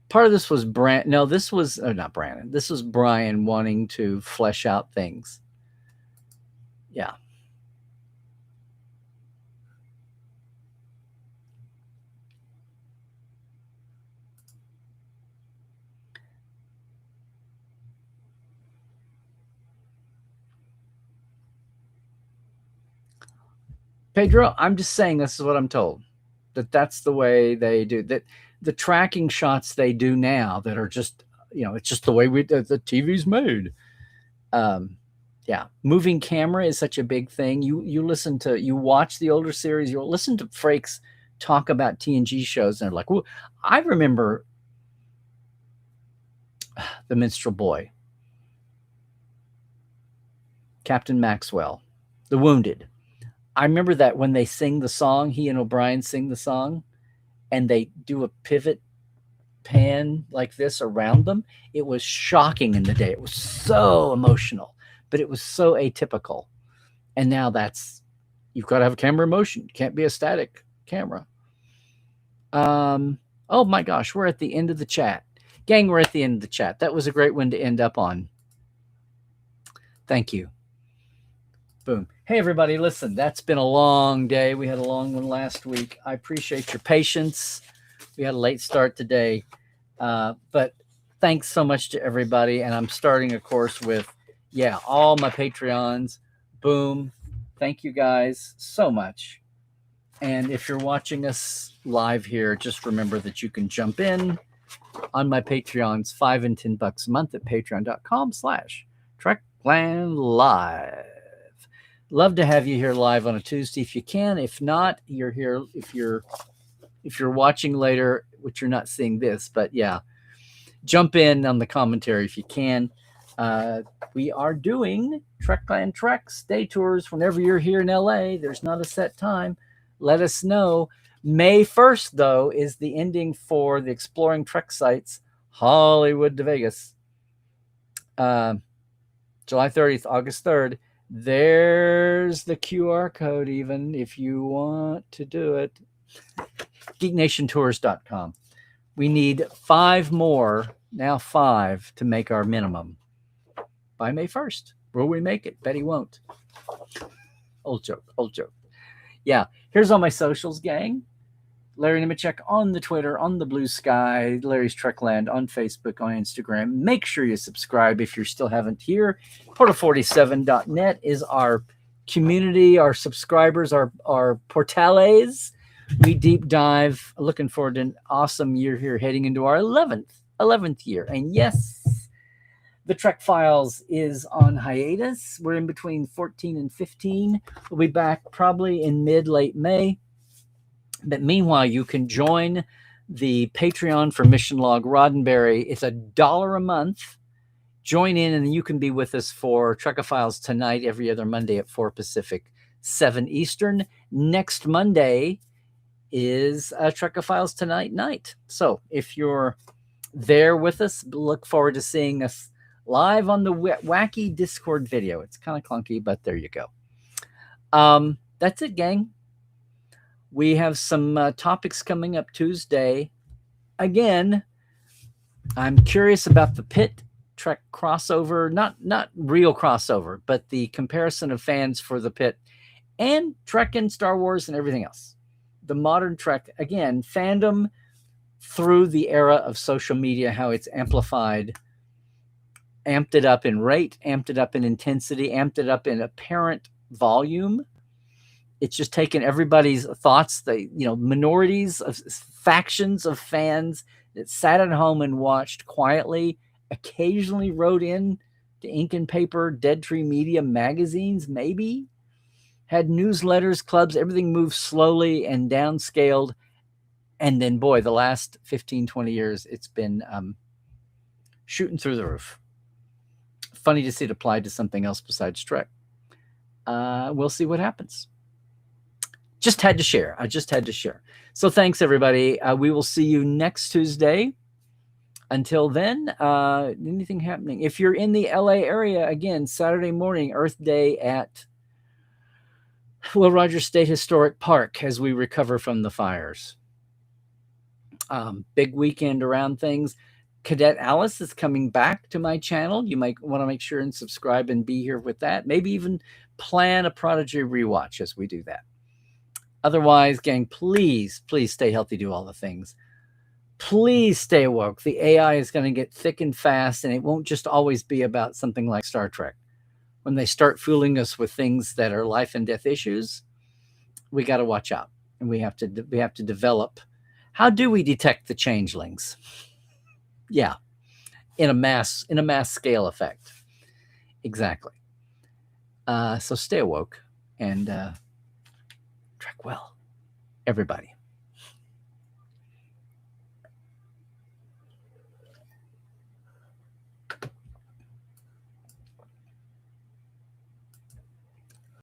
Part of this was not Brandon. This was Brian wanting to flesh out things. Yeah. Pedro, I'm just saying this is what I'm told. That's the way they do that. The tracking shots they do now that are just, it's just the way the TV's made. Yeah, moving camera is such a big thing. You watch the older series, you'll listen to Frakes talk about TNG shows, and they're like, well, I remember The Minstrel Boy, Captain Maxwell, The Wounded. I remember that when they sing the song, he and O'Brien sing the song, and they do a pivot pan like this around them. It was shocking in the day. It was so emotional, but it was so atypical. And now you've got to have a camera in motion. It can't be a static camera. Oh my gosh, we're at the end of the chat. Gang, we're at the end of the chat. That was a great one to end up on. Thank you. Boom. Hey, everybody, listen, that's been a long day. We had a long one last week. I appreciate your patience. We had a late start today, but thanks so much to everybody. And I'm starting, of course, with, all my Patreons. Boom. Thank you guys so much. And if you're watching us live here, just remember that you can jump in on my Patreons, $5 and $10 a month at patreon.com/Trekland Live. Love to have you here live on a Tuesday if you can. If not, you're here. If you're watching later, which you're not seeing this, but jump in on the commentary if you can. We are doing Trekland Treks day tours whenever you're here in LA. There's not a set time. Let us know. May 1st, though, is the ending for the Exploring Trek sites, Hollywood to Vegas. July 30th, August 3rd. There's the QR code, even if you want to do it. GeekNationTours.com. We need 5 more, now 5, to make our minimum by May 1st. Will we make it? Bet he won't. Old joke. Yeah, here's all my socials, gang. Larry Nemechek on the Twitter, on the Blue Sky, Larry's Trekland on Facebook, on Instagram. Make sure you subscribe if you still haven't here. Portal47.net is our community, our subscribers, our portales. We deep dive. Looking forward to an awesome year here, heading into our 11th year. And yes, the Trek Files is on hiatus. We're in between 14 and 15. We'll be back probably in late May. But meanwhile, you can join the Patreon for Mission Log Roddenberry. It's $1 a month. Join in, and you can be with us for Trekophiles tonight, every other Monday at 4 Pacific, 7 Eastern. Next Monday is Trekophiles Tonight night. So if you're there with us, look forward to seeing us live on the wacky Discord video. It's kind of clunky, but there you go. That's it, gang. We have some topics coming up Tuesday. Again, I'm curious about the Pitt Trek crossover, not real crossover, but the comparison of fans for the Pitt and Trek and Star Wars and everything else. The modern Trek, again, fandom through the era of social media, how it's amplified, amped it up in rate, amped it up in intensity, amped it up in apparent volume. It's just taken everybody's thoughts, minorities of factions of fans that sat at home and watched quietly, occasionally wrote in to Ink and Paper, Dead Tree Media magazines, maybe, had newsletters, clubs, everything moved slowly and downscaled. And then, boy, the last 15, 20 years, it's been shooting through the roof. Funny to see it applied to something else besides Trek. We'll see what happens. Just had to share. I just had to share. So thanks, everybody. We will see you next Tuesday. Until then, anything happening? If you're in the LA area, again, Saturday morning, Earth Day at Will Rogers State Historic Park as we recover from the fires. Big weekend around things. Cadet Alice is coming back to my channel. You might want to make sure and subscribe and be here with that. Maybe even plan a Prodigy rewatch as we do that. Otherwise, gang, please stay healthy, do all the things. Please stay woke. The AI is going to get thick and fast, and it won't just always be about something like Star Trek. When they start fooling us with things that are life and death issues, we got to watch out, and we have to develop. How do we detect the changelings? Yeah, in a mass scale effect. Exactly. So stay woke and Trek well, everybody.